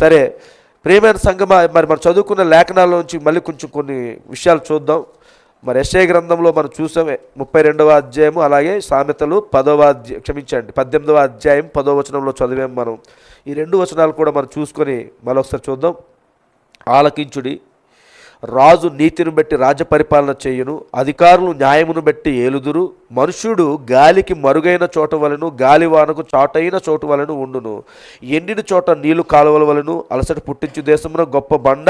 సరే ప్రియమైన సంగమా, మరి మనం చదువుకున్న లేఖనాల్లోంచి మళ్ళీ కొంచెం కొన్ని విషయాలు చూద్దాం. మరి యెషయా గ్రంథంలో మనం చూసామే 32వ అధ్యాయము, అలాగే సామెతలు 18వ అధ్యాయం 10వ వచనంలో చదివాము మనం. ఈ 2 వచనాలు కూడా మనం చూసుకొని మరొకసారి చూద్దాం. ఆలకించుడి, రాజు నీతిని బట్టి రాజ్య పరిపాలన చేయును, అధికారులు న్యాయమును బట్టి ఏలుదురు. మనుష్యుడు గాలికి మరుగైన చోట వలెను, గాలివానకు చాటైన చోటు వలెను ఉండును. ఎండిన చోట నీళ్లు కాలువల వలెను, అలసట పుట్టించు దేశమున గొప్ప బండ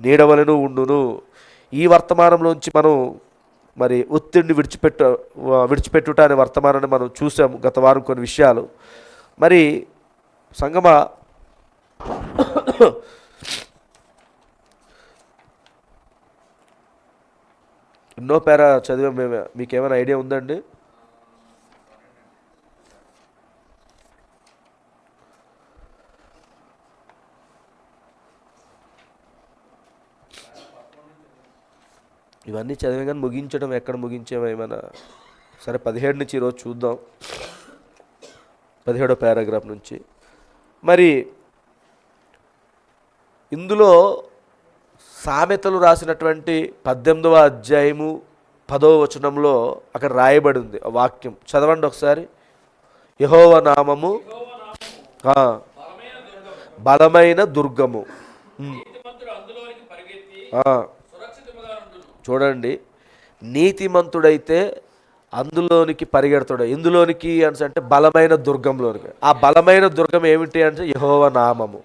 నీడవలెను ఉండును. ఈ వర్తమానంలోంచి మనం మరి ఒత్తిడిని విడిచిపెట్టుట అనే వర్తమానాన్ని మనం చూసాము గత వారం కొన్ని విషయాలు. మరి సంగమా, ఎన్నో పేర చదివాం మేము. మీకేమైనా ఐడియా ఉందండి? ఇవన్నీ చదివే కానీ ముగించడం ఎక్కడ ముగించామో ఏమైనా? సరే 17 నుంచి ఈరోజు చూద్దాం, 17వ పారాగ్రాఫ్ నుంచి. మరి ఇందులో సామెతలు రాసినటువంటి 18వ అధ్యాయము 10వ వచనంలో అక్కడ రాయబడి ఉంది ఆ వాక్యం. చదవండి ఒకసారి. యెహోవా నామము బలమైన దుర్గము. చూడండి, నీతిమంతుడైతే అందులోనికి పరిగెడతాడు. ఎందులోనికి అంటే బలమైన దుర్గంలోనికి. ఆ బలమైన దుర్గం ఏమిటి అంటే యెహోవా నామము.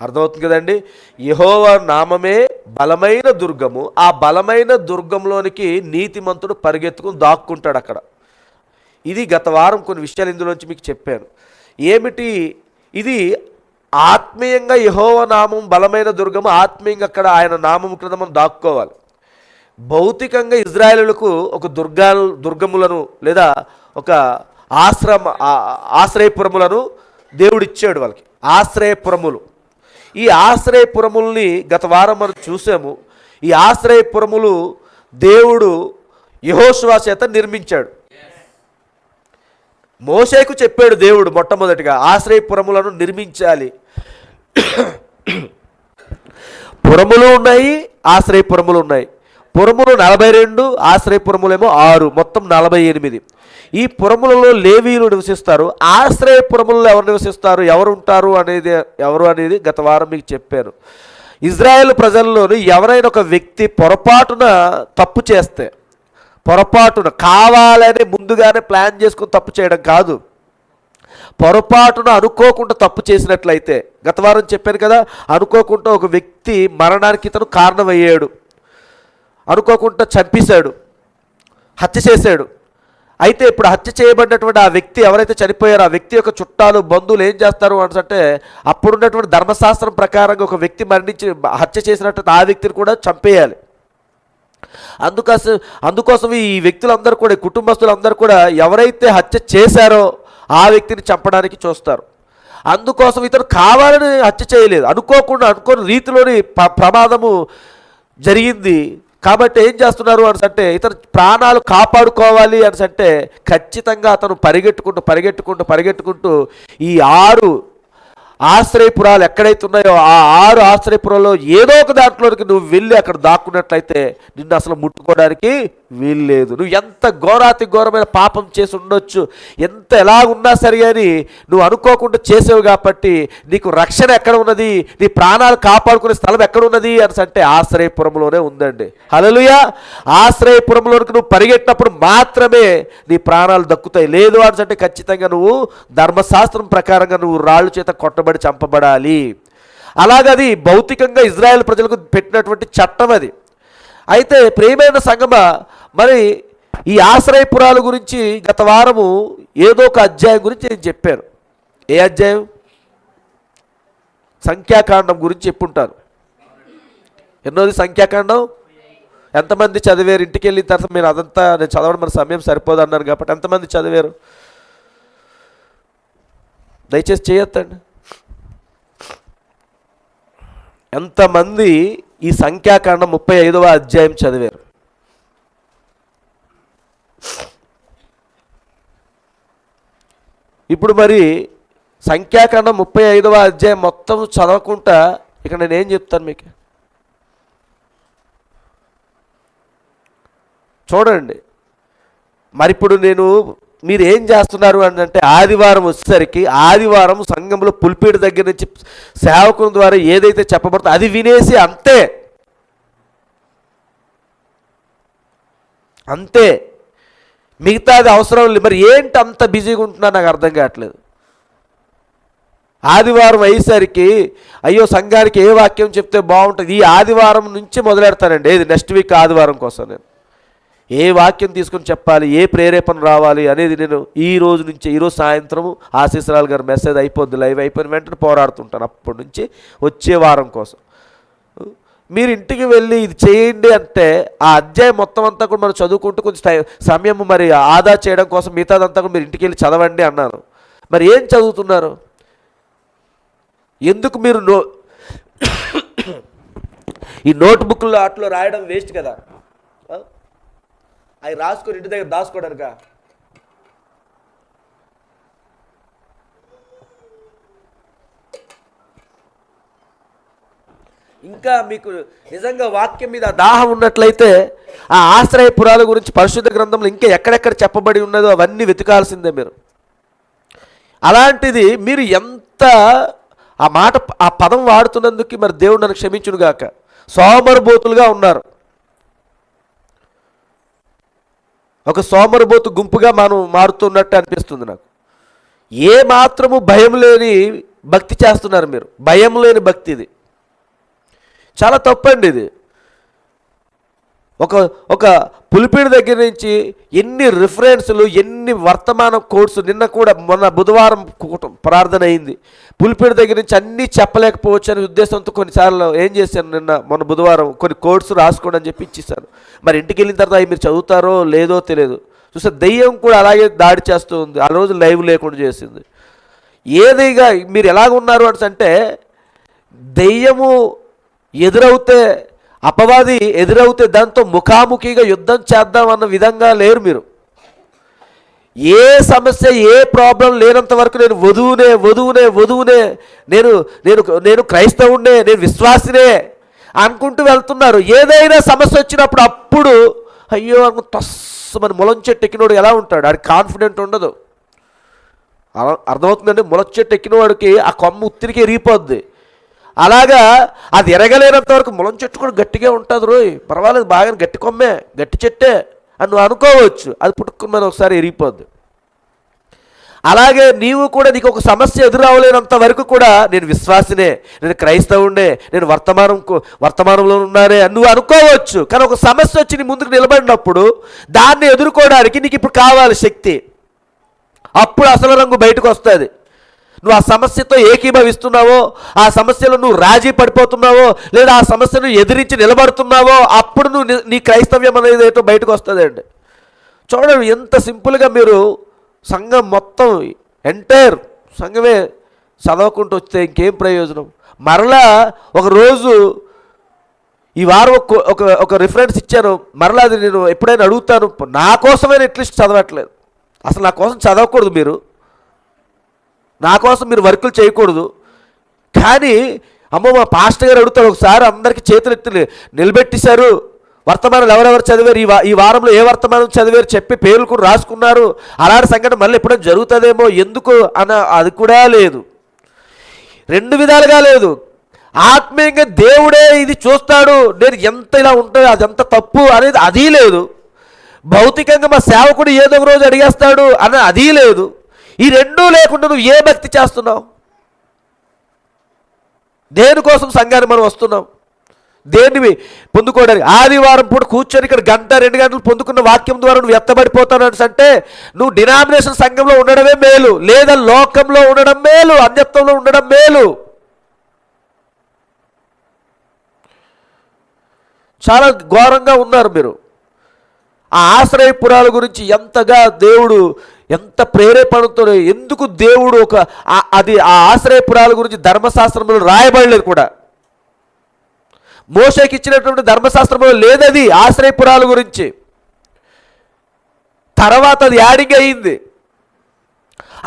అర్థమవుతుంది కదండి? యెహోవా నామమే బలమైన దుర్గము. ఆ బలమైన దుర్గంలోనికి నీతిమంతుడు పరిగెత్తుకుని దాక్కుంటాడు అక్కడ. ఇది గత వారం కొన్ని విషయాలు ఇందులోంచి మీకు చెప్పాను. ఏమిటి ఇది? ఆత్మీయంగా యెహోవా నామం బలమైన దుర్గము, ఆత్మీయంగా అక్కడ ఆయన నామం క్రింద మనం దాక్కోవాలి. భౌతికంగా ఇజ్రాయేలులకు ఒక దుర్గములను లేదా ఒక ఆశ్రయపురములను దేవుడిచ్చాడు వాళ్ళకి. ఆశ్రయపురములు. ఈ ఆశ్రయపురముల్ని గత వారం మనం చూసాము. ఈ ఆశ్రయపురములు దేవుడు యెహోషువ చేత నిర్మించాడు. మోషేకు చెప్పాడు దేవుడు మొట్టమొదటిగా ఆశ్రయపురములను నిర్మించాలి. పురములు ఉన్నాయి, ఆశ్రయపురములు ఉన్నాయి. పురములు 42, ఆశ్రయపురములేమో 6, మొత్తం 48. ఈ పురములలో లేవీయులు నివసిస్తారు. ఆశ్రయపురములలో ఎవరు నివసిస్తారు, ఎవరు అనేది గత వారం మీకు చెప్పాను. ఇజ్రాయేల్ ప్రజల్లోని ఎవరైనా ఒక వ్యక్తి పొరపాటున తప్పు చేస్తే, పొరపాటున కావాలని ముందుగానే ప్లాన్ చేసుకుని తప్పు చేయడం కాదు, పొరపాటున అనుకోకుండా తప్పు చేసినట్లయితే, గత వారం చెప్పాను కదా, అనుకోకుండా ఒక వ్యక్తి మరణానికి ఇతను కారణమయ్యాడు, అనుకోకుండా చంపేశాడు, హత్య చేశాడు. అయితే ఇప్పుడు హత్య చేయబడినటువంటి ఆ వ్యక్తి ఎవరైతే చనిపోయారో ఆ వ్యక్తి యొక్క చుట్టాలు బంధువులు ఏం చేస్తారు అంటే, అప్పుడున్నటువంటి ధర్మశాస్త్రం ప్రకారంగా ఒక వ్యక్తి మరణించి హత్య చేసినట్టు ఆ వ్యక్తిని కూడా చంపేయాలి. అందుకోసం ఈ వ్యక్తులందరూ కూడా, కుటుంబస్తులందరూ కూడా ఎవరైతే హత్య చేశారో ఆ వ్యక్తిని చంపడానికి చూస్తారు. అందుకోసం ఇతను కావాలని హత్య చేయలేదు, అనుకోని రీతిలోని ప్రమాదము జరిగింది. కాబట్టి ఏం చేస్తున్నారు అంటే, ఇతను ప్రాణాలు కాపాడుకోవాలి అంటే ఖచ్చితంగా అతను పరిగెట్టుకుంటూ ఈ 6 ఆశ్రయపురాలు ఎక్కడైతే ఉన్నాయో ఆ 6 ఆశ్రయపురాల్లో ఏదో ఒక దాంట్లోకి నువ్వు వెళ్ళి అక్కడ దాక్కున్నట్లయితే నిన్ను అసలు ముట్టుకోవడానికి వీల్లేదు. నువ్వు ఎంత ఘోరమైన పాపం చేసి ఉండొచ్చు, ఎంత ఎలాగున్నా సరే అని నువ్వు అనుకోకుండా చేసావు కాబట్టి నీకు రక్షణ ఎక్కడ ఉన్నది, నీ ప్రాణాలు కాపాడుకునే స్థలం ఎక్కడ ఉన్నది అంటే ఆశ్రయపురంలోనే ఉందండి. హల్లెలూయా. ఆశ్రయపురంలోనికి నువ్వు పరిగెట్టినప్పుడు మాత్రమే నీ ప్రాణాలు దక్కుతాయి. లేదు అంటే ఖచ్చితంగా నువ్వు ధర్మశాస్త్రం ప్రకారంగా నువ్వు రాళ్ళు చేత కొట్టబడి చంపబడాలి. అలాగది భౌతికంగా ఇజ్రాయెల్ ప్రజలకు పెట్టినటువంటి చట్టం అది. అయితే ప్రియమైన సంగమా, మరి ఈ ఆశ్రయపురాల గురించి గత వారము ఏదో ఒక అధ్యాయం గురించి నేను చెప్పాను. ఏ అధ్యాయం? సంఖ్యాకాండం గురించి చెప్పుంటాను. ఎన్నోది సంఖ్యాకాండం? ఎంతమంది చదివారు? ఇంటికి వెళ్ళిన తర్వాత మీరు అదంతా నేను చదవడం మన సమయం సరిపోదు అన్నారు కాబట్టి ఎంతమంది చదివారు? దయచేసి చేయొద్దండి. ఎంతమంది ఈ సంఖ్యాకాండం 35వ అధ్యాయం చదివారు? ఇప్పుడు మరి సంఖ్యాకాండం 35వ అధ్యాయం మొత్తం చదవకుండా ఇక్కడ నేనేం చెప్తాను మీకు, చూడండి. మరి ఇప్పుడు మీరు ఏం చేస్తున్నారు అని అంటే, ఆదివారం వచ్చేసరికి ఆదివారం సంఘంలో పుల్పీడి దగ్గర నుంచి సేవకుని ద్వారా ఏదైతే చెప్పబడుతుందో అది వినేసి అంతే, అంతే, మిగతాది అవసరం లేదు. మరి ఏంటి అంత బిజీగా ఉంటున్నా నాకు అర్థం కావట్లేదు. ఆదివారం అయ్యేసరికి అయ్యో సంఘానికి ఏ వాక్యం చెప్తే బాగుంటుంది, ఈ ఆదివారం నుంచి మొదలెడతానండి. ఏది నెక్స్ట్ వీక్ ఆదివారం కోసం నేను ఏ వాక్యం తీసుకొని చెప్పాలి, ఏ ప్రేరేపణ రావాలి అనేది నేను ఈరోజు సాయంత్రము ఆశీస్రాలు గారు మెసేజ్ అయిపోద్ది, లైవ్ అయిపోయిన వెంటనే పోరాడుతుంటాను అప్పటి నుంచి వచ్చే వారం కోసం. మీరు ఇంటికి వెళ్ళి ఇది చేయండి అంటే ఆ అధ్యాయం మొత్తం అంతా కూడా మనం చదువుకుంటూ కొంచెం సమయం మరి ఆదా చేయడం కోసం మిగతాదంతా కూడా మీరు ఇంటికి వెళ్ళి చదవండి అన్నాను. మరి ఏం చదువుతున్నారు? ఎందుకు మీరు ఈ నోట్బుక్లో అట్లో రాయడం వేస్ట్ కదా, అవి రాసుకొని ఇంటి దగ్గర దాచుకోవడానిక? ఇంకా మీకు నిజంగా వాక్యం మీద దాహం ఉన్నట్లయితే ఆ ఆశ్రయపురాల గురించి పరిశుద్ధ గ్రంథంలో ఇంకా ఎక్కడెక్కడ చెప్పబడి ఉన్నదో అవన్నీ వెతకాల్సిందే మీరు. అలాంటిది మీరు ఎంత ఆ పదం వాడుతున్నందుకు మరి దేవుడు నన్ను క్షమించునుగాక, సోమరబోతులుగా ఉన్నారు. ఒక సోమరబోతు గుంపుగా మనం మారుతున్నట్టు అనిపిస్తుంది నాకు. ఏ మాత్రము భయం లేని భక్తి చేస్తున్నారు మీరు, భయం లేని భక్తి. ఇది చాలా తప్పండి. ఇది ఒక పులిపీడి దగ్గర నుంచి ఎన్ని రిఫరెన్స్లు, ఎన్ని వర్తమాన కోడ్స్. మొన్న బుధవారం ప్రార్థన అయింది. పులిపీడి దగ్గర నుంచి అన్నీ చెప్పలేకపోవచ్చు అనే ఉద్దేశంతో కొన్నిసార్లు ఏం చేశాను, మొన్న బుధవారం కొన్ని కోడ్స్ రాసుకోండి అని చెప్పి ఇచ్చేసాను. మరి ఇంటికి వెళ్ళిన తర్వాత అవి మీరు చదువుతారో లేదో తెలియదు. చూస్తే దెయ్యం కూడా అలాగే దాడి చేస్తూ ఉంది. ఆ రోజు లైవ్ లేకుండా చేసింది. ఏదిగా మీరు ఎలాగున్నారు అంటే, దెయ్యము ఎదురవుతే, అపవాది ఎదురవుతే దాంతో ముఖాముఖిగా యుద్ధం చేద్దాం అన్న విధంగా లేరు మీరు. ఏ సమస్య, ఏ ప్రాబ్లం లేనంత వరకు నేను వధువునే నేను క్రైస్తవునే, నేను విశ్వాసినే అనుకుంటూ వెళ్తున్నారు. ఏదైనా సమస్య వచ్చినప్పుడు అప్పుడు అయ్యో టస్ మన ములం చెట్టు ఎక్కినోడు ఎలా ఉంటాడు, ఆడికి కాన్ఫిడెంట్ ఉండదు. అర్థమవుతుందండి? ములం చెట్టు ఎక్కినవాడికి ఆ కొమ్మ ఉత్తిరికి ఎరిగిపోద్ది. అలాగా అది ఎరగలేనంత వరకు ములం చెట్టు కూడా గట్టిగా ఉంటుంది. రోయ్ పర్వాలేదు, బాగా గట్టి కొమ్మే, గట్టి చెట్టే అని నువ్వు అనుకోవచ్చు. అది పుట్టుకుని ఒకసారి ఎరిగిపోద్ది. అలాగే నీవు కూడా నీకు ఒక సమస్య ఎదురవలేనంత వరకు కూడా నేను విశ్వాసినే, నేను క్రైస్తవునే, నేను వర్తమానంలో ఉన్నానే అని నువ్వు అనుకోవచ్చు. కానీ ఒక సమస్య వచ్చి నీ ముందుకు నిలబడినప్పుడు దాన్ని ఎదుర్కోవడానికి నీకు ఇప్పుడు కావాలి శక్తి. అప్పుడు అసలు రంగు బయటకు వస్తుంది. నువ్వు ఆ సమస్యతో ఏకీభవిస్తున్నావో, ఆ సమస్యలో నువ్వు రాజీ పడిపోతున్నావో, లేదా ఆ సమస్యను ఎదిరించి నిలబడుతున్నావో, అప్పుడు నువ్వు నీ క్రైస్తవ్యం అనేది ఏంటో బయటకు వస్తుందండి. చూడండి ఎంత సింపుల్గా మీరు సంఘం మొత్తం ఎంటైర్ సంఘమే చదవకుంటూ వస్తే ఇంకేం ప్రయోజనం. మరలా ఒకరోజు ఈ వారం ఒక రిఫరెన్స్ ఇచ్చాను. మరలా అది నేను ఎప్పుడైనా అడుగుతాను, నా కోసమైనా అట్లీస్ట్ చదవట్లేదు. అసలు నా కోసం చదవకూడదు, మీరు నా కోసం మీరు వర్కులు చేయకూడదు. కానీ అమ్మో మా పాస్టర్ గారు అడుగుతారు, ఒకసారి అందరికీ చేతులు ఎత్తి నిలబెట్టేశారు, వర్తమానాలు ఎవరెవరు చదివారు, ఈ వారంలో ఏ వర్తమానం చదివారు చెప్పి పేర్లు కూడా రాసుకున్నారు. అలాంటి సంఘటన మళ్ళీ ఎప్పుడైనా జరుగుతుందేమో ఎందుకు అది కూడా లేదు. రెండు విధాలుగా లేదు. ఆత్మీయంగా దేవుడే ఇది చూస్తాడు, నేను ఎంత ఇలా ఉంటుంది అదంత తప్పు అనేది అది లేదు. భౌతికంగా మా సేవకుడు ఏదో ఒక రోజు అడిగేస్తాడు అని అది లేదు. ఈ రెండూ లేకుండా నువ్వు ఏ భక్తి చేస్తున్నావు? దేనికోసం సంఘాన్ని మనం వస్తున్నాం? దేన్ని పొందుకోవడానికి? ఆదివారం పూట కూర్చొని ఇక్కడ 1-2 గంటలు పొందుకున్న వాక్యం ద్వారా నువ్వు ఎత్తబడిపోతాను అంటే నువ్వు డినామినేషన్ సంఘంలో ఉండడమే మేలు, లేదా లోకంలో ఉండడం మేలు, అన్యత్వంలో ఉండడం మేలు. చాలా ఘోరంగా ఉన్నారు మీరు. ఆ ఆశ్రయపురాల గురించి ఎంతగా దేవుడు ఎంత ప్రేరేపణతో, ఎందుకు దేవుడు ఆ ఆశ్రయపురాల గురించి ధర్మశాస్త్రంలో రాయబడలేదు కూడా. మోషేకి ఇచ్చినటువంటి ధర్మశాస్త్రంలో లేదది ఆశ్రయపురాల గురించి. తర్వాత అది యాడింగ్ అయింది.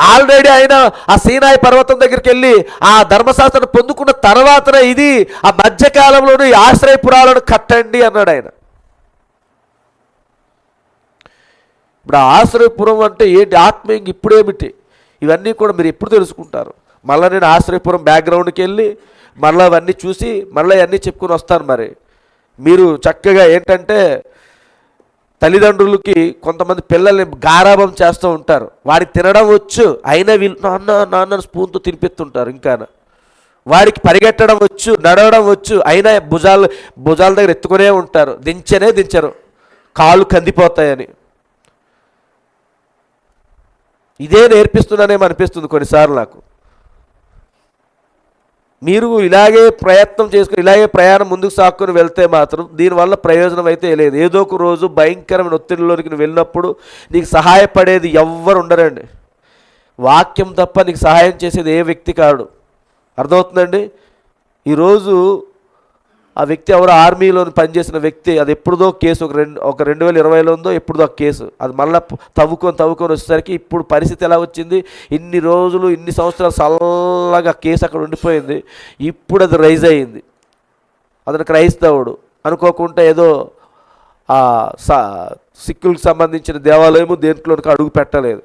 ఆల్రెడీ ఆయన ఆ సీనాయి పర్వతం దగ్గరికి వెళ్ళి ఆ ధర్మశాస్త్రాన్ని పొందుకున్న తర్వాతనే ఇది ఆ మధ్యకాలంలోనే ఈ ఆశ్రయపురాలను కట్టండి అన్నాడు ఆయన. ఇప్పుడు ఆ ఆశ్రయపురం అంటే ఏంటి, ఆత్మీయంగా ఇప్పుడేమిటి, ఇవన్నీ కూడా మీరు ఎప్పుడు తెలుసుకుంటారు. మళ్ళీ నేను ఆశ్రయపురం బ్యాక్గ్రౌండ్కి వెళ్ళి మళ్ళీ అవన్నీ చూసి మళ్ళీ అవన్నీ చెప్పుకొని వస్తాను. మరి మీరు చక్కగా ఏంటంటే తల్లిదండ్రులకి కొంతమంది పిల్లల్ని గారాబం చేస్తూ ఉంటారు, వాడికి తినడం వచ్చు అయినా వీళ్ళు నాన్న నాన్న స్పూన్తో తినిపిస్తుంటారు. ఇంకా వాడికి పరిగెట్టడం వచ్చు, నడవడం వచ్చు అయినా భుజాల దగ్గర ఎత్తుకునే ఉంటారు, దించరు, కాళ్ళు కందిపోతాయని. ఇదే నేర్పిస్తున్నానేమో అనిపిస్తుంది కొన్నిసార్లు నాకు. మీరు ఇలాగే ప్రయత్నం చేసుకుని ఇలాగే ప్రయాణం ముందుకు సాక్కుని వెళ్తే మాత్రం దీనివల్ల ప్రయోజనం అయితే లేదు. ఏదో ఒక రోజు భయంకరమైన ఒత్తిడిలోనికి నువ్వు వెళ్ళినప్పుడు నీకు సహాయపడేది ఎవ్వరు ఉండరండి. వాక్యం తప్ప నీకు సహాయం చేసేది ఏ వ్యక్తి కాడు. అర్థమవుతుందండి. ఈరోజు ఆ వ్యక్తి ఎవరో ఆర్మీలో పనిచేసిన వ్యక్తి, అది ఎప్పుడుదో కేసు, ఒక 2020లో ఉందో ఎప్పుడుదో ఆ కేసు, అది మళ్ళీ తవ్వుకొని వచ్చేసరికి ఇప్పుడు పరిస్థితి ఎలా వచ్చింది, ఇన్ని రోజులు ఇన్ని సంవత్సరాలు చల్లగా కేసు అక్కడ ఉండిపోయింది, ఇప్పుడు అది రైజ్ అయ్యింది. అతను క్రైస్తవుడు అనుకోకుండా ఏదో సిక్కులకు సంబంధించిన దేవాలయము దేంట్లోనికి అడుగు పెట్టలేదు,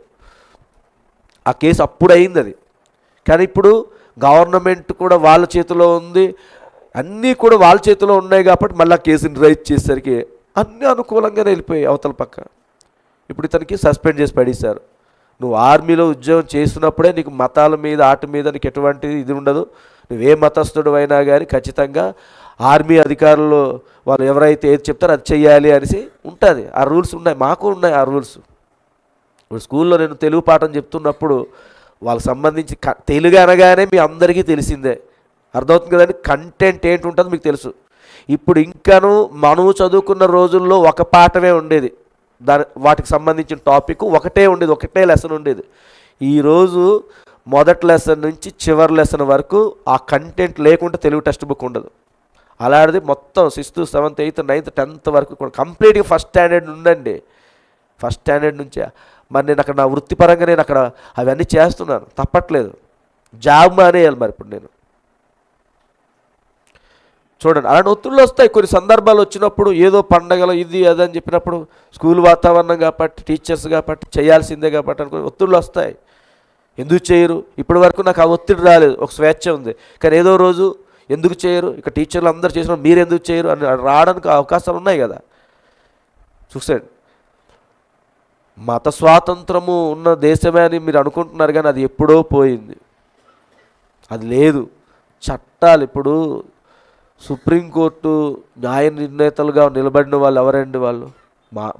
ఆ కేసు అప్పుడు అయింది అది. కానీ ఇప్పుడు గవర్నమెంట్ కూడా వాళ్ళ చేతిలో ఉంది, అన్నీ కూడా వాళ్ళ చేతిలో ఉన్నాయి కాబట్టి మళ్ళీ కేసుని రైజ్ చేసేసరికి అన్నీ అనుకూలంగానే వెళ్ళిపోయాయి అవతల పక్క. ఇప్పుడు ఇతనికి సస్పెండ్ చేసి పడేశారు. నువ్వు ఆర్మీలో ఉద్యోగం చేస్తున్నప్పుడే నీకు మతాల మీద ఆట మీద నీకు ఎటువంటి ఇది ఉండదు, నువ్వే మతస్థుడు అయినా కానీ ఖచ్చితంగా ఆర్మీ అధికారులు వాళ్ళు ఎవరైతే ఏది చెప్తారో అది చెయ్యాలి అనేసి ఉంటుంది. ఆ రూల్స్ ఉన్నాయి, మాకు ఉన్నాయి ఆ రూల్స్. ఇప్పుడు స్కూల్లో నేను తెలుగు పాఠం చెప్తున్నప్పుడు వాళ్ళకి సంబంధించి తెలుగు అనగానే మీ అందరికీ తెలిసిందే, అర్థమవుతుంది కదండి. కంటెంట్ ఏంటి ఉంటుందో మీకు తెలుసు. ఇప్పుడు ఇంకాను మనము చదువుకున్న రోజుల్లో ఒక పాఠమే ఉండేది, వాటికి సంబంధించిన టాపిక్ ఒకటే ఉండేది, ఒకటే లెసన్ ఉండేది. ఈరోజు మొదటి లెసన్ నుంచి చివరి లెసన్ వరకు ఆ కంటెంట్ లేకుండా తెలుగు టెక్స్ట్ బుక్ ఉండదు. అలాంటిది మొత్తం 6th 7th 8th 9th 10th వరకు కూడా కంప్లీట్గా ఫస్ట్ స్టాండర్డ్ ఉందండి. ఫస్ట్ స్టాండర్డ్ నుంచే. మరి నేను అక్కడ నా వృత్తిపరంగా నేను అక్కడ అవన్నీ చేస్తున్నాను, తప్పట్లేదు. జాబ్ మానేయాలి మరి ఇప్పుడు నేను. చూడండి, అలాంటి ఒత్తిళ్ళు వస్తాయి. కొన్ని సందర్భాలు వచ్చినప్పుడు ఏదో పండగలు ఇది అదని చెప్పినప్పుడు స్కూల్ వాతావరణం కాబట్టి టీచర్స్ కాబట్టి చేయాల్సిందే కాబట్టి అనుకుని ఒత్తిళ్ళు వస్తాయి. ఎందుకు చేయరు, ఇప్పటి వరకు నాకు ఆ ఒత్తిడి రాలేదు, ఒక స్వేచ్ఛ ఉంది. కానీ ఏదో రోజు ఎందుకు చేయరు, ఇక టీచర్లు అందరూ చేసిన మీరు ఎందుకు చేయరు అని రావడానికి అవకాశాలు ఉన్నాయి కదా. చూసాడు, మత స్వాతంత్రము ఉన్న దేశమే అని మీరు అనుకుంటున్నారు కానీ అది ఎప్పుడో పోయింది, అది లేదు. చట్టాలు ఇప్పుడు సుప్రీంకోర్టు న్యాయ నిర్ణేతలుగా నిలబడిన వాళ్ళు ఎవరండి? వాళ్ళు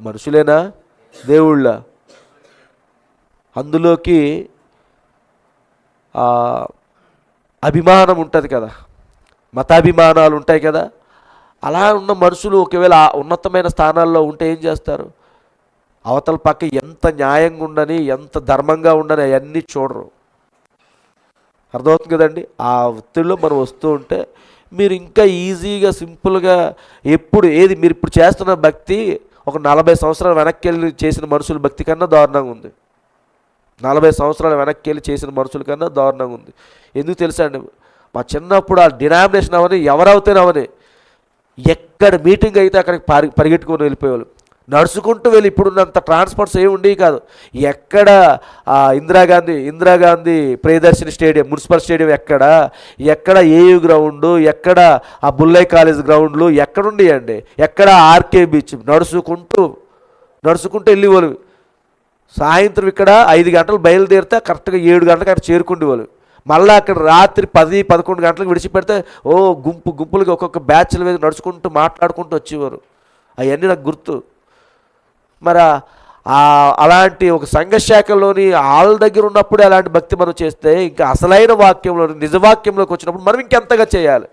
మనుషులేనా, దేవుళ్ళ? అందులోకి అభిమానం ఉంటుంది కదా, మతాభిమానాలు ఉంటాయి కదా. అలా ఉన్న మనుషులు ఒకవేళ ఉన్నతమైన స్థానాల్లో ఉంటే ఏం చేస్తారు? అవతల పక్క ఎంత న్యాయంగా ఉండని ఎంత ధర్మంగా ఉండని అవన్నీ చూడరు. అర్థమవుతుంది కదండి. ఆ ఒత్తిడిలో మనం వస్తూ ఉంటే మీరు ఇంకా ఈజీగా సింపుల్గా ఎప్పుడు ఏది మీరు ఇప్పుడు చేస్తున్న భక్తి ఒక 40 సంవత్సరాలు వెనక్కి వెళ్ళి చేసిన మనుషుల భక్తి కన్నా దారుణంగా ఉంది. 40 సంవత్సరాలు వెనక్కి వెళ్ళి చేసిన మనుషుల కన్నా దారుణంగా ఉంది. ఎందుకు తెలుసా అండి, మా చిన్నప్పుడు ఆ డినామినేషన్ అవని ఎవరవుతానవని ఎక్కడ మీటింగ్ అయితే అక్కడికి పరిగెట్టుకొని వెళ్ళిపోయేవాళ్ళు, నడుచుకుంటూ వెళ్ళి. ఇప్పుడున్నంత ట్రాన్స్పోర్ట్స్ ఏమి ఉండేవి కాదు. ఎక్కడ Indira Gandhi Priyadarshini stadium, municipal stadium ఎక్కడ ఏయూ గ్రౌండు, ఎక్కడ ఆ బుల్లయ్య కాలేజ్ గ్రౌండ్లు ఎక్కడుండేయండి, ఎక్కడ ఆర్కే బీచ్, నడుచుకుంటూ వెళ్ళేవాళ్ళు. సాయంత్రం ఇక్కడ 5 గంటలు బయలుదేరితే కరెక్ట్గా 7 గంటలకు అక్కడ చేరుకుండేవాళ్ళు. మళ్ళీ అక్కడ రాత్రి 10-11 గంటలకు విడిచిపెడితే గుంపులుగా ఒక్కొక్క బ్యాచ్ల మీద నడుచుకుంటూ మాట్లాడుకుంటూ వచ్చేవారు. అవన్నీ నాకు గుర్తు. మరి అలాంటి ఒక సంఘశాఖలోని వాళ్ళ దగ్గర ఉన్నప్పుడే అలాంటి భక్తి మనం చేస్తే ఇంకా అసలైన వాక్యంలో నిజవాక్యంలోకి వచ్చినప్పుడు మనం ఇంకెంతగా చేయాలి?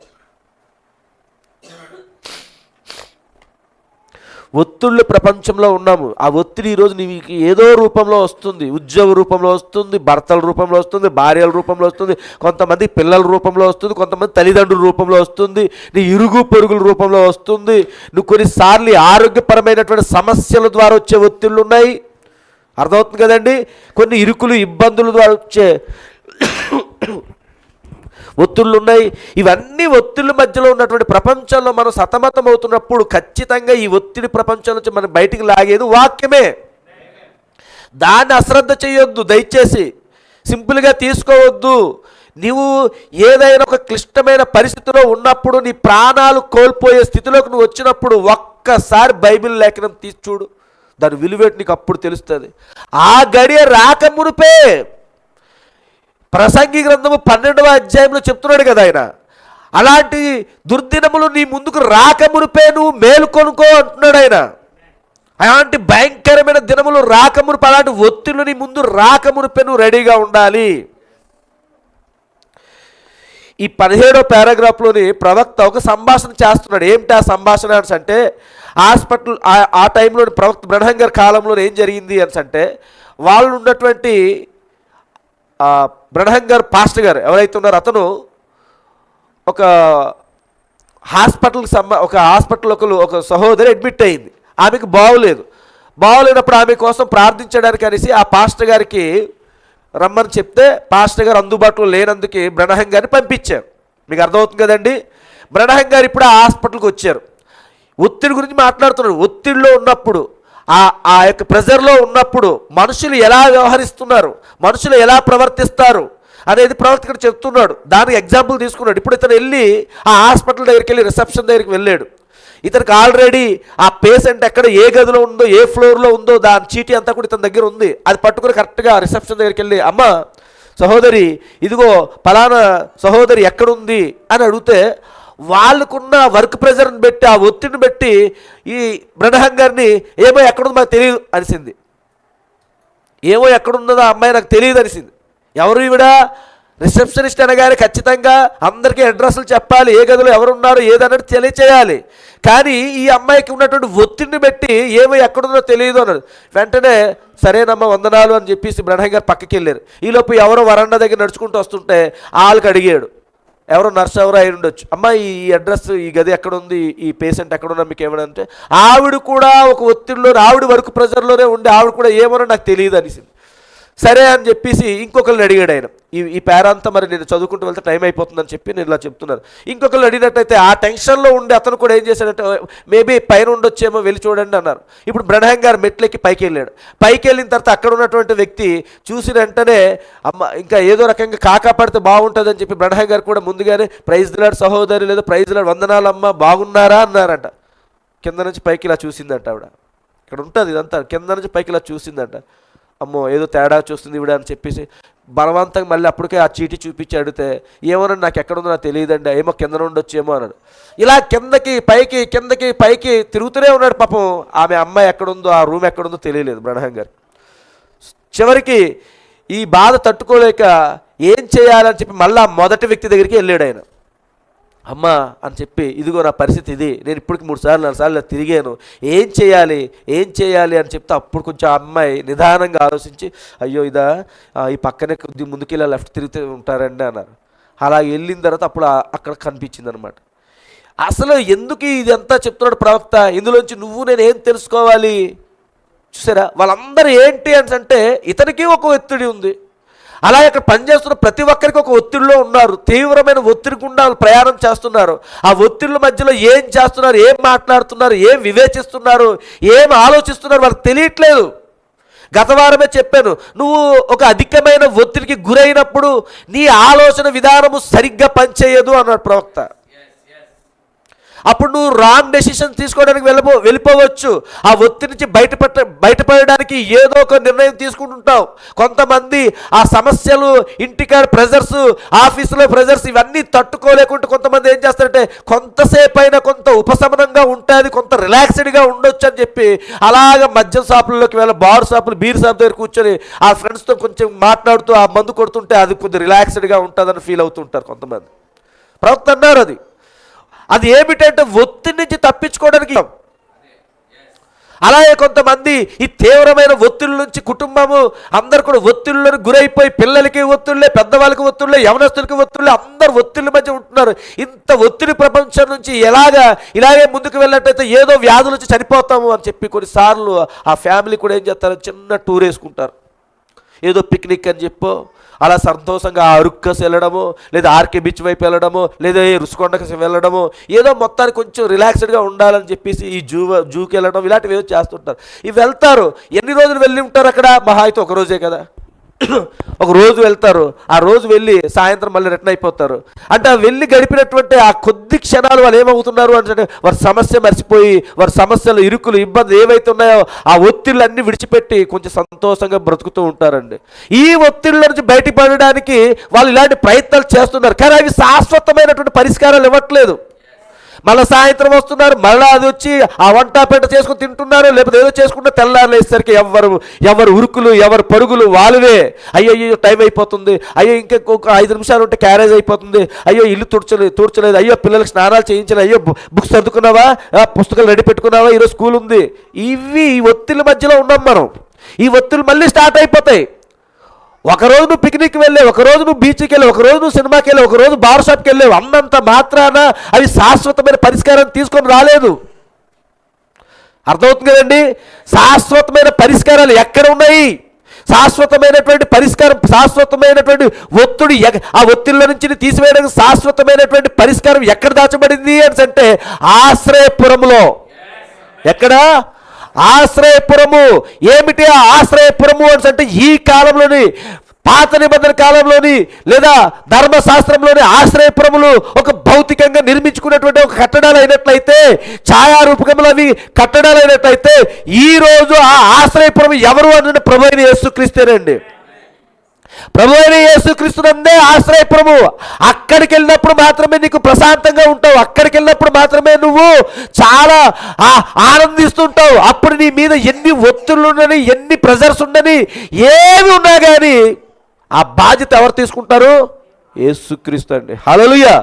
ఒత్తిళ్ళు ప్రపంచంలో ఉన్నాము. ఆ ఒత్తిడి ఈరోజు నీకు ఏదో రూపంలో వస్తుంది. ఉద్యోగ రూపంలో వస్తుంది, భర్తల రూపంలో వస్తుంది, భార్యల రూపంలో వస్తుంది, కొంతమంది పిల్లల రూపంలో వస్తుంది, కొంతమంది తల్లిదండ్రుల రూపంలో వస్తుంది, నీ ఇరుగు పొరుగుల రూపంలో వస్తుంది. నువ్వు కొన్నిసార్లు ఆరోగ్యపరమైనటువంటి సమస్యల ద్వారా వచ్చే ఒత్తిళ్ళు ఉన్నాయి. అర్థమవుతుంది కదండి. కొన్ని ఇరుకులు ఇబ్బందులు ద్వారా వచ్చే ఒత్తిళ్ళు ఉన్నాయి. ఇవన్నీ ఒత్తిళ్ళ మధ్యలో ఉన్నటువంటి ప్రపంచంలో మనం సతమతం అవుతున్నప్పుడు ఖచ్చితంగా ఈ ఒత్తిడి ప్రపంచం నుంచి మనం బయటికి లాగేది వాక్యమే. దాన్ని అశ్రద్ధ చేయొద్దు దయచేసి, సింపుల్గా తీసుకోవద్దు. నీవు ఏదైనా ఒక క్లిష్టమైన పరిస్థితిలో ఉన్నప్పుడు, నీ ప్రాణాలు కోల్పోయే స్థితిలోకి నువ్వు వచ్చినప్పుడు ఒక్కసారి బైబిల్ లేఖనం తీసి చూడు, దాని విలువేటి నీకు అప్పుడు తెలుస్తుంది. ఆ గడియ రాకమునుపే ప్రసంగి గ్రంథము 12వ అధ్యాయంలో చెప్తున్నాడు కదా ఆయన, అలాంటి దుర్దినములు నీ ముందుకు రాకమునుపే నువ్వు మేలుకొనుకో అంటున్నాడు ఆయన. అలాంటి భయంకరమైన దినములు రాకమునుపు, అలాంటి ఒత్తిళ్ళు నీ ముందు రాకమునుపే నువ్వు రెడీగా ఉండాలి. ఈ 17వ పారాగ్రాఫ్లోని ప్రవక్త ఒక సంభాషణ చేస్తున్నాడు. ఏమిటి ఆ సంభాషణ అంటే, హాస్పిటల్ ఆ టైంలో ప్రవక్త బ్రహ్నం గారి కాలంలో ఏం జరిగింది అంటే, వాళ్ళు ఉన్నటువంటి బ్రహ్నం గారు పాస్టర్ గారు ఎవరైతే ఉన్నారో అతను ఒక హాస్పిటల్ ఒక సహోదరి అడ్మిట్ అయింది. ఆమెకు బాగోలేనప్పుడు ఆమె కోసం ప్రార్థించడానికి అనేసి ఆ పాస్టర్ గారికి రమ్మని చెప్తే, పాస్టర్ గారు అందుబాటులో లేనందుకు బ్రహ్నం గారిని పంపించారు. మీకు అర్థమవుతుంది కదండి. బ్రహ్నం గారు ఇప్పుడు ఆ హాస్పిటల్కి వచ్చారు. ఒత్తిడి గురించి మాట్లాడుతున్నాడు. ఒత్తిడిలో ఉన్నప్పుడు, ఆ యొక్క ప్రెజర్లో ఉన్నప్పుడు మనుషులు ఎలా వ్యవహరిస్తున్నారు, మనుషులు ఎలా ప్రవర్తిస్తారు అనేది ప్రవక్త చెప్తున్నాడు. దానికి ఎగ్జాంపుల్ తీసుకున్నాడు. ఇప్పుడు ఇతను వెళ్ళి ఆ హాస్పిటల్ దగ్గరికి వెళ్ళి రిసెప్షన్ దగ్గరికి వెళ్ళాడు. ఇతనికి ఆల్రెడీ ఆ పేషెంట్ ఎక్కడ ఏ గదిలో ఉందో, ఏ ఫ్లోర్లో ఉందో దాని చీటీ అంతా కూడా ఇతని దగ్గర ఉంది. అది పట్టుకుని కరెక్ట్గా రిసెప్షన్ దగ్గరికి వెళ్ళి, అమ్మ సహోదరి ఇదిగో పలానా సహోదరి ఎక్కడుంది అని అడిగితే, వాళ్ళకున్న వర్క్ ప్రెజర్ని బట్టి, ఆ ఒత్తిడిని బట్టి ఈ బ్రహ్నం గారిని ఏమో ఎక్కడుందో మాకు తెలియదు అనిసింది. ఏమో ఎక్కడున్నదో ఆ అమ్మాయి నాకు తెలియదు అనిసింది. ఎవరు ఈవిడ? రిసెప్షనిస్ట్ అనగానే ఖచ్చితంగా అందరికీ అడ్రస్లు చెప్పాలి, ఏ గదిలో ఎవరున్నారో ఏదన్నట్టు తెలియచేయాలి. కానీ ఈ అమ్మాయికి ఉన్నటువంటి ఒత్తిడిని బట్టి ఏమో ఎక్కడుందో తెలియదు అన్నాడు. వెంటనే సరేనమ్మా వందనాలు అని చెప్పేసి బ్రహ్నం గారు పక్కకి వెళ్ళారు. ఈలోపు ఎవరో వరండా దగ్గర నడుచుకుంటూ వస్తుంటే వాళ్ళకి అడిగాడు, ఎవరో నర్స్ ఎవరో అయి ఉండొచ్చు, అమ్మ ఈ అడ్రస్, ఈ గది ఎక్కడుంది, ఈ పేషెంట్ ఎక్కడున్నా మీకు ఏమనంటే, ఆవిడ కూడా ఒక ఒత్తిడిలో, ఆవిడ వర్క్ ప్రెజర్లోనే ఉండి ఆవిడ కూడా ఏమో నాకు తెలియదు అనిసింది. సరే అని చెప్పేసి ఇంకొకరిని అడిగాడు ఆయన. ఈ పేరంతా మరి నేను చదువుకుంటూ వెళ్తే టైం అయిపోతుందని చెప్పి నేను ఇలా చెప్తున్నాను. ఇంకొకరిని అడిగినట్టయితే ఆ టెన్షన్లో ఉండి అతను కూడా ఏం చేశాడంటే, మేబీ పైన ఉండొచ్చేమో వెళ్ళి చూడండి అన్నారు. ఇప్పుడు బ్రహ్నం గారు మెట్లెక్కి పైకి వెళ్ళాడు. పైకి వెళ్ళిన తర్వాత అక్కడ ఉన్నటువంటి వ్యక్తి చూసిన వెంటనే, అమ్మ ఇంకా ఏదో రకంగా కాకాపడితే బాగుంటుందని చెప్పి బ్రహ్నం గారు కూడా ముందుగానే ప్రైజ్ దిలాడు సహోదరి, లేదా ప్రైజ్ దిలాడు వందనాలమ్మ బాగున్నారా అన్నారంట. కింద నుంచి పైకి ఇలా చూసిందంట ఆవిడ. ఇక్కడ ఉంటుంది ఇదంతా, కింద నుంచి పైకి ఇలా చూసిందంట. అమ్మో ఏదో తేడా చూస్తుంది ఇవిడ అని చెప్పేసి బలవంతంగా మళ్ళీ అప్పటికే ఆ చీటీ చూపించి అడిగితే, ఏమోనండి నాకు ఎక్కడుందో నాకు తెలియదండి, ఏమో కింద నుండి వచ్చేమో అన్నాడు. ఇలా కిందకి పైకి తిరుగుతూనే ఉన్నాడు. పాపం ఆమె అమ్మాయి ఎక్కడుందో, ఆ రూమ్ ఎక్కడుందో తెలియలేదు బ్రహ్నం గారు. చివరికి ఈ బాధ తట్టుకోలేక ఏం చేయాలని చెప్పి మళ్ళీ మొదటి వ్యక్తి దగ్గరికి వెళ్ళాడు ఆయన. అమ్మ అని చెప్పి, ఇదిగో నా పరిస్థితి ఇది, నేను ఇప్పటికి 3-4 సార్లు తిరిగాను, ఏం చేయాలి అని చెప్తే, అప్పుడు కొంచెం ఆ అమ్మాయి నిదానంగా ఆలోచించి, అయ్యో ఇదా, ఈ పక్కనే కొద్ది ముందుకి ఇలా లెఫ్ట్ తిరిగితే ఉంటారండి అన్నారు. అలా వెళ్ళిన తర్వాత అప్పుడు అక్కడ కనిపించింది అనమాట. అసలు ఎందుకు ఇదంతా చెప్తున్నాడు ప్రవక్త, ఇందులోంచి నువ్వు నేను ఏం తెలుసుకోవాలి? చూసారా, వాళ్ళందరూ ఏంటి అని అంటే, ఇతనికి ఒక ఒత్తిడి ఉంది, అలాగే అక్కడ పనిచేస్తున్న ప్రతి ఒక్కరికి ఒక ఒత్తిడిలో ఉన్నారు. తీవ్రమైన ఒత్తిడి గుండా ప్రయాణం చేస్తున్నారు. ఆ ఒత్తిళ్ళ మధ్యలో ఏం చేస్తున్నారు, ఏం మాట్లాడుతున్నారు, ఏం వివేచిస్తున్నారు, ఏం ఆలోచిస్తున్నారు వాళ్ళకి తెలియట్లేదు. గత వారమే చెప్పాను, నువ్వు ఒక అధికమైన ఒత్తిడికి గురైనప్పుడు నీ ఆలోచన విధానము సరిగ్గా పనిచేయదు అన్నాడు ప్రవక్త. అప్పుడు నువ్వు రాంగ్ డెసిషన్ తీసుకోవడానికి వెళ్ళిపోవచ్చు. ఆ ఒత్తిడి నుంచి బయటపడడానికి ఏదో ఒక నిర్ణయం తీసుకుంటుంటావు. కొంతమంది ఆ సమస్యలు, ఇంటికాడ ప్రెజర్స్, ఆఫీసులో ప్రెజర్స్ ఇవన్నీ తట్టుకోలేకుంటే కొంతమంది ఏం చేస్తారంటే, కొంతసేపు అయినా కొంత ఉపశమనంగా ఉంటుంది, కొంత రిలాక్స్డ్గా ఉండొచ్చు అని చెప్పి అలాగ మద్యం షాపుల్లోకి బార్ షాపులు, బీర్ షాప్ దగ్గర కూర్చొని ఆ ఫ్రెండ్స్తో కొంచెం మాట్లాడుతూ ఆ మందు కొడుతుంటే అది కొద్దిగా రిలాక్స్డ్గా ఉంటుందని ఫీల్ అవుతుంటారు కొంతమంది. ప్రవక్త అన్నారు అది ఏమిటంటే ఒత్తిడి నుంచి తప్పించుకోవడానికి. అలాగే కొంతమంది ఈ తీవ్రమైన ఒత్తిడి నుంచి కుటుంబము అందరు కూడా ఒత్తిళ్ళను గురైపోయి పిల్లలకి ఒత్తిళ్ళే, పెద్దవాళ్ళకి ఒత్తిళ్ళే, యవనస్తులకి ఒత్తిళ్ళే, అందరు ఒత్తిళ్ళ మధ్య ఉంటున్నారు. ఇంత ఒత్తిడి ప్రపంచం నుంచి ఇలాగే ముందుకు వెళ్ళినట్టయితే ఏదో వ్యాధులు వచ్చి చనిపోతాము అని చెప్పి కొన్నిసార్లు ఆ ఫ్యామిలీ కూడా ఏం చేస్తారు, చిన్న టూర్ వేసుకుంటారు. ఏదో పిక్నిక్ అని చెప్పో అలా సంతోషంగా అరుక్కసి వెళ్ళడము, లేదా ఆర్కే బీచ్ వైపు వెళ్ళడము, లేదా రుషికొండకి వెళ్ళడము, ఏదో మొత్తానికి కొంచెం రిలాక్స్డ్గా ఉండాలని చెప్పేసి ఈ జూకి వెళ్ళడం, ఇలాంటివి ఏదో చేస్తుంటారు. ఇవి వెళ్తారు. ఎన్ని రోజులు వెళ్ళి ఉంటారు అక్కడ? మహా అయితే ఒక రోజే కదా, ఒక రోజు వెళ్తారు. ఆ రోజు వెళ్ళి సాయంత్రం మళ్ళీ రిటర్న్ అయిపోతారు. అంటే ఆ వెళ్ళి గడిపినటువంటి ఆ కొద్ది క్షణాలు వాళ్ళు ఏమవుతున్నారు అంటే వారి సమస్య మర్చిపోయి, వారి సమస్యలు, ఇరుకులు, ఇబ్బందులు ఏవైతే ఉన్నాయో ఆ ఒత్తిళ్ళు అన్నీ విడిచిపెట్టి కొంచెం సంతోషంగా బ్రతుకుతూ ఉంటారండి. ఈ ఒత్తిళ్ళ నుంచి బయటపడడానికి వాళ్ళు ఇలాంటి ప్రయత్నాలు చేస్తున్నారు, కానీ అవి శాశ్వతమైనటువంటి పరిష్కారాలు ఇవ్వట్లేదు. మళ్ళీ సాయంత్రం వస్తున్నారు, మళ్ళీ అది వచ్చి ఆ వంట పెంట చేసుకుని తింటున్నారు, లేకపోతే ఏదో చేసుకుంటే తెల్లారులు వేసేసరికి ఎవరు ఉరుకులు, ఎవరు పరుగులు వాళ్ళవే. అయ్యో టైం అయిపోతుంది, అయ్యో ఇంకొక 5 నిమిషాలు ఉంటే క్యారేజ్ అయిపోతుంది, అయ్యో ఇల్లు తుడ్చలేదు, అయ్యో పిల్లలకి స్నానాలు చేయించలేదు, అయ్యో బుక్స్ సర్దుకున్నావా, పుస్తకాలు రెడీ పెట్టుకున్నావా, ఈరోజు స్కూల్ ఉంది. ఇవి ఈ ఒత్తిళ్ళ మధ్యలో ఉన్నాం మనం. ఈ ఒత్తిళ్ళు మళ్ళీ స్టార్ట్ అయిపోతాయి. ఒకరోజు నువ్వు పిక్నిక్ వెళ్ళావు, ఒకరోజు నువ్వు బీచ్కి వెళ్ళావు, ఒకరోజు నువ్వు సినిమాకి వెళ్ళావు, ఒకరోజు బార్ షాప్కి వెళ్ళావు, అన్నంత మాత్రాన అవి శాశ్వతమైన పరిష్కారాన్ని తీసుకొని రాలేదు. అర్థమవుతుంది కదండి? శాశ్వతమైన పరిష్కారాలు ఎక్కడ ఉన్నాయి? శాశ్వతమైనటువంటి పరిష్కారం, శాశ్వతమైనటువంటి ఒత్తిడి, ఆ ఒత్తిళ్ళ నుంచి తీసివేయడానికి శాశ్వతమైనటువంటి పరిష్కారం ఎక్కడ దాచబడింది అని అంటే ఆశ్రయపురంలో. ఎక్కడ? ఆశ్రయపురము. ఏమిటి ఆ ఆశ్రయపురము అని అంటే ఈ కాలంలోని, పాత నిబంధన కాలంలోని లేదా ధర్మశాస్త్రంలోని ఆశ్రయపురములు ఒక భౌతికంగా నిర్మించుకున్నటువంటి ఒక కట్టడాలు అయినట్లయితే, ఛాయారూపకములు అవి కట్టడాలు అయినట్లయితే, ఈరోజు ఆ ఆశ్రయపురం ఎవరు అంటే ప్రభు అయిన యేసుక్రీస్తేనండి. ప్రభు అయిన యేసుక్రీస్తునందే ఆశ్రయపురము. అక్కడికి వెళ్ళినప్పుడు మాత్రమే నీకు ప్రశాంతంగా ఉంటావు, అక్కడికి వెళ్ళినప్పుడు మాత్రమే నువ్వు చాలా ఆనందిస్తుంటావు. అప్పుడు నీ మీద ఎన్ని ఒత్తిళ్ళు ఉండని, ఎన్ని ప్రెజర్స్ ఉండని, ఏమి ఉన్నా కానీ ఆ బాధ్యత ఎవరు తీసుకుంటారు? యేసుక్రీస్తు అండి. హల్లెలూయా.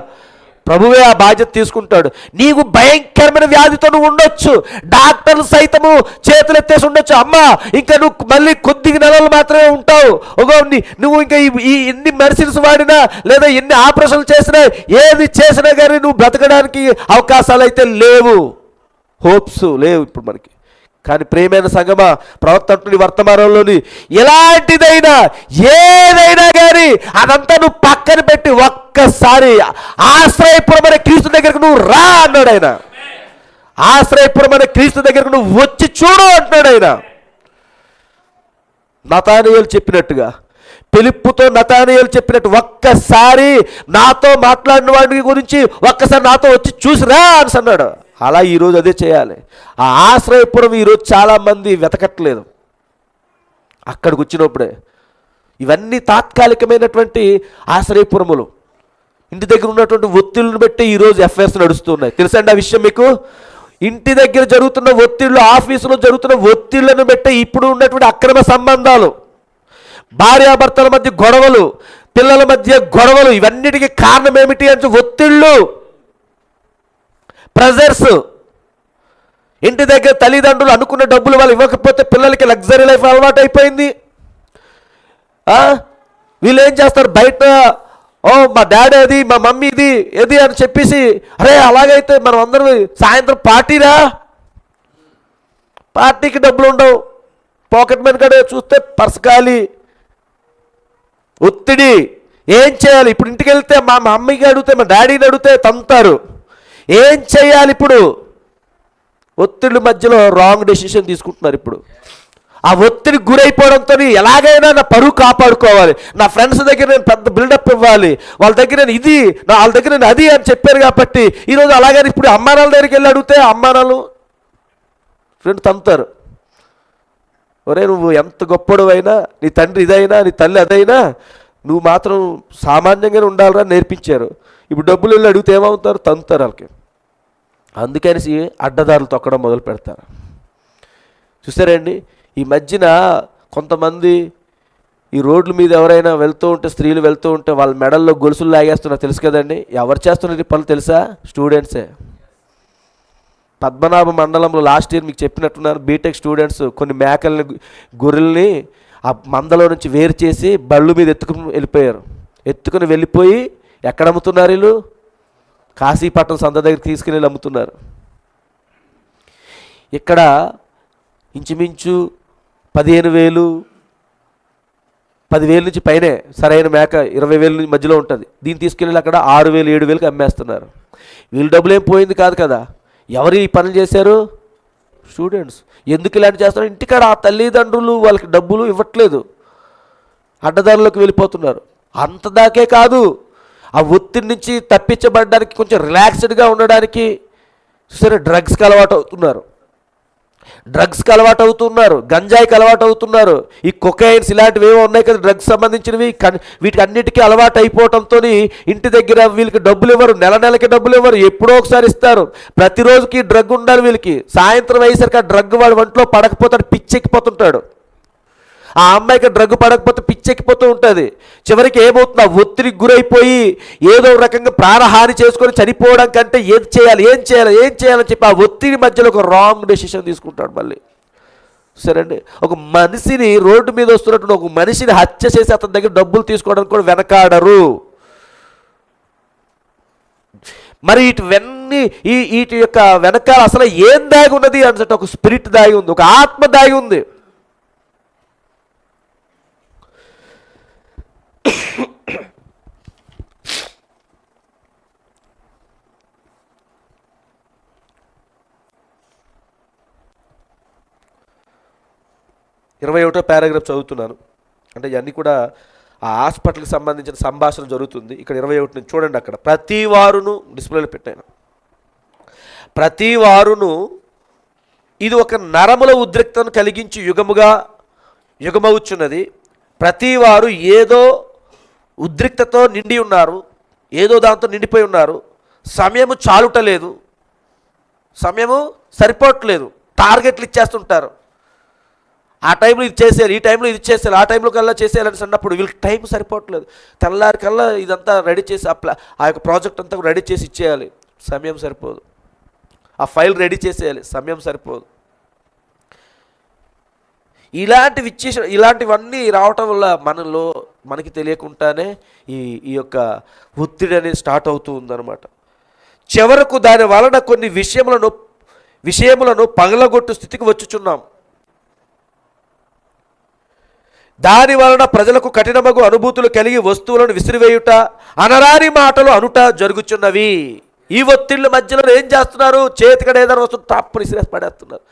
ప్రభువే ఆ బాధ్యత తీసుకుంటాడు. నీకు భయంకరమైన వ్యాధితో నువ్వు ఉండొచ్చు, డాక్టర్లు సైతము చేతులు ఎత్తేసి ఉండొచ్చు, అమ్మా ఇంకా నువ్వు మళ్ళీ కొద్ది నెలలు మాత్రమే ఉంటావు, నువ్వు ఇంకా ఈ ఎన్ని మెడిసిన్స్ వాడినా లేదా ఎన్ని ఆపరేషన్లు చేసినా, ఏది చేసినా కానీ నువ్వు బ్రతకడానికి అవకాశాలు అయితే లేవు, హోప్స్ లేవు ఇప్పుడు మనకి. కానీ ప్రియమైన సంగమా, ప్రవక్త వర్తమానంలోని ఎలాంటిదైనా ఏదైనా కానీ అదంతా నువ్వు పక్కన పెట్టి ఒక్కసారి ఆశ్రయపురమైన క్రీస్తు దగ్గరకు నువ్వు రా అన్నాడు ఆయన. ఆశ్రయపురమైన క్రీస్తు దగ్గరకు నువ్వు వచ్చి చూడు అంటున్నాడు ఆయన. నతానీయేలు చెప్పినట్టుగా, ఫిలిప్పుతో నతానీయేలు చెప్పినట్టు ఒక్కసారి నాతో మాట్లాడిన వాడి గురించి ఒక్కసారి నాతో వచ్చి చూసిరా అని అన్నాడు. అలా ఈరోజు అదే చేయాలి. ఆ ఆశ్రయపురం ఈరోజు చాలామంది వెతకట్లేదు. అక్కడికి వచ్చినప్పుడే ఇవన్నీ తాత్కాలికమైనటువంటి ఆశ్రయపురములు. ఇంటి దగ్గర ఉన్నటువంటి ఒత్తిళ్ళను బట్టి ఈరోజు ఎఫ్ఐఆర్స్ నడుస్తున్నాయి. తెలుసండి ఆ విషయం మీకు? ఇంటి దగ్గర జరుగుతున్న ఒత్తిళ్ళు, ఆఫీసులో జరుగుతున్న ఒత్తిళ్లను బట్టి ఇప్పుడు ఉన్నటువంటి అక్రమ సంబంధాలు, భార్యాభర్తల మధ్య గొడవలు, పిల్లల మధ్య గొడవలు, ఇవన్నిటికీ కారణం ఏమిటి అంటే ఒత్తిళ్ళు, ప్రెజర్స్. ఇంటి దగ్గర తల్లిదండ్రులు అనుకున్న డబ్బులు వాళ్ళు ఇవ్వకపోతే పిల్లలకి లగ్జరీ లైఫ్ అలవాటు అయిపోయింది. వీళ్ళు ఏం చేస్తారు, బయట మా డాడీ అది, మా మమ్మీ ఇది ఏది అని చెప్పేసి, అరే అలాగైతే మనం అందరం సాయంత్రం పార్టీరా, పార్టీకి డబ్బులు ఉండవు, పాకెట్ మనీ కూడా చూస్తే పర్స్ ఖాళీ, ఒత్తిడి. ఏం చేయాలి ఇప్పుడు? ఇంటికి వెళ్తే మా అమ్మకి అడిగితే, మా డాడీని అడిగితే తంతారు. ఏం చేయాలి ఇప్పుడు? ఒత్తిడి మధ్యలో రాంగ్ డెసిషన్ తీసుకుంటున్నారు. ఇప్పుడు ఆ ఒత్తిడి గురైపోవడంతో ఎలాగైనా నా పరువు కాపాడుకోవాలి, నా ఫ్రెండ్స్ దగ్గర నేను పెద్ద బిల్డప్ ఇవ్వాలి, వాళ్ళ దగ్గర నేను ఇది, వాళ్ళ దగ్గర నేను అది అని చెప్పారు కాబట్టి ఈరోజు అలాగని ఇప్పుడు అమ్మానాల దగ్గరికి వెళ్ళి అడిగితే అమ్మానాలు ఫ్రెండ్ తంతారు. ఒరే నువ్వు ఎంత గొప్పడు అయినా, నీ తండ్రి ఇదైనా, నీ తల్లి అదైనా, నువ్వు మాత్రం సామాన్యంగానే ఉండాలిరా నేర్పించారు. ఇప్పుడు డబ్బులు వెళ్ళి అడిగితే ఏమవుతారు? తంతారు వాళ్ళకి. అందుకనేసి అడ్డదారులు తొక్కడం మొదలు పెడతారు. చూసారండి, ఈ మధ్యన కొంతమంది ఈ రోడ్ల మీద ఎవరైనా వెళ్తూ ఉంటే, స్త్రీలు వెళ్తూ ఉంటే వాళ్ళ మెడల్లో గొలుసులు లాగేస్తున్నారు. తెలుసు కదండి. ఎవరు చేస్తున్నారు ఈ పనులు తెలుసా? స్టూడెంట్సే. పద్మనాభ మండలంలో లాస్ట్ ఇయర్ మీకు చెప్పినట్టున్నారు, బీటెక్ స్టూడెంట్స్ కొన్ని మేకల్ని గొర్రెల్ని ఆ మందలో నుంచి వేరు చేసి బళ్ళు మీద ఎత్తుకుని వెళ్ళిపోయి ఎక్కడ అమ్ముతున్నారు వీళ్ళు? కాశీపట్నం సంత దగ్గర తీసుకుని అమ్ముతున్నారు. ఇక్కడ ఇంచుమించు 15,000 10,000 నుంచి పైనే సరైన మేక 20,000 నుంచి మధ్యలో ఉంటుంది. దీన్ని తీసుకెళ్ళి అక్కడ 6,000 7,000కి అమ్మేస్తున్నారు. వీళ్ళు డబ్బులు ఏం పోయింది కాదు కదా. ఎవరు ఈ పనులు చేశారు? స్టూడెంట్స్. ఎందుకు ఇలాంటి చేస్తున్నారు? ఇంటికాడ ఆ తల్లిదండ్రులు వాళ్ళకి డబ్బులు ఇవ్వట్లేదు, అడ్డదారులకు వెళ్ళిపోతున్నారు. అంతదాకే కాదు, ఆ ఒత్తిడి నుంచి తప్పించబడడానికి కొంచెం రిలాక్స్డ్గా ఉండడానికి సరే డ్రగ్స్కి అలవాటు అవుతున్నారు, గంజాయికి అలవాటు అవుతున్నారు, ఈ కొకైన్స్ ఇలాంటివి ఏమో ఉన్నాయి కదా డ్రగ్స్ సంబంధించినవి. వీటికి అన్నిటికీ అలవాటు అయిపోవడంతో ఇంటి దగ్గర వీళ్ళకి డబ్బులు ఇవ్వరు, నెలకి డబ్బులు ఇవ్వరు, ఎప్పుడో ఒకసారి ఇస్తారు. ప్రతిరోజుకి డ్రగ్ ఉండాలి వీళ్ళకి. సాయంత్రం అయ్యేసరికి ఆ డ్రగ్ వాడి ఒంట్లో పడకపోతాడు, పిచ్చెక్కిపోతుంటాడు. ఆ అమ్మాయికి డ్రగ్ పడకపోతే పిచ్చెక్కిపోతూ ఉంటుంది. చివరికి ఏమవుతుంది? ఆ ఒత్తిడికి గురైపోయి ఏదో రకంగా ప్రాణహాని చేసుకొని చనిపోవడం కంటే ఏం చేయాలని చెప్పి ఆ ఒత్తిడి మధ్యలో ఒక రాంగ్ డెసిషన్ తీసుకుంటాడు మళ్ళీ. సరే అండి, ఒక మనిషిని రోడ్డు మీద వస్తున్నట్టు ఒక మనిషిని హత్య చేసి అతని దగ్గర డబ్బులు తీసుకోవడానికి కూడా వెనకాడరు. మరి వీటి యొక్క వెనకాల అసలు ఏం దాగి ఉన్నది అంటే ఒక స్పిరిట్ దాగి ఉంది, ఒక ఆత్మ దాగి ఉంది. ఇరవై 21వ పారాగ్రాఫ్ చదువుతున్నాను. అంటే ఇవన్నీ కూడా ఆ హాస్పిటల్కి సంబంధించిన సంభాషణ జరుగుతుంది. ఇక్కడ 21 నుంచి చూడండి. అక్కడ ప్రతి వారును డిస్ప్లేలో పెట్టాను. ప్రతి వారును ఇది ఒక నరముల ఉద్రిక్తను కలిగించి యుగమవుచున్నది. ప్రతి వారు ఏదో ఉద్రిక్తతో నిండి ఉన్నారు, ఏదో దాంతో నిండిపోయి ఉన్నారు. సమయము చాలుటలేదు, సమయము సరిపోవట్లేదు, టార్గెట్లు ఇచ్చేస్తుంటారు. ఆ టైంలో ఇది చేసేయాలి, ఈ టైంలో ఇది చేసేయాలి, ఆ టైంలో కల్లా చేసేయాలని అన్నప్పుడు వీళ్ళకి టైం సరిపోవట్లేదు. తెల్లారి కల్లా ఇదంతా రెడీ చేసి ఆ యొక్క ప్రాజెక్ట్ అంతా రెడీ చేసి ఇచ్చేయాలి, సమయం సరిపోదు. ఆ ఫైల్ రెడీ చేసేయాలి, సమయం సరిపోదు. ఇలాంటివన్నీ రావటం వల్ల మనకి తెలియకుండానే ఈ యొక్క ఒత్తిడి అనేది స్టార్ట్ అవుతూ ఉందన్నమాట. చివరకు దాని వలన కొన్ని విషయములను పగలగొట్టు స్థితికి వచ్చుచున్నాం. దాని వలన ప్రజలకు కఠినమగు అనుభూతులు కలిగి వస్తువులను విసిరివేయుట, అనరాని మాటలు అనుట జరుగుచున్నవి. ఈ ఒత్తిళ్ళ మధ్యలో ఏం చేస్తున్నారు? చేతికడ ఏదైనా వస్తువు తప్పని విసిరేసి పడేస్తున్నారు.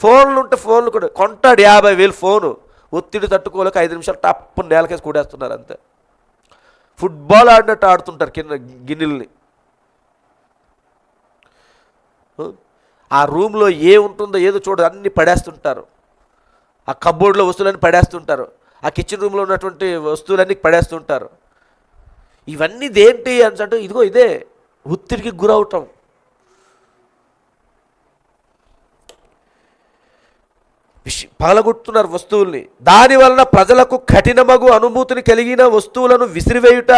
ఫోన్లు ఉంటే ఫోన్లు కూడా కొంటాడు, 50,000 ఫోను. ఒత్తిడి తట్టుకోలేక 5 నిమిషాలు టప్పుని నేలకేసి కూడేస్తున్నారు అంతే. ఫుట్బాల్ ఆడినట్టు ఆడుతుంటారు కింద గిన్నెల్ని. ఆ రూమ్లో ఉంటుందో ఏదో చూడదు, అన్ని పడేస్తుంటారు. ఆ కబోర్డ్లో వస్తువులన్నీ పడేస్తుంటారు, ఆ కిచెన్ రూమ్లో ఉన్నటువంటి వస్తువులన్నీ పడేస్తుంటారు. ఇవన్నీ దేంటి అంటే ఇదే ఒత్తిడికి గురవటం. పగలగొట్టుతున్నారు వస్తువుల్ని. దాని వలన ప్రజలకు కఠినమగు అనుభూతిని కలిగిన వస్తువులను విసిరివేయుట,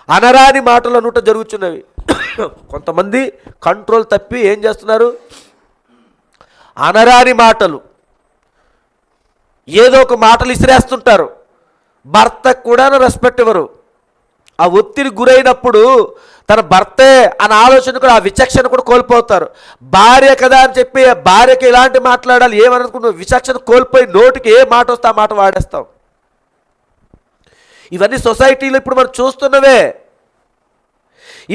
అనరాని మాటలు అనుట జరుగుతున్నవి. కొంతమంది కంట్రోల్ తప్పి ఏం చేస్తున్నారు? అనరాని మాటలు, ఏదో ఒక మాటలు ఇసిరేస్తుంటారు. భర్తకు కూడా రెస్పెక్ట్ ఇవ్వరు. ఆ ఒత్తిడి గురైనప్పుడు తన భర్తే అన్న ఆలోచన కూడా, ఆ విచక్షణ కూడా కోల్పోతారు. భార్య కదా అని చెప్పి భార్యకి ఎలాంటి మాట్లాడాలి ఏమనుకుంటున్నావు, విచక్షణ కోల్పోయి నోటికి ఏ మాట వస్తే ఆ మాట వాడేస్తాం. ఇవన్నీ సొసైటీలో ఇప్పుడు మనం చూస్తున్నవే.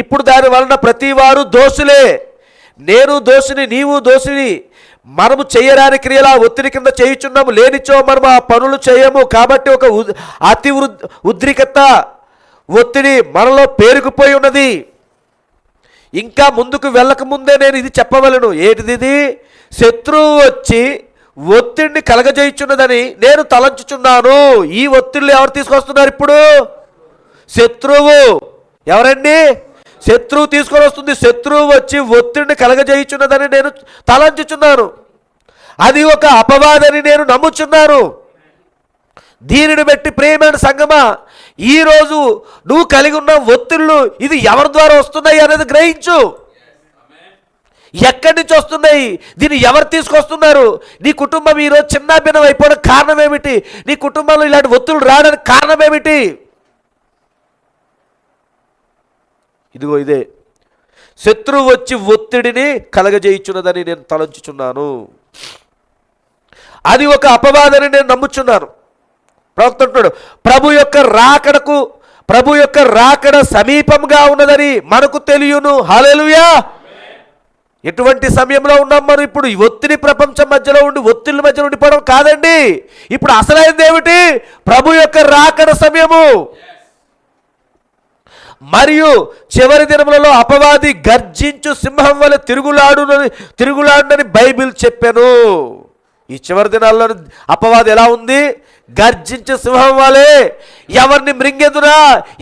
ఇప్పుడు దాని వలన ప్రతి వారు దోషులే. నేను దోషిని, నీవు దోషిని. మనము చేయరాని క్రియలా ఒత్తిడి కింద చేయుచున్నాము, లేనిచో మనము ఆ పనులు చేయము. కాబట్టి ఒక అతి ఉద్రిక్తత, ఒత్తిడి మనలో పేరుకుపోయి ఉన్నది. ఇంకా ముందుకు వెళ్ళకముందే నేను ఇది చెప్పవలను. ఏంటిది? శత్రువు వచ్చి ఒత్తిడిని కలగజేయుచున్నదని నేను తలంచుచున్నాను. ఈ ఒత్తిడిని ఎవరు తీసుకొస్తున్నారు ఇప్పుడు? శత్రువు. ఎవరండి? శత్రువు తీసుకొని వస్తుంది. శత్రువు వచ్చి ఒత్తిడిని కలగజేయుచున్నదని నేను తలంచుచున్నాను. అది ఒక అపవాదని నేను నమ్ముచున్నాను. దీనిని బట్టి ప్రియమైన సంగమా, ఈరోజు నువ్వు కలిగి ఉన్న ఒత్తిళ్ళు ఇది ఎవరి ద్వారా వస్తున్నాయి అనేది గ్రహించు. ఎక్కడి నుంచి వస్తున్నాయి? దీన్ని ఎవరు తీసుకొస్తున్నారు? నీ కుటుంబం ఈరోజు చిన్నాభిన్నం అయిపోవడం కారణం ఏమిటి? నీ కుటుంబంలో ఇలాంటి ఒత్తిళ్లు రావడానికి కారణం ఏమిటి? ఇదిగో ఇదే శత్రువు వచ్చి ఒత్తిడిని కలగజేయుచున్నదని నేను తలంచుచున్నాను. అది ఒక అపవాదని నేను నమ్ముచున్నాను. ప్రవక్త అంటున్నాడు, ప్రభు యొక్క రాకడ సమీపంగా ఉన్నదని మనకు తెలియను. హల్లెలూయా. ఎటువంటి సమయంలో ఉన్నాం మనం ఇప్పుడు? ఈ ఒత్తిడి ప్రపంచం మధ్యలో ఉండి ఒత్తిళ్ళ మధ్యలో ఉండిపోవడం కాదండి. ఇప్పుడు అసలైనది ఏమిటి? ప్రభు యొక్క రాకడ సమయము. మరియు చివరి దినములలో అపవాది గర్జించు సింహం వలె తిరుగులాడునని బైబిల్ చెప్పాను. ఈ చివరి దినాల్లో అపవాది ఎలా ఉంది? గర్జించే సింహం వలె ఎవరిని మృంగెందునా,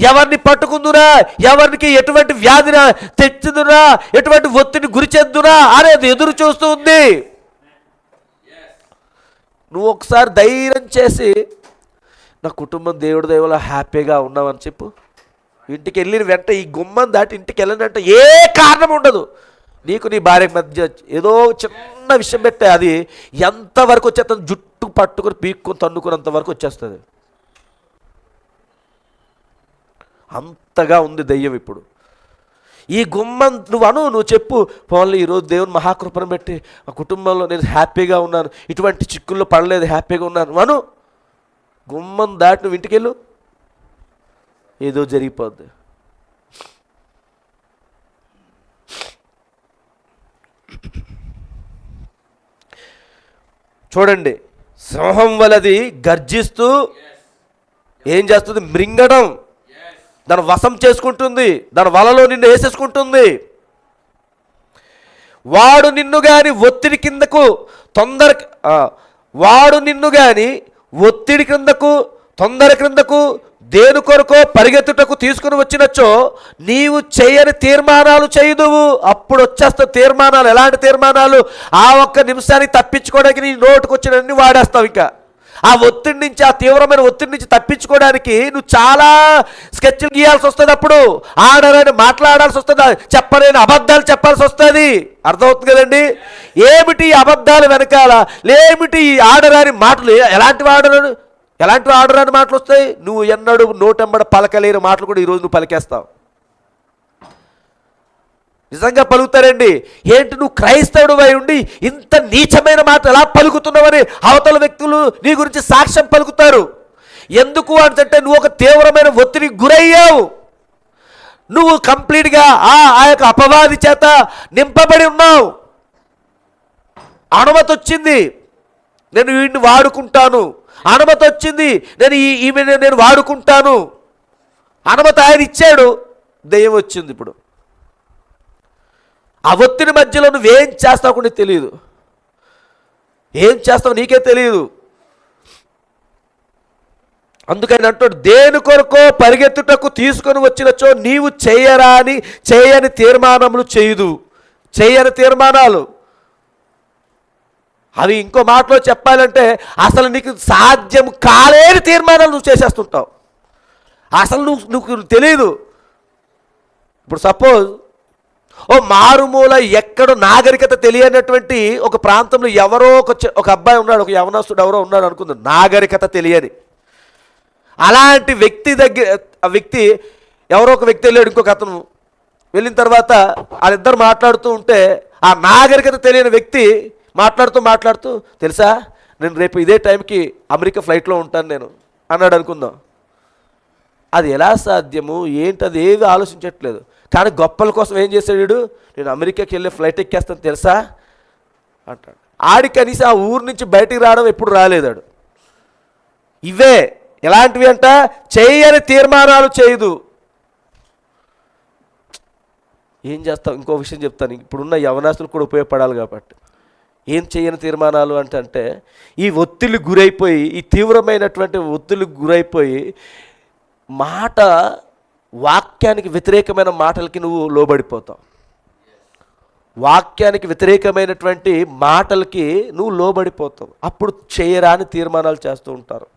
ఎవరిని పట్టుకుందునా, ఎవరికి ఎటువంటి వ్యాధిన తెచ్చుదునా, ఎటువంటి ఒత్తిడి గురిచెందునా అనేది ఎదురు చూస్తూ ఉంది. నువ్వు ఒకసారి ధైర్యం చేసి నా కుటుంబం దేవుడి దయవల్ల హ్యాపీగా ఉన్నామని చెప్పు. ఇంటికి వెళ్ళిన వెంట ఈ గుమ్మం దాటి ఇంటికి వెళ్ళినంటే ఏ కారణం ఉండదు. నీకు నీ భార్య మధ్య ఏదో చిన్న విషయం పెట్టే అది ఎంతవరకు వచ్చేస్తుంది? జుట్టు పట్టుకొని పీక్కొని తన్నుకున్నంత వరకు వచ్చేస్తుంది. అంతగా ఉంది దయ్యం ఇప్పుడు. ఈ గుమ్మం నువ్వు చెప్పు, పోన్లే ఈరోజు దేవుని మహాకృపను పెట్టి ఆ కుటుంబంలో నేను హ్యాపీగా ఉన్నాను, ఇటువంటి చిక్కుల్లో పడలేదు, హ్యాపీగా ఉన్నాను అను. గుమ్మం దాటి నువ్వు ఇంటికి వెళ్ళు, ఏదో జరిగిపోద్ది. చూడండి, సింహం వలది గర్జిస్తూ ఏం చేస్తుంది? మృంగడం, దాని వశం చేసుకుంటుంది, దాని వలలో నిన్ను వేసేసుకుంటుంది. వాడు నిన్ను కానీ ఒత్తిడి కిందకు తొందర క్రిందకు దేని కొరకో పరిగెత్తుటకు తీసుకుని వచ్చినచ్చో నీవు చేయని తీర్మానాలు చేయదువు. అప్పుడు వచ్చేస్తావు తీర్మానాలు. ఎలాంటి తీర్మానాలు? ఆ ఒక్క నిమిషానికి తప్పించుకోవడానికి నీ నోటుకు వచ్చినన్ని వాడేస్తావు. ఇంకా ఆ ఒత్తిడి నుంచి, ఆ తీవ్రమైన ఒత్తిడి నుంచి తప్పించుకోవడానికి నువ్వు చాలా స్కెచ్లు గీయాల్సి వస్తుంది. అప్పుడు ఆడరని మాట్లాడాల్సి వస్తుంది, చెప్పలేని అబద్ధాలు చెప్పాల్సి వస్తుంది. అర్థమవుతుంది కదండి? ఏమిటి అబద్ధాలు వెనకాల? ఏమిటి ఆడరాని మాటలు? ఎలాంటి ఆడరాని మాటలు వస్తాయి? నువ్వు ఎన్నడూ నోటెంబడ పలకలేని మాటలు కూడా ఈరోజు నువ్వు పలికేస్తావు. నిజంగా పలుకుతారండి. ఏంటి నువ్వు క్రైస్తవుడు అయి ఉండి ఇంత నీచమైన మాట ఎలా పలుకుతున్నావని అవతల వ్యక్తులు నీ గురించి సాక్ష్యం పలుకుతారు. ఎందుకు అంటే నువ్వు ఒక తీవ్రమైన ఒత్తిడికి గురయ్యావు. నువ్వు కంప్లీట్గా ఆ యొక్క అపవాది చేత నింపబడి ఉన్నావు. అనుమతి వచ్చింది, నేను వీడిని వాడుకుంటాను. అనుమతి వచ్చింది, నేను వాడుకుంటాను. అనుమతి ఆయన ఇచ్చాడు, దెయ్యం వచ్చింది. ఇప్పుడు ఆ ఒత్తిడి మధ్యలో నువ్వేం చేస్తావు కూడా తెలియదు. ఏం చేస్తావు నీకే తెలియదు. అందుకని అంటాడు, దేని కొరకో పరిగెత్తుటకు తీసుకొని వచ్చినచో నీవు చేయని తీర్మానములు చేయదు. చేయని తీర్మానాలు అవి ఇంకో మాటలో చెప్పాలంటే అసలు నీకు సాధ్యం కాలేని తీర్మానాలు నువ్వు చేసేస్తుంటావు. అసలు నువ్వు తెలియదు. ఇప్పుడు సపోజ్ మారుమూల ఎక్కడో నాగరికత తెలియనటువంటి ఒక ప్రాంతంలో ఎవరో ఒక అబ్బాయి ఉన్నాడు, ఒక యవనస్తుడు ఎవరో ఉన్నాడు అనుకుందాం, నాగరికత తెలియని. అలాంటి వ్యక్తి ఎవరో ఒక వ్యక్తి వెళ్ళాడు, ఇంకొక అతను వెళ్ళిన తర్వాత వాళ్ళిద్దరు మాట్లాడుతూ ఉంటే ఆ నాగరికత తెలియని వ్యక్తి మాట్లాడుతూ తెలుసా నేను రేపు ఇదే టైంకి అమెరికా ఫ్లైట్లో ఉంటాను నేను అన్నాడు అనుకుందాం. అది ఎలా సాధ్యము ఏంటి? అది ఏవి ఆలోచించట్లేదు. కానీ గొప్పల కోసం ఏం చేశాడు? నేను అమెరికాకి వెళ్ళే ఫ్లైట్ ఎక్కేస్తాను తెలుసా అంటాడు. ఆడి కనీసం ఆ ఊరు నుంచి బయటికి రావడం ఎప్పుడు రాలేదాడు. ఇవే ఎలాంటివి అంట? చేయని తీర్మానాలు చేయదు. ఏం చేస్తావు? ఇంకో విషయం చెప్తాను, ఇప్పుడున్న యవనాస్తులు కూడా ఉపయోగపడాలి కాబట్టి. ఏం చేయని తీర్మానాలు అంటే ఈ ఒత్తిడి గురైపోయి, ఈ తీవ్రమైనటువంటి ఒత్తిడికి గురైపోయి వాక్యానికి వ్యతిరేకమైన మాటలకి నువ్వు లోబడిపోతావు. వాక్యానికి వ్యతిరేకమైనటువంటి మాటలకి నువ్వు లోబడిపోతావు. అప్పుడు చేయరాని తీర్మానాలు చేస్తూ ఉంటారు.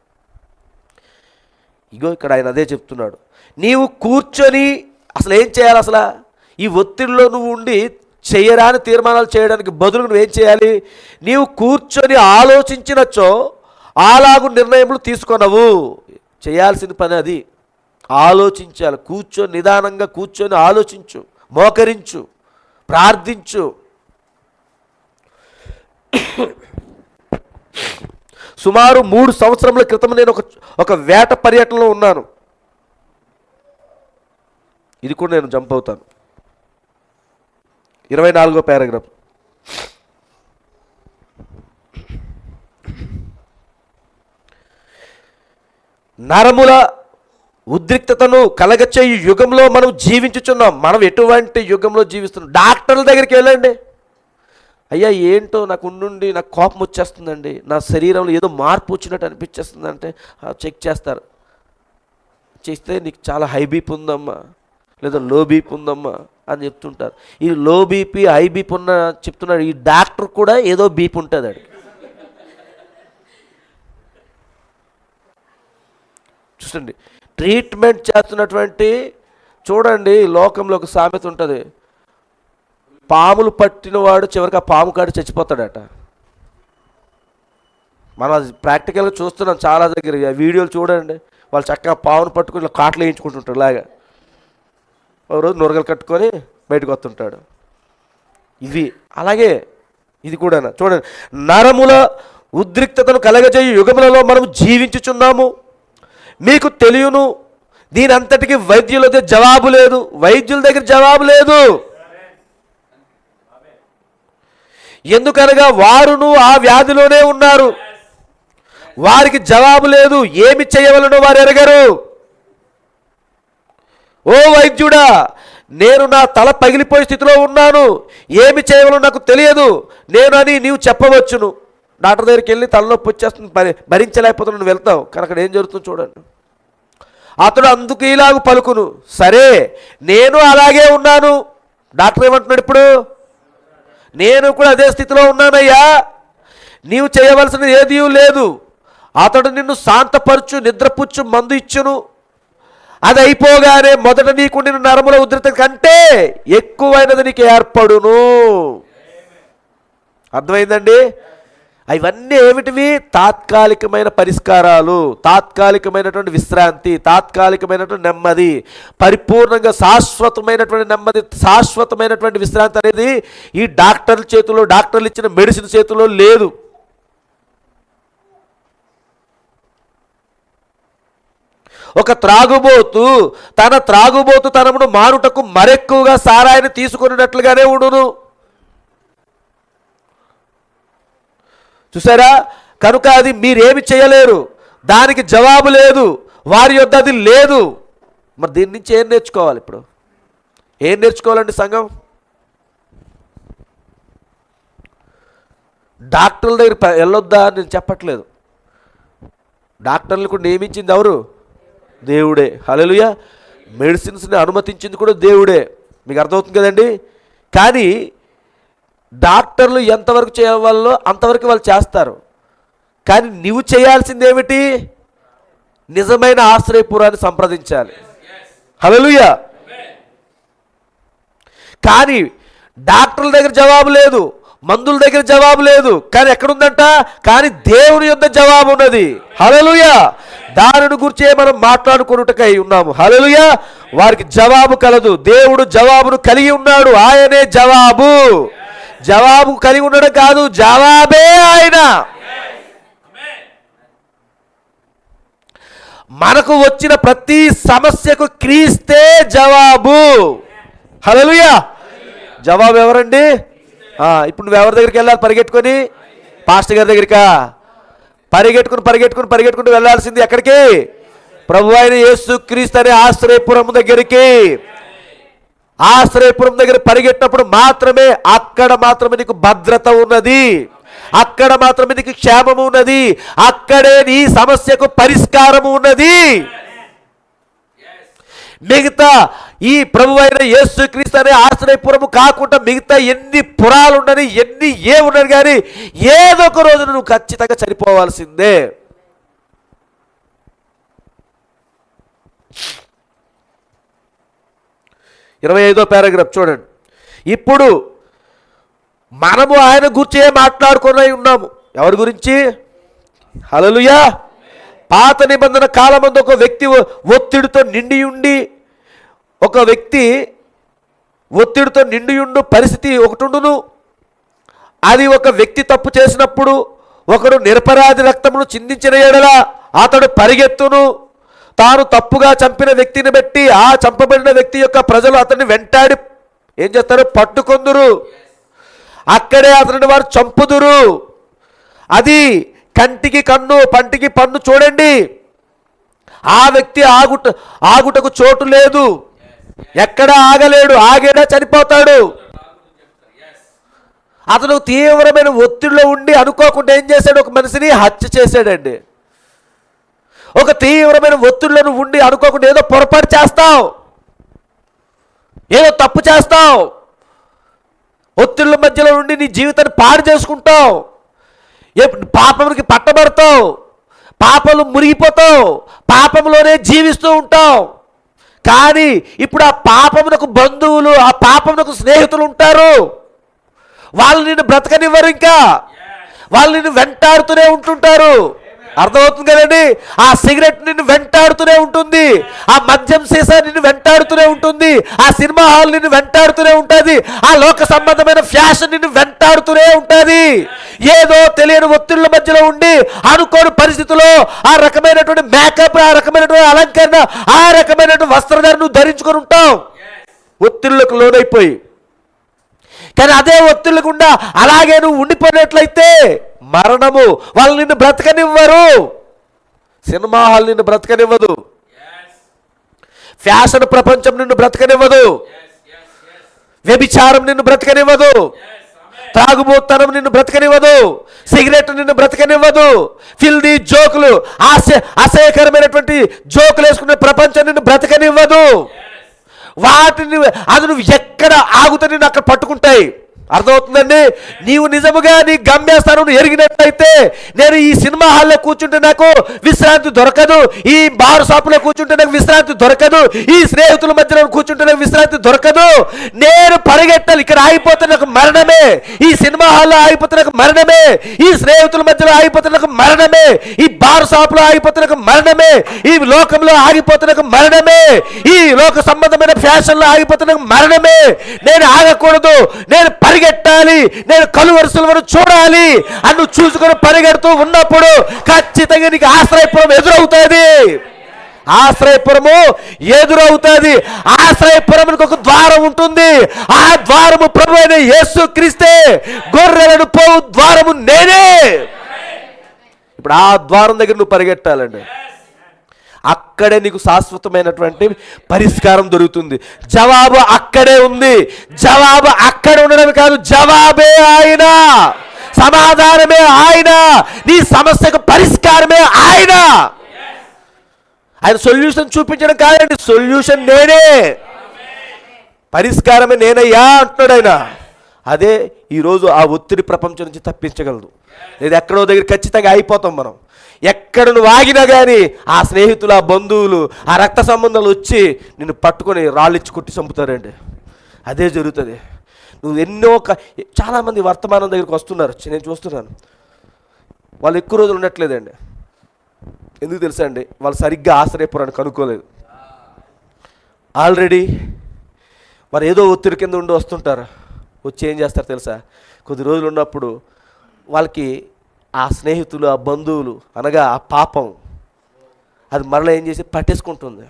ఇగో ఇక్కడ ఆయన అదే చెప్తున్నాడు. నీవు కూర్చొని అసలు ఏం చేయాలి? అసలు ఈ ఒత్తిడిలో నువ్వు ఉండి చేయరాని తీర్మానాలు చేయడానికి బదులు నువ్వేం చేయాలి? నీవు కూర్చొని ఆలోచించినచో అలాగు నిర్ణయములు తీసుకొనవు. చేయాల్సిన పని అది. ఆలోచించాలి. కూర్చొని నిదానంగా కూర్చొని ఆలోచించు, మోకరించు, ప్రార్థించు. సుమారు 3 సంవత్సరముల క్రితం నేను ఒక వేట పర్యటనలో ఉన్నాను. ఇది కూడా నేను జంప్ అవుతాను. 24వ పారాగ్రాఫ్. నరముల ఉద్రిక్తతను కలగచేయు యుగంలో మనం జీవించుచున్నాం. మనం ఎటువంటి యుగంలో జీవిస్తున్నాం? డాక్టర్ల దగ్గరికి వెళ్ళండి. అయ్యా ఏంటో నాకు ఉండుండి నాకు కోపం వచ్చేస్తుందండి, నా శరీరంలో ఏదో మార్పు వచ్చినట్టు అనిపించేస్తుంది అంటే చెక్ చేస్తారు. చేస్తే నీకు చాలా హై బీపీ ఉందమ్మా, లేదా లో బీపీ ఉందమ్మా అని చెప్తుంటారు. ఈ లో బీపీ హై బీపీ ఉన్న చెప్తున్నాడు, ఈ డాక్టర్ కూడా ఏదో బీపీ ఉంటుంది అడిగి. చూడండి, ట్రీట్మెంట్ చేస్తున్నటువంటి చూడండి, లోకంలో ఒక సామెత ఉంటుంది, పాములు పట్టినవాడు చివరికి ఆ పాము కాడి చచ్చిపోతాడట. మనం అది ప్రాక్టికల్గా చూస్తున్నాం చాలా దగ్గర. వీడియోలు చూడండి, వాళ్ళు చక్కగా పామును పట్టుకుని కాట్లు వేయించుకుంటుంటారు లాగా. ఒక రోజు నురగలు కట్టుకొని బయటకు వస్తుంటాడు. ఇది అలాగే ఇది కూడా చూడండి. నరముల ఉద్రిక్తతను కలగజేయు యుగములలో మనం జీవించుచున్నాము, మీకు తెలియను. దీని అంతటికి వైద్యుల దగ్గర జవాబు లేదు. వైద్యుల దగ్గర జవాబు లేదు. ఎందుకనగా వారును ఆ వ్యాధిలోనే ఉన్నారు. వారికి జవాబు లేదు. ఏమి చేయవలనో వారు ఎరగరు. ఓ వైద్యుడా, నేను నా తల పగిలిపోయే స్థితిలో ఉన్నాను, ఏమి చేయవలనో నాకు తెలియదు నేను అని నీవు చెప్పవచ్చును. డాక్టర్ దగ్గరికి వెళ్ళి తలనొప్పి వచ్చేస్తుంది, భరించలేకపోతున్నావు, నువ్వు వెళ్తావు. కానీ అక్కడ ఏం జరుగుతుందో చూడండి. అతడు అందుకు ఇలాగ పలుకును, సరే నేను అలాగే ఉన్నాను. డాక్టర్ ఏమంటున్నాడు ఇప్పుడు? నేను కూడా అదే స్థితిలో ఉన్నానయ్యా, నీవు చేయవలసినది ఏదీ లేదు. అతడు నిన్ను శాంతపరచు, నిద్రపుచ్చు మందు ఇచ్చును. అది అయిపోగానే మొదట నీకుండిన నరముల ఉధృత కంటే ఎక్కువైనది నీకు ఏర్పడును. అర్థమైందండి? అవన్నీ ఏమిటివి? తాత్కాలికమైన పరిష్కారాలు, తాత్కాలికమైనటువంటి విశ్రాంతి, తాత్కాలికమైనటువంటి నెమ్మది. పరిపూర్ణంగా శాశ్వతమైనటువంటి నెమ్మది, శాశ్వతమైనటువంటి విశ్రాంతి అనేది ఈ డాక్టర్ల చేతిలో, డాక్టర్లు ఇచ్చిన మెడిసిన్ చేతిలో లేదు. ఒక త్రాగుబోతు తన త్రాగుబోతుతనమును మానుటకు మరెక్కువగా సారాయిని తీసుకున్నట్లుగానే ఉండును. చూసారా? కనుక అది మీరేమి చేయలేరు, దానికి జవాబు లేదు, వారి యొద్ద అది లేదు. మరి దీని నుంచి ఏం నేర్చుకోవాలి? ఇప్పుడు ఏం నేర్చుకోవాలండి సంఘం? డాక్టర్ల దగ్గర వెళ్ళొద్దా అని నేను చెప్పట్లేదు. డాక్టర్లకు నియమించింది ఎవరు? దేవుడే. హల్లెలూయా. మెడిసిన్స్ని అనుమతించింది కూడా దేవుడే. మీకు అర్థమవుతుంది కదండి? కానీ డాక్టర్లు ఎంతవరకు చేయవాలో అంతవరకు వాళ్ళు చేస్తారు. కానీ నువ్వు చేయాల్సింది ఏమిటి? నిజమైన ఆశ్రయపురాన్ని సంప్రదించాలి. హల్లెలూయా. కానీ డాక్టర్ల దగ్గర జవాబు లేదు, మందుల దగ్గర జవాబు లేదు. కానీ ఎక్కడుందంట? కానీ దేవుని యొద్ద జవాబు ఉన్నది. హల్లెలూయా. దానిని గురించే మనం మాట్లాడుకున్నట్టుకై ఉన్నాము. హల్లెలూయా. వారికి జవాబు కలదు. దేవుడు జవాబును కలిగి ఉన్నాడు. ఆయనే జవాబు. జవాబు కలిగి ఉండడం కాదు, జవాబే ఆయన. మనకు వచ్చిన ప్రతి సమస్యకు క్రీస్తే జవాబు. హల్లెలూయా. జవాబు ఎవరండి? ఇప్పుడు నువ్వు ఎవరి దగ్గరికి వెళ్ళాలి? పరిగెట్టుకొని పాస్టర్ గారి దగ్గరికా? పరిగెట్టుకుని వెళ్ళాల్సింది ఎక్కడికి? ప్రభు అయిన యేసుక్రీస్తు అనే ఆశ్రయపురం దగ్గరికి. ఆశ్రయపురం దగ్గర పరిగెట్టినప్పుడు మాత్రమే అక్కడ మాత్రమే నీకు భద్రత ఉన్నది, అక్కడ మాత్రమే నీకు క్షేమము ఉన్నది, అక్కడే నీ సమస్యకు పరిష్కారము ఉన్నది. మిగతా ఈ ప్రభు అయిన యేసుక్రీస్తు అనే ఆశ్రయపురము కాకుండా మిగతా ఎన్ని పురాలు ఉండని, ఎన్ని ఏమున్నది, కానీ ఏదో ఒక రోజు నువ్వు ఖచ్చితంగా చనిపోవాల్సిందే. 25వ పారాగ్రాఫ్ చూడండి. ఇప్పుడు మనము ఆయన గురించి మాట్లాడుకుని ఉన్నాము. ఎవరి గురించి? హల్లెలూయా. పాత నిబంధన కాలమందు ఒక వ్యక్తి ఒత్తిడితో నిండి ఉండి, ఒక వ్యక్తి ఒత్తిడితో నిండి ఉండు పరిస్థితి ఒకటి ఉండును. అది ఒక వ్యక్తి తప్పు చేసినప్పుడు ఒకడు నిరపరాధి రక్తమును చిందించిన ఎడల అతడు పరిగెత్తును. తాను తప్పుగా చంపిన వ్యక్తిని బట్టి ఆ చంపబడిన వ్యక్తి యొక్క ప్రజలు అతన్ని వెంటాడి ఏం చేస్తారు? పట్టుకొందురు. అక్కడే అతనిని వారు చంపుదురు. అది కంటికి కన్ను, పంటికి పన్ను. చూడండి, ఆ వ్యక్తి ఆగుటకు చోటు లేదు, ఎక్కడ ఆగలేడు, ఆగేడా చనిపోతాడు. అతను తీవ్రమైన ఒత్తిడిలో ఉండి అనుకోకుండా ఏం చేశాడు? ఒక మనిషిని హత్య చేశాడండి. ఒక తీవ్రమైన ఒత్తిడిలో ఉండి అనుకోకుండా ఏదో పొరపాటు చేస్తావు, ఏదో తప్పు చేస్తావు, ఒత్తిళ్ళ మధ్యలో ఉండి నీ జీవితాన్ని పాడు చేసుకుంటావు, పాపమునికి పట్టబడతావు, పాపలు మురిగిపోతావు, పాపంలోనే జీవిస్తూ ఉంటావు. కానీ ఇప్పుడు ఆ పాపమునకు బంధువులు, ఆ పాపమునకు స్నేహితులు ఉంటారు. వాళ్ళు నిన్ను బ్రతకనివ్వరు, ఇంకా వాళ్ళు నిన్ను వెంటాడుతూనే ఉంటుంటారు. అర్థమవుతుంది కదండి? ఆ సిగరెట్ నిన్ను వెంటాడుతూనే ఉంటుంది, ఆ మద్యం సీసా నిన్ను వెంటాడుతూనే ఉంటుంది, ఆ సినిమా హాల్ నిన్ను వెంటాడుతూనే ఉంటుంది, ఆ లోక సంబంధమైన ఫ్యాషన్ నిన్ను వెంటాడుతూనే ఉంటుంది. ఏదో తెలియని ఒత్తిళ్ల మధ్యలో ఉండి అనుకోని పరిస్థితుల్లో ఆ రకమైనటువంటి మేకప్, ఆ రకమైనటువంటి అలంకరణ, ఆ రకమైనటువంటి వస్త్రధారణ నువ్వు ధరించుకొని ఉంటావు, ఒత్తిళ్లకు లోనైపోయి. కానీ అదే ఒత్తిళ్లు గుండా అలాగే నువ్వు ఉండిపోయినట్లయితే మరణము వాళ్ళు నిన్ను బ్రతకనివ్వరు. సినిమా హాల్ నిన్ను బ్రతకనివ్వదు, ఫ్యాషన్ ప్రపంచం నిన్ను బ్రతకనివ్వదు, వ్యభిచారం నిన్ను బ్రతకనివ్వదు, త్రాగుబోతనం నిన్ను బ్రతకనివ్వదు, సిగరెట్ నిన్ను బ్రతకనివ్వదు, ఫిల్దీ జోకులు, అసహ్యకరమైనటువంటి జోకులు వేసుకునే ప్రపంచం నిన్ను బ్రతకనివ్వదు. వాటిని అది నువ్వు ఎక్కడ ఆగుతా నిన్ను అక్కడ పట్టుకుంటాయి. అర్థమవుతుందండి? నీవు నిజముగా నీ గమ్యస్థానం ఎరిగినట్లయితే, నేను ఈ సినిమా హాల్లో కూర్చుంటే నాకు విశ్రాంతి దొరకదు, ఈ బార్ షాపులో కూర్చుంటే నాకు విశ్రాంతి దొరకదు, ఈ స్నేహితుల మధ్యలో కూర్చుంటే నాకు విశ్రాంతి దొరకదు, నేను పరిగెట్టాలి, ఇక్కడ ఆగిపోతే నాకు మరణమే, ఈ సినిమా హాల్లో ఆగిపోతే నాకు మరణమే, ఈ స్నేహితుల మధ్యలో ఆగిపోతే నాకు మరణమే, ఈ బార్ షాపులో ఆగిపోతే నాకు మరణమే, ఈ లోకంలో ఆగిపోతే నాకు మరణమే, ఈ లోక సంబంధమైన ఫ్యాషన్లో ఆగిపోతే నాకు మరణమే. నేను ఆగకూడదు, నేను పరిగెట్టాలి, నేను కలువరుసల వరకు చూడాలి అని నువ్వు చూసుకొని పరిగెడుతూ ఉన్నప్పుడు ఖచ్చితంగా నీకు ఆశ్రయపురం ఎదురవుతుంది. ఆశ్రయపురము ఎదురవుతుంది. ఆశ్రయపురమునికి ఒక ద్వారం ఉంటుంది. ఆ ద్వారము ప్రభు అయిన యేసు క్రీస్తే. గొర్రెలను పోవు ద్వారము నేనే. ఇప్పుడు ఆ ద్వారం దగ్గర నువ్వు పరిగెట్టాలండి. అక్కడే నీకు శాశ్వతమైనటువంటి పరిష్కారం దొరుకుతుంది. జవాబు అక్కడే ఉంది. జవాబు అక్కడ ఉండడం కాదు, జవాబే ఆయన, సమాధానమే ఆయన, నీ సమస్యకు పరిష్కారమే ఆయన. ఆయన సొల్యూషన్ చూపించడం కాదండి, సొల్యూషన్ నేనే, పరిష్కారమే నేనయ్యా అంటున్నాడు ఆయన. అదే ఈరోజు ఆ ఒత్తిడి ప్రపంచం నుంచి తప్పించగలదు. లేదా ఎక్కడో దగ్గర ఖచ్చితంగా అయిపోతాం మనం. ఎక్కడ నువ్వు ఆగినా కానీ ఆ స్నేహితులు, ఆ బంధువులు, ఆ రక్త సంబంధాలు వచ్చి నిన్ను పట్టుకొని రాళ్ళిచ్చి కొట్టి చంపుతారండి. అదే జరుగుతుంది. నువ్వు చాలామంది వర్తమానం దగ్గరికి వస్తున్నారు, నేను చూస్తున్నాను. వాళ్ళు ఎక్కువ రోజులు ఉండట్లేదండి. ఎందుకు తెలుసా అండి? వాళ్ళు సరిగ్గా ఆశ్రయపురాన్ని కనుక్కోలేదు. ఆల్రెడీ వారు ఏదో ఒత్తిడి కింద ఉండి వస్తుంటారు. వచ్చి ఏం చేస్తారు తెలుసా? కొద్ది రోజులు ఉన్నప్పుడు వాళ్ళకి ఆ స్నేహితులు, ఆ బంధువులు అనగా ఆ పాపం అది మరలా ఏం చేసి పట్టేసుకుంటుంది.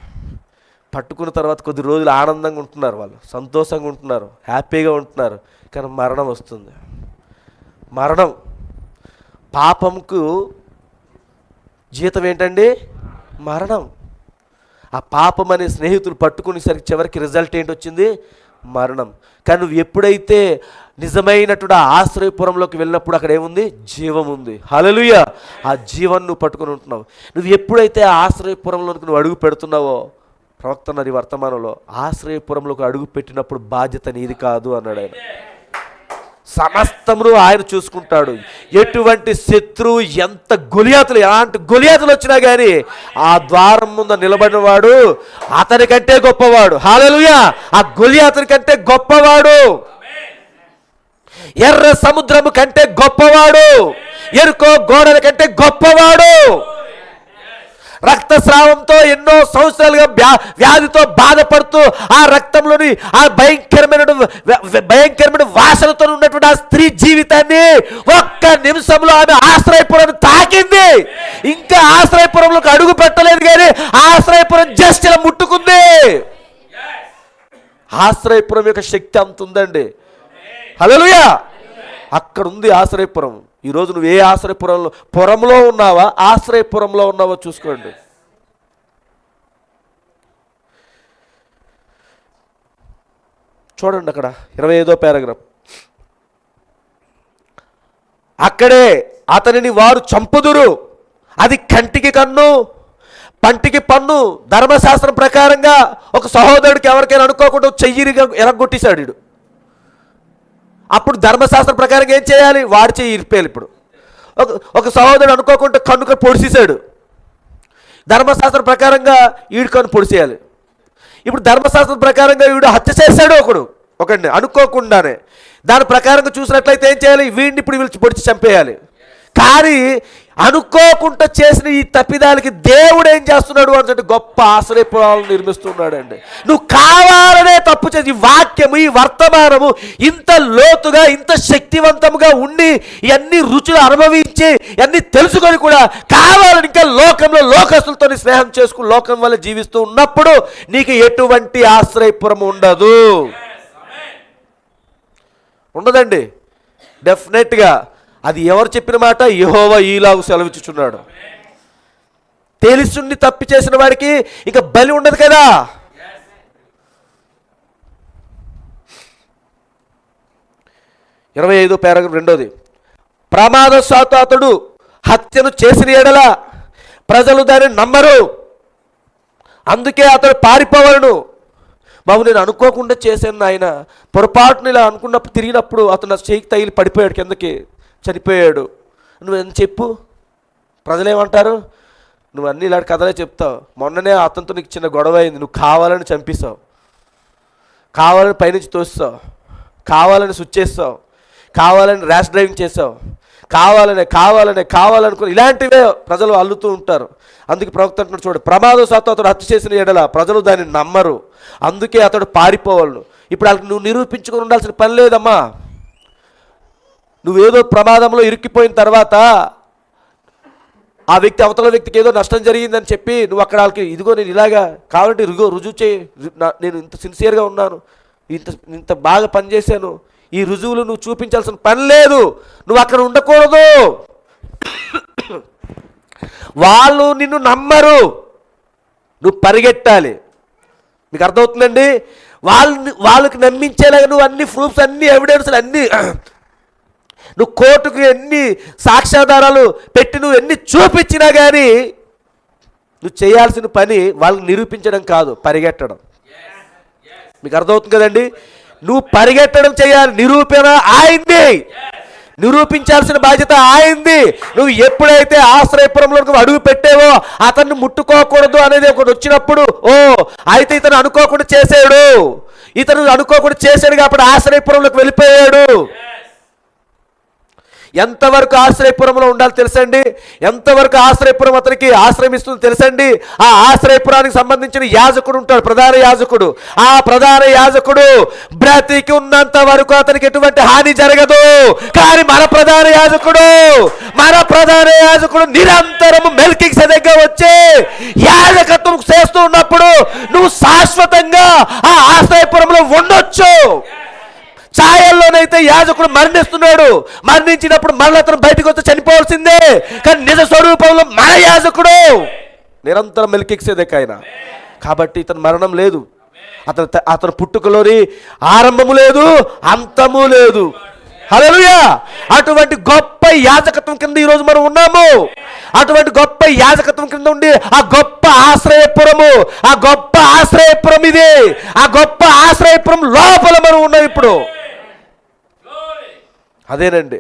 పట్టుకున్న తర్వాత కొద్ది రోజులు ఆనందంగా ఉంటున్నారు, వాళ్ళు సంతోషంగా ఉంటున్నారు, హ్యాపీగా ఉంటున్నారు. కానీ మరణం వస్తుంది. మరణం. పాపంకు జీతం ఏంటండి? మరణం. ఆ పాపం అనే స్నేహితులు పట్టుకునేసరికి చివరికి రిజల్ట్ ఏంటి వచ్చింది? మరణం. కానీ నువ్వు ఎప్పుడైతే నిజమైనటువంటి ఆశ్రయపురంలోకి వెళ్ళినప్పుడు అక్కడ ఏముంది? జీవం ఉంది. హల్లెలూయా. ఆ జీవం నువ్వు పట్టుకుని ఉంటున్నావు. నువ్వు ఎప్పుడైతే ఆశ్రయపురంలోకి నువ్వు అడుగు పెడుతున్నావో, ప్రవక్త అన్నారు ఈ వర్తమానంలో, ఆశ్రయపురంలోకి అడుగు పెట్టినప్పుడు బాధ్యత నీది కాదు అన్నాడు ఆయన. సమస్తమును ఆయన చూసుకుంటాడు. ఎటువంటి శత్రువు, ఎంత గొలియాతులు, ఎలాంటి గొలియాతులు వచ్చినా కానీ ఆ ద్వారం ముందు నిలబడిన వాడు అతనికంటే గొప్పవాడు. హల్లెలూయా. ఆ గొలియాతుని కంటే గొప్పవాడు. ఎర్ర సముద్రము కంటే గొప్పవాడు, ఎరుకో గోడల కంటే గొప్పవాడు. రక్తస్రావంతో ఎన్నో సంవత్సరాలుగా వ్యాధితో బాధపడుతూ ఆ రక్తంలోని ఆ భయంకరమైన వాసనతో ఉన్నటువంటి ఆ స్త్రీ జీవితాన్ని ఒక్క నిమిషంలో ఆమె ఆశ్రయపురం తాకింది. ఇంకా ఆశ్రయపురంలోకి అడుగు పెట్టలేదు, కానీ ఆశ్రయపురం జస్ట్ ఇలా ముట్టుకుంది. ఆశ్రయపురం యొక్క శక్తి అంత ఉందండి. హల్లెలూయా. అక్కడ ఉంది ఆశ్రయపురం. ఈరోజు నువ్వు ఏ పురంలో ఉన్నావా, ఆశ్రయపురంలో ఉన్నావో చూసుకోండి. చూడండి అక్కడ 25వ పారాగ్రాఫ్. అక్కడే అతనిని వారు చంపుదురు, అది కంటికి కన్ను పంటికి పన్ను. ధర్మశాస్త్రం ప్రకారంగా ఒక సహోదరుడికి ఎవరికైనా అనుకోకుండా చెయ్యిరిగా ఎరగొట్టేశాడు వీడు. అప్పుడు ధర్మశాస్త్రం ప్రకారంగా ఏం చేయాలి? వాడి చెయ్యి ఇరిపేయాలి. ఇప్పుడు ఒక సహోదరుడు అనుకోకుండా కన్నుక పొడిసేశాడు, ధర్మశాస్త్రం ప్రకారంగా వీడి కన్ను పొడిసేయాలి. ఇప్పుడు ధర్మశాస్త్రం ప్రకారంగా వీడు హత్య చేశాడు ఒకడిని అనుకోకుండానే. దాని ప్రకారంగా చూసినట్లయితే ఏం చేయాలి? వీడిని ఇప్పుడు వీళ్ళు పొడిచి చంపేయాలి. కానీ అనుకోకుండా చేసిన ఈ తప్పిదాలకి దేవుడు ఏం చేస్తున్నాడు అంటే గొప్ప ఆశ్రయపురాలను నిర్మిస్తున్నాడు అండి. నువ్వు కావాలనే తప్పు చేసి, ఈ వాక్యము, ఈ వర్తమానము ఇంత లోతుగా, ఇంత శక్తివంతముగా ఉండి, ఇవన్నీ రుచులు అనుభవించి, ఇవన్నీ తెలుసుకొని కూడా కావాలని ఇంకా లోకంలో లోకస్తులతో స్నేహం చేసుకుని లోకం వల్ల జీవిస్తూ ఉన్నప్పుడు నీకు ఎటువంటి ఆశ్రయపురం ఉండదండి. డెఫినెట్గా అది ఎవరు చెప్పిన మాట? యెహోవా ఈలాగు సెలవిచ్చుచున్నాడు. తెలుసుండి తప్పి చేసిన వాడికి ఇక బలి ఉండదు కదా. 25వ పారాగ్రాఫ్ 2ది. ప్రమాదవశాత్తు అతడు హత్యను చేసిన ఎడల ప్రజలు దాన్ని నమ్మరు, అందుకే అతడు పారిపోవలను. బాబు నేను అనుకోకుండా చేశాను నాయన, పొరపాటును ఇలా అనుకున్నప్పుడు తిరిగినప్పుడు అతను చేయికి తగిలి పడిపోయాడు, కిందకి చనిపోయాడు. నువ్వు ఎంత చెప్పు, ప్రజలేమంటారు? నువ్వు అన్నీ ఇలాంటి కథలే చెప్తావు. మొన్ననే అతనితో నీకు చిన్న గొడవ అయింది, నువ్వు కావాలని చంపిస్తావు, కావాలని పైనుంచి తోస్తావు, కావాలని స్విచ్ చేస్తావు, కావాలని ర్యాష్ డ్రైవింగ్ చేసావు, కావాలనుకుని ఇలాంటివే ప్రజలు అల్లుతూ ఉంటారు. అందుకే ప్రవక్త అంటున్నాడు చూడు, ప్రమాదవశాత్తు అతడు హత్య చేసిన ఎడల ప్రజలు దాన్ని నమ్మరు, అందుకే అతడు పారిపోవాలను. ఇప్పుడు వాళ్ళకి నువ్వు నిరూపించుకొని ఉండాల్సిన పని లేదమ్మా. నువ్వేదో ప్రమాదంలో ఇరుక్కిపోయిన తర్వాత ఆ వ్యక్తి అవతల వ్యక్తికి ఏదో నష్టం జరిగిందని చెప్పి నువ్వు అక్కడ వాళ్ళకి ఇదిగో నేను ఇలాగా కావాలంటే రుజువు చేయి, నేను ఇంత సిన్సియర్గా ఉన్నాను, ఇంత బాగా పనిచేశాను, ఈ రుజువులు నువ్వు చూపించాల్సిన పని లేదు. నువ్వు అక్కడ ఉండకూడదు. వాళ్ళు నిన్ను నమ్మరు, నువ్వు పరిగెట్టాలి. మీకు అర్థమవుతుందండి? వాళ్ళకి నమ్మించేలాగా నువ్వు అన్ని ప్రూఫ్స్, అన్ని ఎవిడెన్స్లు అన్నీ నువ్వు కోర్టుకు ఎన్ని సాక్ష్యాధారాలు పెట్టి నువ్వు ఎన్ని చూపించినా కానీ నువ్వు చేయాల్సిన పని వాళ్ళని నిరూపించడం కాదు, పరిగెట్టడం. మీకు అర్థమవుతుంది కదండి? నువ్వు పరిగెట్టడం చేయాలి, నిరూపణ ఆయింది, నిరూపించాల్సిన బాధ్యత ఆయింది. నువ్వు ఎప్పుడైతే ఆశ్రయపురంలో అడుగు పెట్టావో అతన్ని ముట్టుకోకూడదు అనేది ఒకటి వచ్చినప్పుడు, ఓ అయితే ఇతను అనుకోకుండా చేశాడు కాబట్టి ఆశ్రయపురంలోకి వెళ్ళిపోయాడు. ఎంతవరకు ఆశ్రయపురంలో ఉండాలి తెలుసండి? ఎంతవరకు ఆశ్రయపురం అతనికి ఆశ్రమిస్తుంది తెలుసండి? ఆ ఆశ్రయపురానికి సంబంధించిన యాజకుడు ఉంటాడు, ప్రధాన యాజకుడు. ఆ ప్రధాన యాజకుడు బ్రతికి ఉన్నంత వరకు అతనికి ఎటువంటి హాని జరగదు. కానీ మన ప్రధాన యాజకుడు నిరంతరము మెల్కిసెదెకుగా వచ్చి యాజకత్వం చేస్తూ ఉన్నప్పుడు నువ్వు శాశ్వతంగా ఆ ఆశ్రయపురంలో ఉండొచ్చు. ఛాయల్లోనైతే యాజకుడు మరణించినప్పుడు మరల అతను బయటకు వచ్చి చనిపోవాల్సిందే. కానీ నిజ స్వరూపంలో మన యాజకుడు నిరంతరం మెల్కిసెదెకు ఆయన. కాబట్టి ఇతను మరణం లేదు, అతను పుట్టుకలోని ఆరంభము లేదు, అంతము లేదు. హల్లెలూయా. అటువంటి గొప్ప యాజకత్వం కింద ఈరోజు మనం ఉన్నాము. అటువంటి గొప్ప యాజకత్వం కింద ఉండి ఆ గొప్ప ఆశ్రయపురం ఇది. ఆ గొప్ప ఆశ్రయపురం లోపల మనం ఉన్నాం ఇప్పుడు. అదేనండి.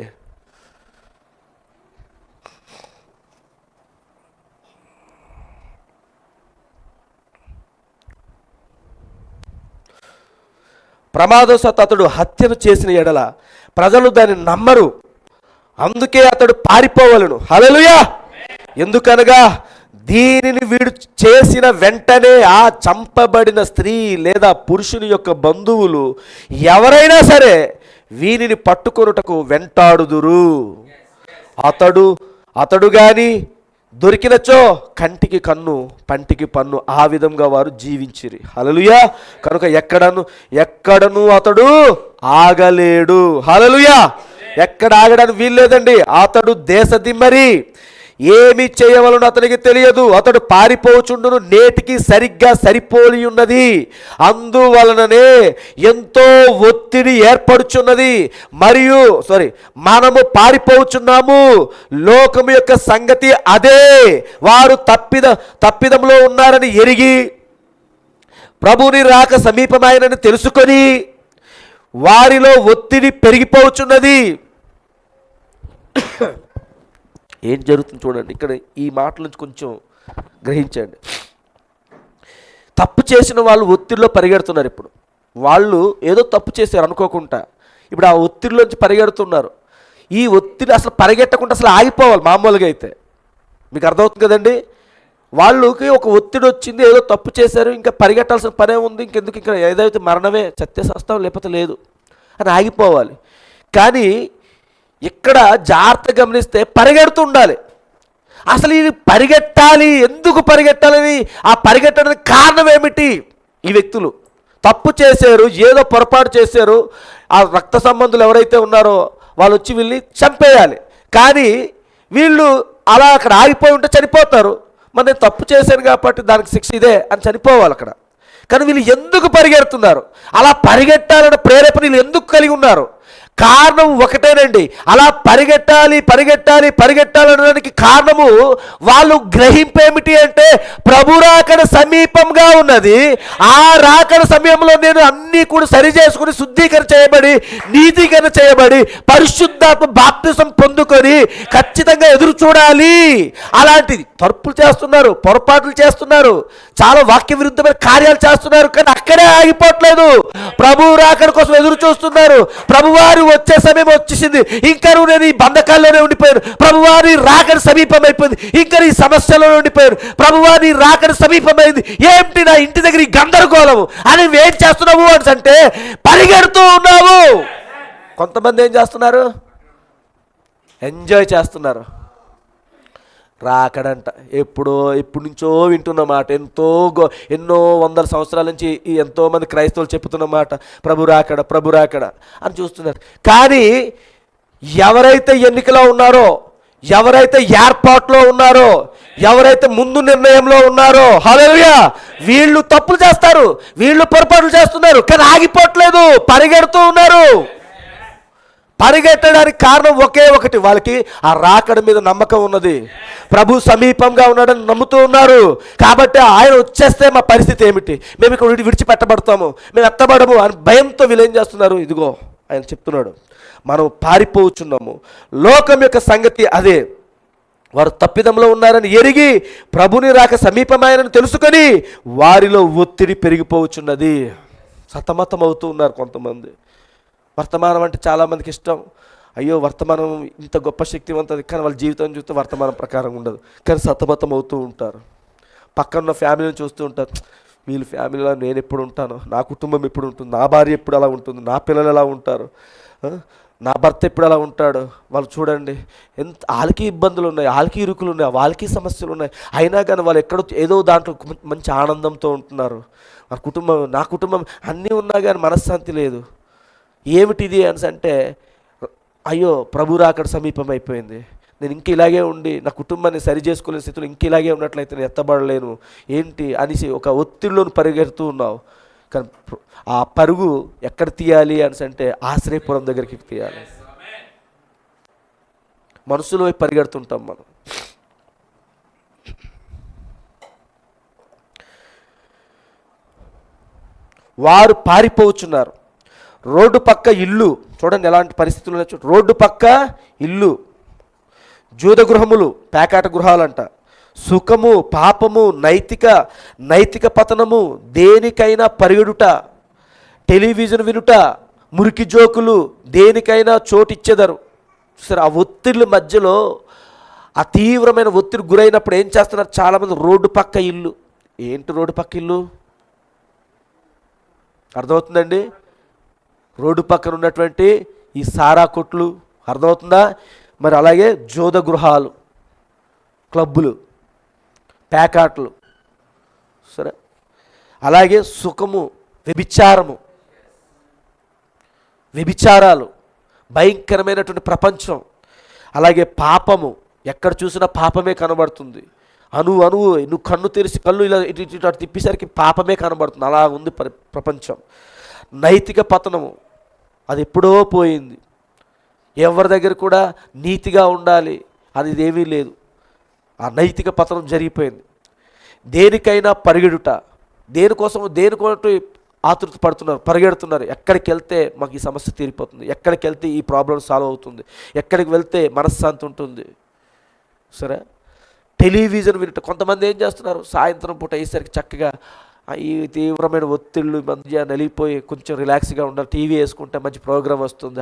ప్రమాదవశాత్తు అతడు హత్యను చేసిన ఎడల ప్రజలు దాన్ని నమ్మరు, అందుకే అతడు పారిపోవలను. హల్లెలూయా. ఎందుకనగా దీనిని వీడు చేసిన వెంటనే ఆ చంపబడిన స్త్రీ లేదా పురుషుని యొక్క బంధువులు ఎవరైనా సరే వీనిని పట్టుకొనుటకు వెంటాడుదురు. అతడు కానీ దొరికినచో కంటికి కన్ను పంటికి పన్ను, ఆ విధంగా వారు జీవించిరి. హల్లెలూయా. కనుక ఎక్కడను అతడు ఆగలేడు. హల్లెలూయా. ఎక్కడ ఆగడానికి వీల్లేదండి. అతడు దేశదిమ్మరి, ఏమి చేయవలనో అతనికి తెలియదు. అతడు పారిపోచుండును, నేటికి సరిగ్గా సరిపోలి ఉన్నది. అందువలననే ఎంతో ఒత్తిడి ఏర్పడుచున్నది. మనము పారిపోచున్నాము. లోకము యొక్క సంగతి అదే. వారు తప్పిదంలో ఉన్నారని ఎరిగి ప్రభుని రాక సమీపమైనని తెలుసుకొని వారిలో ఒత్తిడి పెరిగిపోచున్నది. ఏం జరుగుతుంది చూడండి ఇక్కడ. ఈ మాటల నుంచి కొంచెం గ్రహించండి. తప్పు చేసిన వాళ్ళు ఒత్తిడిలో పరిగెడుతున్నారు. ఇప్పుడు వాళ్ళు ఏదో తప్పు చేశారు అనుకోకుండా, ఇప్పుడు ఆ ఒత్తిడిలోంచి పరిగెడుతున్నారు. ఈ ఒత్తిడి అసలు పరిగెట్టకుండా అసలు ఆగిపోవాలి. మామూలుగా అయితే మీకు అర్థమవుతుంది కదండి. వాళ్ళకి ఒక ఒత్తిడి వచ్చింది, ఏదో తప్పు చేశారు, ఇంకా పరిగెట్టాల్సిన పనే ఉంది, ఇంకెందుకు, ఇంకా ఏదైతే మరణమే, సత్యశాస్త్రం లేకపోతే లేదు అని ఆగిపోవాలి. కానీ ఇక్కడ జాగ్రత్త గమనిస్తే పరిగెడుతూ ఉండాలి. అసలు ఇది పరిగెట్టాలి, ఎందుకు పరిగెట్టాలని, ఆ పరిగెట్టడానికి కారణం ఏమిటి? ఈ వ్యక్తులు తప్పు చేశారు, ఏదో పొరపాటు చేశారు. ఆ రక్త సంబంధులు ఎవరైతే ఉన్నారో వాళ్ళు వచ్చి వీళ్ళని చంపేయాలి. కానీ వీళ్ళు అలా అక్కడ ఆగిపోయి ఉంటే చనిపోతారు. మరి నేను తప్పు చేశాను కాబట్టి దానికి శిక్ష ఇదే అని చనిపోవాలి అక్కడ. కానీ వీళ్ళు ఎందుకు పరిగెడుతున్నారు? అలా పరిగెట్టాలన్న ప్రేరేపణ వీళ్ళు ఎందుకు కలిగి ఉన్నారు? కారణం ఒకటేనండి. అలా పరిగెట్టాలనడానికి కారణము వాళ్ళు గ్రహింపేమిటి అంటే ప్రభు రాకడ సమీపంగా ఉన్నది. ఆ రాకడ సమయంలో నేను అన్నీ కూడా సరి చేసుకుని శుద్ధీకరణ చేయబడి నీతీకరణ చేయబడి పరిశుద్ధాత్మ బాప్తిసం పొందుకొని ఖచ్చితంగా ఎదురు చూడాలి. అలాంటిది తప్పులు చేస్తున్నారు, పొరపాట్లు చేస్తున్నారు, చాలా వాక్య విరుద్ధమైన కార్యాలు చేస్తున్నారు. కానీ అక్కడే ఆగిపోవట్లేదు. ప్రభు రాకడ కోసం ఎదురు చూస్తున్నారు. ప్రభువారు వచ్చే సమయం వచ్చేసింది, ఇంకా నేను ఈ బంధకాల్లోనే ఉండిపోయాను, ప్రభువారి రాకడ సమీపం అయిపోయింది, ఇంకా ఈ సమస్యలోనే ఉండిపోయారు, ప్రభువారి రాకడ సమీపమైంది, ఏమిటి నా ఇంటి దగ్గర ఈ గందరగోళము అని ఏం చేస్తున్నావు అంటే పరిగెడుతూ ఉన్నావు. కొంతమంది ఏం చేస్తున్నారు? ఎంజాయ్ చేస్తున్నారు. రాకడంట ఎప్పటి నుంచో వింటున్న మాట, ఎన్నో వందల సంవత్సరాల నుంచి ఎంతోమంది క్రైస్తవులు చెప్తున్న మాట, ప్రభు రాకడ అని చూస్తున్నారు. కానీ ఎవరైతే ఎన్నికలో ఉన్నారో, ఎవరైతే ఏర్పాట్లో ఉన్నారో, ఎవరైతే ముందు నిర్ణయంలో ఉన్నారో, హల్లెలూయా, వీళ్ళు తప్పులు చేస్తారు, వీళ్ళు పొరపాట్లు చేస్తున్నారు, కానీ ఆగిపోవట్లేదు, పరిగెడుతూ ఉన్నారు. పరిగెట్టడానికి కారణం ఒకే ఒకటి, వాళ్ళకి ఆ రాకడ మీద నమ్మకం ఉన్నది. ప్రభు సమీపంగా ఉన్నాడని నమ్ముతూ ఉన్నారు. కాబట్టి ఆయన వచ్చేస్తే మా పరిస్థితి ఏమిటి, మేము ఇక్కడ విడిచిపెట్టబడతాము, మేము ఎత్తబడము అని భయంతో వీళ్ళు ఏం చేస్తున్నారు? ఇదిగో ఆయన చెప్తున్నాడు, మనం పారిపోచున్నాము. లోకం యొక్క సంగతి అదే. వారు తప్పిదంలో ఉన్నారని ఎరిగి ప్రభుని రాక సమీపమైనని తెలుసుకొని వారిలో ఒత్తిడి పెరిగిపోవచ్చున్నది. సతమతం అవుతూ ఉన్నారు కొంతమంది. వర్తమానం అంటే చాలామందికి ఇష్టం. అయ్యో వర్తమానం ఇంత గొప్ప శక్తివంతది, కానీ వాళ్ళ జీవితం చూస్తే వర్తమానం ప్రకారం ఉండదు, కానీ సతమతం అవుతూ ఉంటారు. పక్కన ఫ్యామిలీని చూస్తూ ఉంటారు, వీళ్ళ ఫ్యామిలీలో నేను ఎప్పుడు ఉంటాను, నా కుటుంబం ఎప్పుడు ఉంటుంది, నా భార్య ఎప్పుడు అలా ఉంటుంది, నా పిల్లలు ఎలా ఉంటారు, నా భర్త ఎప్పుడు అలా ఉంటాడు. వాళ్ళు చూడండి ఎంత వాళ్ళకి ఇబ్బందులు ఉన్నాయి, వాళ్ళకి ఇరుకులు ఉన్నాయి, వాళ్ళకి సమస్యలు ఉన్నాయి, అయినా కానీ వాళ్ళు ఎక్కడో ఏదో దాంట్లో మంచి ఆనందంతో ఉంటున్నారు. వాళ్ళ కుటుంబం, నా కుటుంబం అన్నీ ఉన్నా కానీ మనశ్శాంతి లేదు. ఏమిటిది అని అంటే, అయ్యో ప్రభు రాకడ సమీపం అయిపోయింది, నేను ఇంక ఇలాగే ఉండి నా కుటుంబాన్ని సరి చేసుకోలేని స్థితిలో ఇంక ఇలాగే ఉన్నట్లయితే నేను ఎత్తబడలేను ఏంటి అనేసి ఒక ఒత్తిడిలోని పరిగెడుతూ ఉన్నావు. కానీ ఆ పరుగు ఎక్కడ తీయాలి అని అంటే ఆశ్రయపురం దగ్గరికి తీయాలి. మనసులో పరిగెడుతుంటాం మనం. వారు పారిపోవచ్చున్నారు. రోడ్డు పక్క ఇల్లు చూడండి ఎలాంటి పరిస్థితులు ఉన్నాయి. రోడ్డు పక్క ఇల్లు, జూద గృహములు, పేకాట గృహాలంట, సుఖము, పాపము, నైతిక పతనము, దేనికైనా పరిగెడుట, టెలివిజన్ వినుట, మురికి జోకులు, దేనికైనా చోటిచ్చేదారు. సరే, ఆ ఒత్తిళ్ళ మధ్యలో ఆ తీవ్రమైన ఒత్తిడి గురైనప్పుడు ఏం చేస్తున్నారు చాలామంది? రోడ్డు పక్క ఇల్లు. ఏంటి రోడ్డు పక్క ఇల్లు? అర్థమవుతుందండి? రోడ్డు పక్కన ఉన్నటువంటి ఈ సారా కొట్లు, అర్థమవుతుందా? మరి అలాగే జోద గృహాలు, క్లబ్బులు, ప్యాకాట్లు, సరే, అలాగే సుఖము, వ్యభిచారాలు, భయంకరమైనటువంటి ప్రపంచం, అలాగే పాపము. ఎక్కడ చూసినా పాపమే కనబడుతుంది. అణువు నువ్వు కన్ను తెరిచి కళ్ళు ఇలా ఇటు ఇటు అటు తిప్పేసరికి పాపమే కనబడుతుంది. అలా ఉంది ప్రపంచం. నైతిక పతనము అది ఎప్పుడో పోయింది. ఎవరి దగ్గర కూడా నీతిగా ఉండాలి అది ఏమీ లేదు. ఆ నైతిక పతనం జరిగిపోయింది. దేనికైనా పరిగెడుట, దేనికోసం ఆతృత పడుతున్నారు, పరిగెడుతున్నారు. ఎక్కడికి వెళ్తే మాకు ఈ సమస్య తీరిపోతుంది, ఎక్కడికి వెళ్తే ఈ ప్రాబ్లం సాల్వ్ అవుతుంది, ఎక్కడికి వెళ్తే మనశ్శాంతి ఉంటుంది. సరే, టెలివిజన్ వినట. కొంతమంది ఏం చేస్తున్నారు, సాయంత్రం పూట అయ్యేసరికి చక్కగా ఈ తీవ్రమైన ఒత్తిళ్ళు మధ్య నలిగిపోయి కొంచెం రిలాక్స్గా ఉండాలి, టీవీ వేసుకుంటే మంచి ప్రోగ్రామ్ వస్తుంది,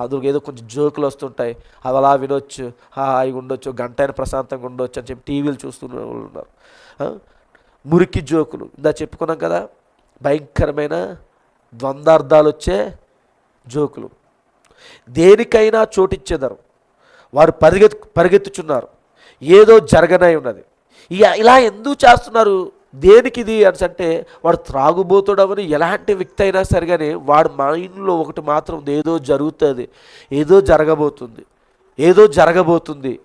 అందులో ఏదో కొంచెం జోకులు వస్తుంటాయి, అవి అలా వినొచ్చు, హాయిగా ఉండొచ్చు, గంట అయినా ప్రశాంతంగా ఉండొచ్చు అని చెప్పి టీవీలు చూస్తున్న వాళ్ళు ఉన్నారు. మురికి జోకులు, ఇందా చెప్పుకున్నాం కదా, భయంకరమైన ద్వంద్వార్థాలు వచ్చే జోకులు. దేనికైనా చోటిచ్చేదారు. వారు పరిగెత్తుచున్నారు, ఏదో జరగనై ఉన్నది. ఇలా ఎందుకు చేస్తున్నారు? దేనికి ఇది అని అంటే, వాడు త్రాగుబోతుడవని ఎలాంటి వ్యక్తి అయినా సరే కానీ వాడు మైండ్లో ఒకటి మాత్రం ఉంది, ఏదో జరుగుతుంది, ఏదో జరగబోతుంది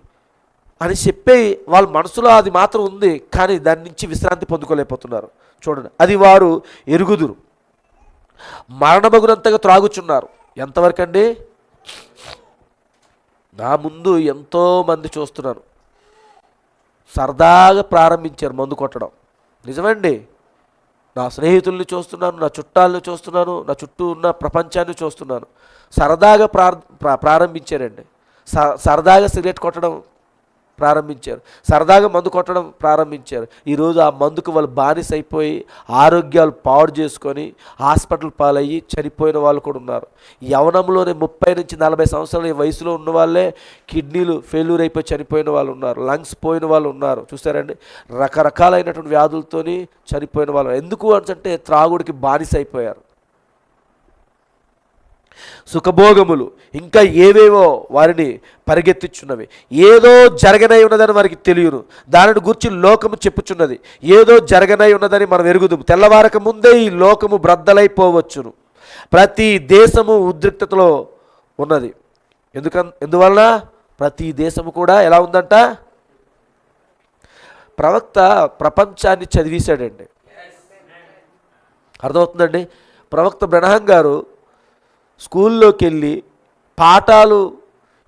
అని చెప్పి వాళ్ళ మనసులో అది మాత్రం ఉంది, కానీ దాని నుంచి విశ్రాంతి పొందుకోలేకపోతున్నారు. చూడండి, అది వారు ఎరుగుదురు. మరణమగునంతగా త్రాగుచున్నారు. ఎంతవరకు అండి? నా ముందు ఎంతోమంది చూస్తున్నాను, సరదాగా ప్రారంభించారు మందు కొట్టడం. నిజమండి, నా స్నేహితుల్ని చూస్తున్నాను, నా చుట్టాలని చూస్తున్నాను, నా చుట్టూ ఉన్న ప్రపంచాన్ని చూస్తున్నాను. సరదాగా ప్రారంభించారండి. సరదాగా సిగరెట్ కొట్టడం ప్రారంభించారు, సరదాగా మందు కొట్టడం ప్రారంభించారు. ఈరోజు ఆ మందుకు వాళ్ళు బానిస అయిపోయి ఆరోగ్యాలు పాడు చేసుకొని హాస్పిటల్ పాలయ్యి చనిపోయిన వాళ్ళు కూడా ఉన్నారు. యవ్వనంలోనే 30 నుంచి 40 సంవత్సరాల వయసులో ఉన్న వాళ్ళే కిడ్నీలు ఫెయిల్యూర్ అయిపోయి చనిపోయిన వాళ్ళు ఉన్నారు, లంగ్స్ పోయిన వాళ్ళు ఉన్నారు. చూస్తారండి, రకరకాలైనటువంటి వ్యాధులతోని చనిపోయిన వాళ్ళు. ఎందుకు అంటే త్రాగుడికి బానిస అయిపోయారు. సుఖభోగములు ఇంకా ఏవేవో వారిని పరిగెత్తిచున్నవి. ఏదో జరగనై ఉన్నదని వారికి తెలియను, దానిని గురించి లోకము చెప్పుచున్నది. ఏదో జరగనై ఉన్నదని మనం ఎరుగుదుము, తెల్లవారక ముందే ఈ లోకము బ్రద్దలైపోవచ్చును. ప్రతి దేశము ఉద్రిక్తతలో ఉన్నది. ఎందువలన? ప్రతి దేశము కూడా ఎలా ఉందంట? ప్రవక్త ప్రపంచాన్ని చదివేశాడండి. అర్థమవుతుందండి? ప్రవక్త బ్రహ్నం గారు స్కూల్లోకి వెళ్ళి పాఠాలు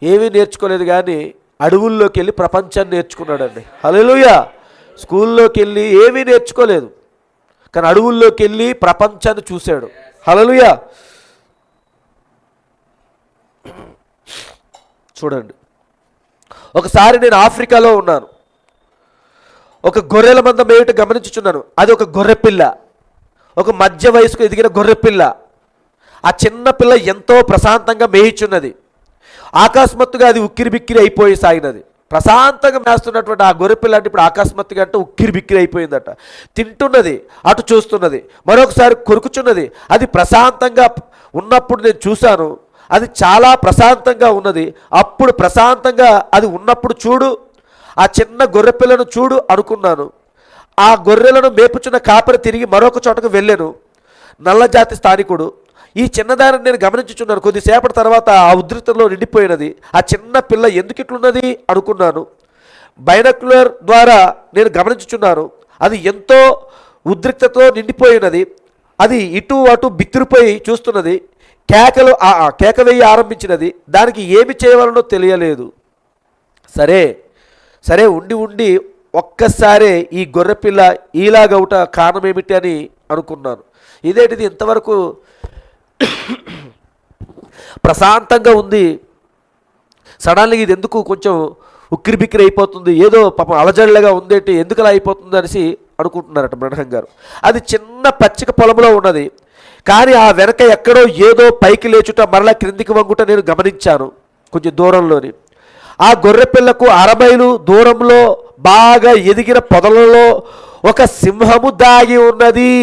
ఏమీ నేర్చుకోలేదు, కానీ అడవుల్లోకి వెళ్ళి ప్రపంచాన్ని నేర్చుకున్నాడండి. హల్లెలూయా! స్కూల్లోకి వెళ్ళి ఏమీ నేర్చుకోలేదు, కానీ అడవుల్లోకి వెళ్ళి ప్రపంచాన్ని చూశాడు. హల్లెలూయా! చూడండి, ఒకసారి నేను ఆఫ్రికాలో ఉన్నాను. ఒక గొర్రెల మంద మేయుట గమనించుచున్నాను. అది ఒక గొర్రెపిల్ల, ఒక మధ్య వయసుకు ఎదిగిన గొర్రెపిల్ల. ఆ చిన్న పిల్ల ఎంతో ప్రశాంతంగా మేయిచున్నది. అకస్మాత్తుగా అది ఉక్కిరి బిక్కిరి అయిపోయి సాగినది. ప్రశాంతంగా మేస్తున్నటువంటి ఆ గొర్రెపిల్ల అంటే ఇప్పుడు అకస్మాత్తుగా అంటే ఉక్కిరి బిక్కిరి అయిపోయిందట. తింటున్నది, అటు చూస్తున్నది, మరొకసారి కొరుకుచున్నది. అది ప్రశాంతంగా ఉన్నప్పుడు నేను చూశాను, అది చాలా ప్రశాంతంగా ఉన్నది. అప్పుడు ప్రశాంతంగా అది ఉన్నప్పుడు చూడు, ఆ చిన్న గొర్రెపిల్లను చూడు అనుకున్నాను. ఆ గొర్రెలను మేపుచున్న కాపరి తిరిగి మరొక చోటకు వెళ్ళాను. నల్లజాతి స్థానికుడు. ఈ చిన్నదారిని నేను గమనించుచున్నాను. కొద్దిసేపటి తర్వాత ఆ ఉద్రిక్తలో నిండిపోయినది. ఆ చిన్న పిల్ల ఎందుకు ఇట్లున్నది అనుకున్నాను. బైనాక్యులర్ ద్వారా నేను గమనించుచున్నాను. అది ఎంతో ఉద్రిక్తతో నిండిపోయినది. అది ఇటు అటు బిత్తిరిపోయి చూస్తున్నది. కేక వేయి ఆరంభించినది. దానికి ఏమి చేయవలనో తెలియలేదు. సరే ఉండి ఒక్కసారే ఈ గొర్రెపిల్ల ఈలాగవుట కారణం ఏమిటి అని అనుకున్నాను. ఇదేంటిది ఇంతవరకు ప్రశాంతంగా ఉంది, సడన్గా ఇది ఎందుకు కొంచెం ఉక్కిరి బిక్కిరి అయిపోతుంది, ఏదో పాపం అలజడిగా ఉందేంటి, ఎందుకు అలా అయిపోతుంది అనేసి అనుకుంటున్నారట బ్రహ్నం గారు. అది చిన్న పచ్చిక పొలంలో ఉన్నది. కానీ ఆ వెనక ఎక్కడో ఏదో పైకి లేచుట మరలా క్రిందికి వంగుట నేను గమనించాను కొంచెం దూరంలోని. ఆ గొర్రెపిల్లకు 60 మైలు దూరంలో బాగా ఎదిగిన పొదలలో ఒక సింహము దాగి ఉన్నది.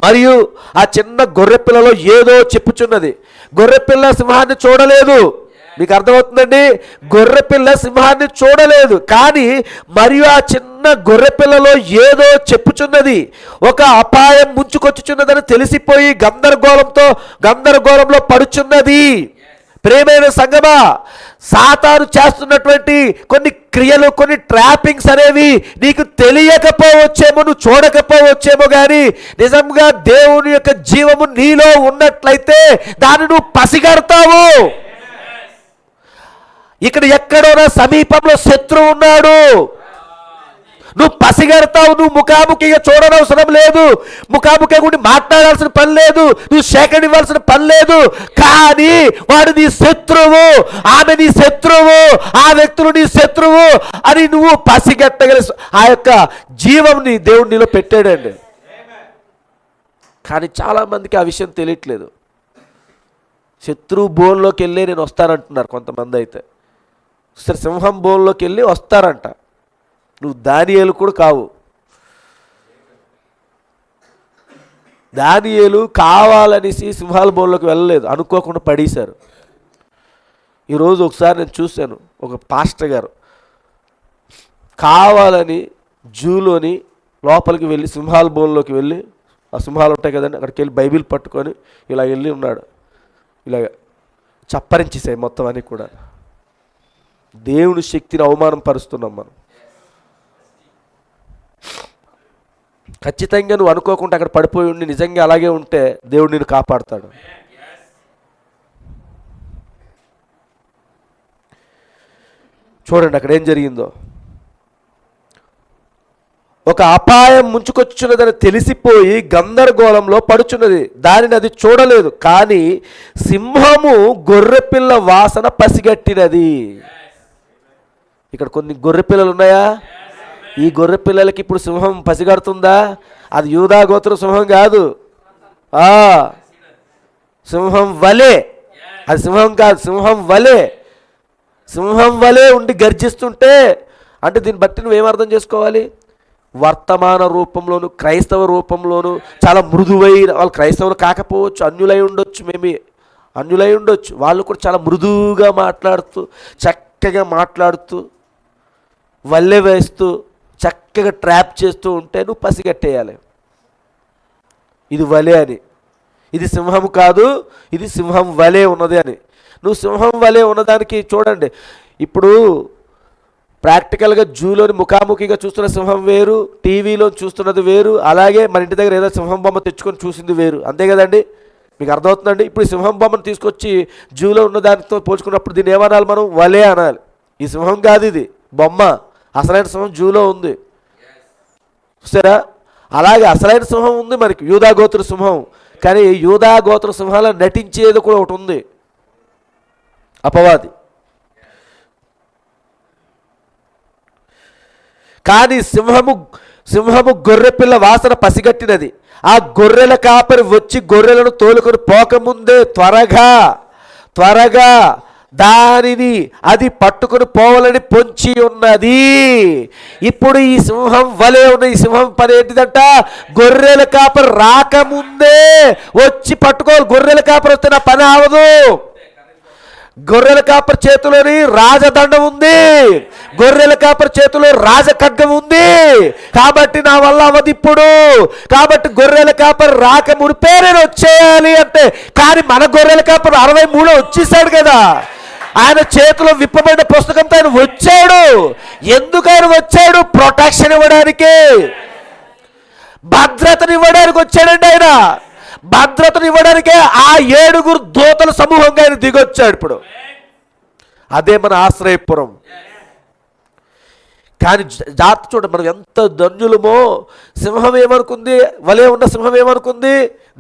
మరియు ఆ చిన్న గొర్రెపిల్లలో ఏదో చెప్పుచున్నది. గొర్రెపిల్ల సింహాన్ని చూడలేదు. మీకు అర్థమవుతుందండి? గొర్రెపిల్ల సింహాన్ని చూడలేదు, కానీ మరియు ఆ చిన్న గొర్రెపిల్లలో ఏదో చెప్పుచున్నది. ఒక అపాయం ముంచుకొచ్చుచున్నదని తెలిసిపోయి గందరగోళంలో పడుచున్నది. ప్రేమైన సంగమా, సాతాను చేస్తున్నటువంటి కొన్ని క్రియలు, కొన్ని ట్రాపింగ్స్ అనేవి నీకు తెలియకపోవచ్చేమో, నువ్వు చూడకపోవచ్చేమో, కానీ నిజంగా దేవుని యొక్క జీవము నీలో ఉన్నట్లయితే దాన్ని నువ్వు పసిగడతావు. ఇక్కడ ఎక్కడో నా సమీపంలో శత్రువు ఉన్నాడు, నువ్వు పసిగడతావు. నువ్వు ముఖాముఖిగా చూడనవసరం లేదు, ముఖాముఖిగా ఉండి మాట్లాడాల్సిన పని లేదు, నువ్వు సేకరణ ఇవ్వాల్సిన పని లేదు. కానీ వాడు నీ శత్రువు, ఆమె నీ శత్రువు, ఆ వ్యక్తులు నీ శత్రువు అని నువ్వు పసిగట్టగల ఆ యొక్క జీవంని దేవుడు నీలో పెట్టాడండి. కానీ చాలామందికి ఆ విషయం తెలియట్లేదు. శత్రువు బోన్లోకి వెళ్ళి నేను వస్తానంటున్నారు కొంతమంది. అయితే సరే, సింహం బోన్లోకి వెళ్ళి వస్తారంట. నువ్వు దానియేలు కూడా కావు. దానియేలు కావాలనేసి సింహాల బోన్లోకి వెళ్ళలేదు, అనుకోకుండా పడేశారు. ఈరోజు ఒకసారి నేను చూశాను, ఒక పాస్టర్ గారు కావాలని జూలోని లోపలికి వెళ్ళి సింహాల బోన్లోకి వెళ్ళి, ఆ సింహాలు ఉంటాయి కదండి, అక్కడికి వెళ్ళి బైబిల్ పట్టుకొని ఇలా వెళ్ళి ఉన్నాడు. ఇలాగ చప్పరించేసాయి మొత్తం అని కూడా. దేవుని శక్తిని అవమానం పరుస్తున్నాం మనం. ఖచ్చితంగా నువ్వు అనుకోకుండా అక్కడ పడిపోయి ఉండి నిజంగా అలాగే ఉంటే దేవుడు నిన్ను కాపాడుతాడు. చూడండి అక్కడ ఏం జరిగిందో. ఒక అపాయం ముంచుకొచ్చున్నదని తెలిసిపోయి గందరగోళంలో పడుచున్నది. దానిని అది చూడలేదు, కానీ సింహము గొర్రెపిల్ల వాసన పసిగట్టినది. ఇక్కడ కొన్ని గొర్రెపిల్లలు ఉన్నాయా? ఈ గొర్రె పిల్లలకి ఇప్పుడు సింహం పసిగడుతుందా? అది యూదా గోత్ర సింహం కాదు, సింహం వలే. అది సింహం కాదు, సింహం వలే. సింహం వలే ఉండి గర్జిస్తుంటే అంటే దీన్ని బట్టి నువ్వేమర్థం చేసుకోవాలి? వర్తమాన రూపంలోను, క్రైస్తవ రూపంలోను చాలా మృదువైన, వాళ్ళు క్రైస్తవులు కాకపోవచ్చు, అన్యులై ఉండొచ్చు, అన్యులై ఉండొచ్చు, వాళ్ళు కూడా చాలా మృదువుగా మాట్లాడుతూ, చక్కగా మాట్లాడుతూ, వల్లె వేస్తూ, చక్కగా ట్రాప్ చేస్తూ ఉంటే నువ్వు పసిగట్టేయాలి ఇది వలే అని. ఇది సింహం కాదు, ఇది సింహం వలే ఉన్నది అని. నువ్వు సింహం వలే ఉన్నదానికి చూడండి, ఇప్పుడు ప్రాక్టికల్గా జూలోని ముఖాముఖిగా చూస్తున్న సింహం వేరు, టీవీలో చూస్తున్నది వేరు, అలాగే మన ఇంటి దగ్గర ఏదో సింహం బొమ్మ తెచ్చుకొని చూసింది వేరు. అంతే కదండి? మీకు అర్థమవుతుందండి? ఇప్పుడు సింహం బొమ్మను తీసుకొచ్చి జూలో ఉన్న దానితో పోల్చుకున్నప్పుడు దీన్ని ఏమనాలి? మనం వలే అనాలి. ఈ సింహం కాదు, ఇది బొమ్మ. అసలైన సింహం జూలో ఉంది, చూసారా? అలాగే అసలైన సింహం ఉంది మనకి, యూదా గోత్ర సింహం. కానీ యూదా గోత్ర సింహాల నటించేది కూడా ఒకటి ఉంది, అపవాది. కానీ సింహము గొర్రెపిల్ల వాసన పసిగట్టినది. ఆ గొర్రెల కాపరి వచ్చి గొర్రెలను తోలుకొని పోకముందే త్వరగా దానిని అది పట్టుకుని పోవాలని పొంచి ఉన్నది. ఇప్పుడు ఈ సింహం వలే ఉన్న ఈ సింహం పని ఏంటిదంట? గొర్రెల కాపరి రాకముందే వచ్చి పట్టుకోవాలి. గొర్రెల కాపరి వస్తే నా పని అవదు. గొర్రెల కాపరి చేతిలోని రాజదండం ఉంది, గొర్రెల కాపరి చేతిలో రాజఖడ్గం ఉంది. కాబట్టి నా వల్ల అవదు ఇప్పుడు. కాబట్టి గొర్రెల కాపరి రాక మునిపే నేను వచ్చేయాలి అంటే, కానీ మన గొర్రెల కాపరి 63లో వచ్చేసాడు కదా. ఆయన చేతిలో విప్పబడిన పుస్తకంతో ఆయన వచ్చాడు. ఎందుకు ఆయన వచ్చాడు? ప్రొటెక్షన్ ఇవ్వడానికి, భద్రతను ఇవ్వడానికి వచ్చాడండి ఆయన. భద్రతను ఇవ్వడానికే ఆ 7 దూతల సమూహంగా ఆయన దిగొచ్చాడు. ఇప్పుడు అదే మన ఆశ్రయపురం. కానీ జాగ్రత్త చూడండి, మనం ఎంత ధన్యులమో. సింహం ఏమనుకుంది? వలే ఉన్న సింహం ఏమనుకుంది?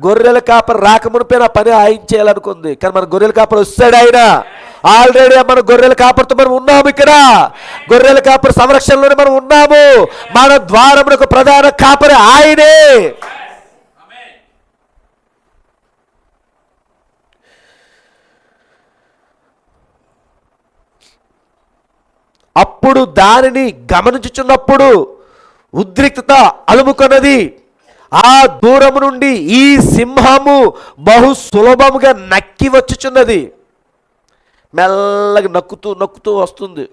గొర్రెల కాపరి రాకమునిపై నా పని ఆయన చేయాలనుకుంది. కానీ మన గొర్రెల కాపరి వస్తాడు. ఆయన ఆల్రెడీ మన గొర్రెల కాపరితో మనం ఉన్నాము. ఇక్కడ గొర్రెల కాపరి సంరక్షణలోనే మనం ఉన్నాము. మన ద్వారమునకు ప్రధాన కాపరి ఆయనే. అప్పుడు దానిని గమనించుచున్నప్పుడు ఉద్రిక్తత అలుముకొన్నది. ఆ దూరము నుండి ఈ సింహము బహు సులభముగా నక్కి వచ్చుచున్నది. మెల్లగా నక్కుతూ నక్కుతూ వస్తుంది.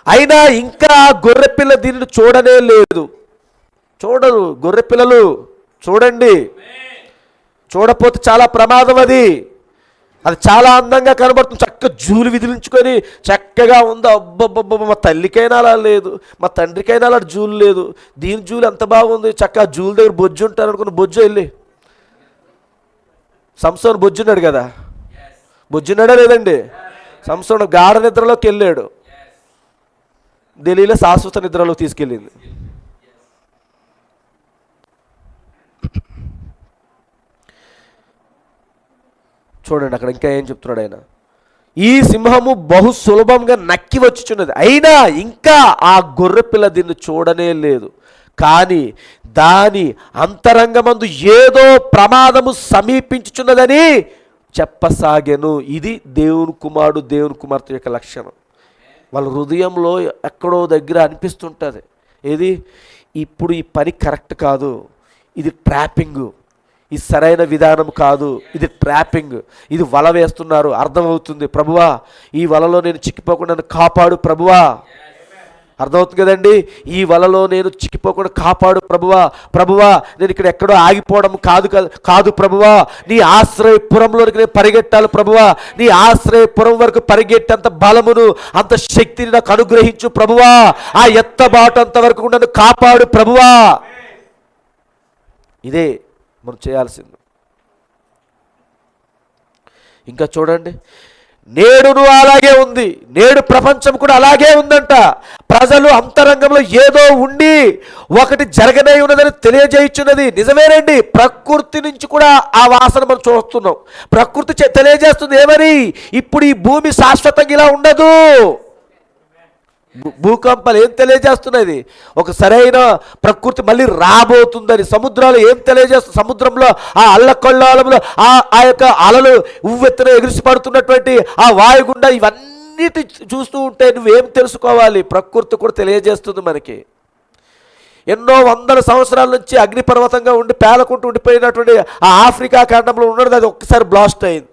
అయినా ఇంకా గొర్రెపిల్ల దీనిని చూడనే లేదు. చూడరు గొర్రెపిల్లలు, చూడండి. చూడపోతే చాలా ప్రమాదం. అది చాలా అందంగా కనబడుతుంది. చక్కగా జూలు విదిలించుకొని చక్కగా ఉంది. అబ్బబ్బబ్బ, మా తల్లికైనా అలా లేదు, మా తండ్రికైనా అలా జూలు లేదు. దీని జూలు ఎంత బాగుంది. చక్కగా జూలు దగ్గర బొజ్జు ఉంటారు అనుకున్న బొజ్జు వెళ్ళి సంసోను బొజ్జున్నాడు కదా. బొజ్జున్నాడా లేదండి? సంసోను గాఢ నిద్రలోకి వెళ్ళాడు. ఢిల్లీలో శాశ్వత నిద్రలో తీసుకెళ్ళింది. చూడండి అక్కడ ఇంకా ఏం చెప్తున్నాడు ఆయన. ఈ సింహము బహు సులభంగా నక్కి వచ్చుచున్నది, అయినా ఇంకా ఆ గొర్రెపిల్ల దీన్ని చూడనే లేదు. కానీ దాని అంతరంగమందు ఏదో ప్రమాదము సమీపించుచున్నదని చెప్పసాగెను. ఇది దేవుని కుమారుడు, దేవుని కుమార్తె యొక్క లక్షణం. వాళ్ళ హృదయంలో ఎక్కడో దగ్గర అనిపిస్తుంటుంది, ఏది ఇప్పుడు ఈ పని కరెక్ట్ కాదు, ఇది ట్రాపింగ్, ఇది సరైన విధానం కాదు, ఇది ట్రాపింగ్, ఇది వల వేస్తున్నారు, అర్థమవుతుంది. ప్రభువా ఈ వలలో నేను చిక్కిపోకుండా నన్ను కాపాడు ప్రభువా. అర్థమవుతుంది కదండి? ఈ వలలో నేను చిక్కిపోకుండా కాపాడు ప్రభువా. ప్రభువా నేను ఇక్కడ ఎక్కడో ఆగిపోవడం కాదు ప్రభువా, నీ ఆశ్రయపురంలోనికి నేను పరిగెట్టాలి ప్రభువా. నీ ఆశ్రయపురం వరకు పరిగెట్టేంత బలమును, అంత శక్తిని నాకు అనుగ్రహించు ప్రభువా. ఆ ఎత్తబాటు అంతవరకు నన్ను కాపాడు ప్రభువా. ఇదే మనం చేయాల్సింది. ఇంకా చూడండి, నేడును అలాగే ఉంది. నేడు ప్రపంచం కూడా అలాగే ఉందంట. ప్రజలు అంతరంగంలో ఏదో ఉండి ఒకటి జరగనే ఉన్నదని తెలియజేయుచున్నది. నిజమేనండి, ప్రకృతి నుంచి కూడా ఆ వాసన మనం చూస్తున్నాం. ప్రకృతి తెలియజేస్తుంది ఏమని, ఇప్పుడు ఈ భూమి శాశ్వతంగా ఇలా ఉండదు. భూకంపాలు ఏం తెలియజేస్తున్నది, ఒక సరైన ప్రకృతి మళ్ళీ రాబోతుందని. సముద్రాలు ఏం తెలియజేస్తుంది, సముద్రంలో ఆ అల్లకొల్లాలంలో ఆ యొక్క అలలు ఉవ్వెత్తున ఎగిరిసి పడుతున్నటువంటి ఆ వాయుగుండ, ఇవన్నిటి చూస్తూ ఉంటే నువ్వేం తెలుసుకోవాలి, ప్రకృతి కూడా తెలియజేస్తుంది మనకి. ఎన్నో వందల సంవత్సరాల నుంచి అగ్నిపర్వతంగా ఉండి పేలకుంటూ ఉండిపోయినటువంటి ఆ ఆఫ్రికా ఖండంలో ఉన్నది, అది ఒక్కసారి బ్లాస్ట్ అయింది.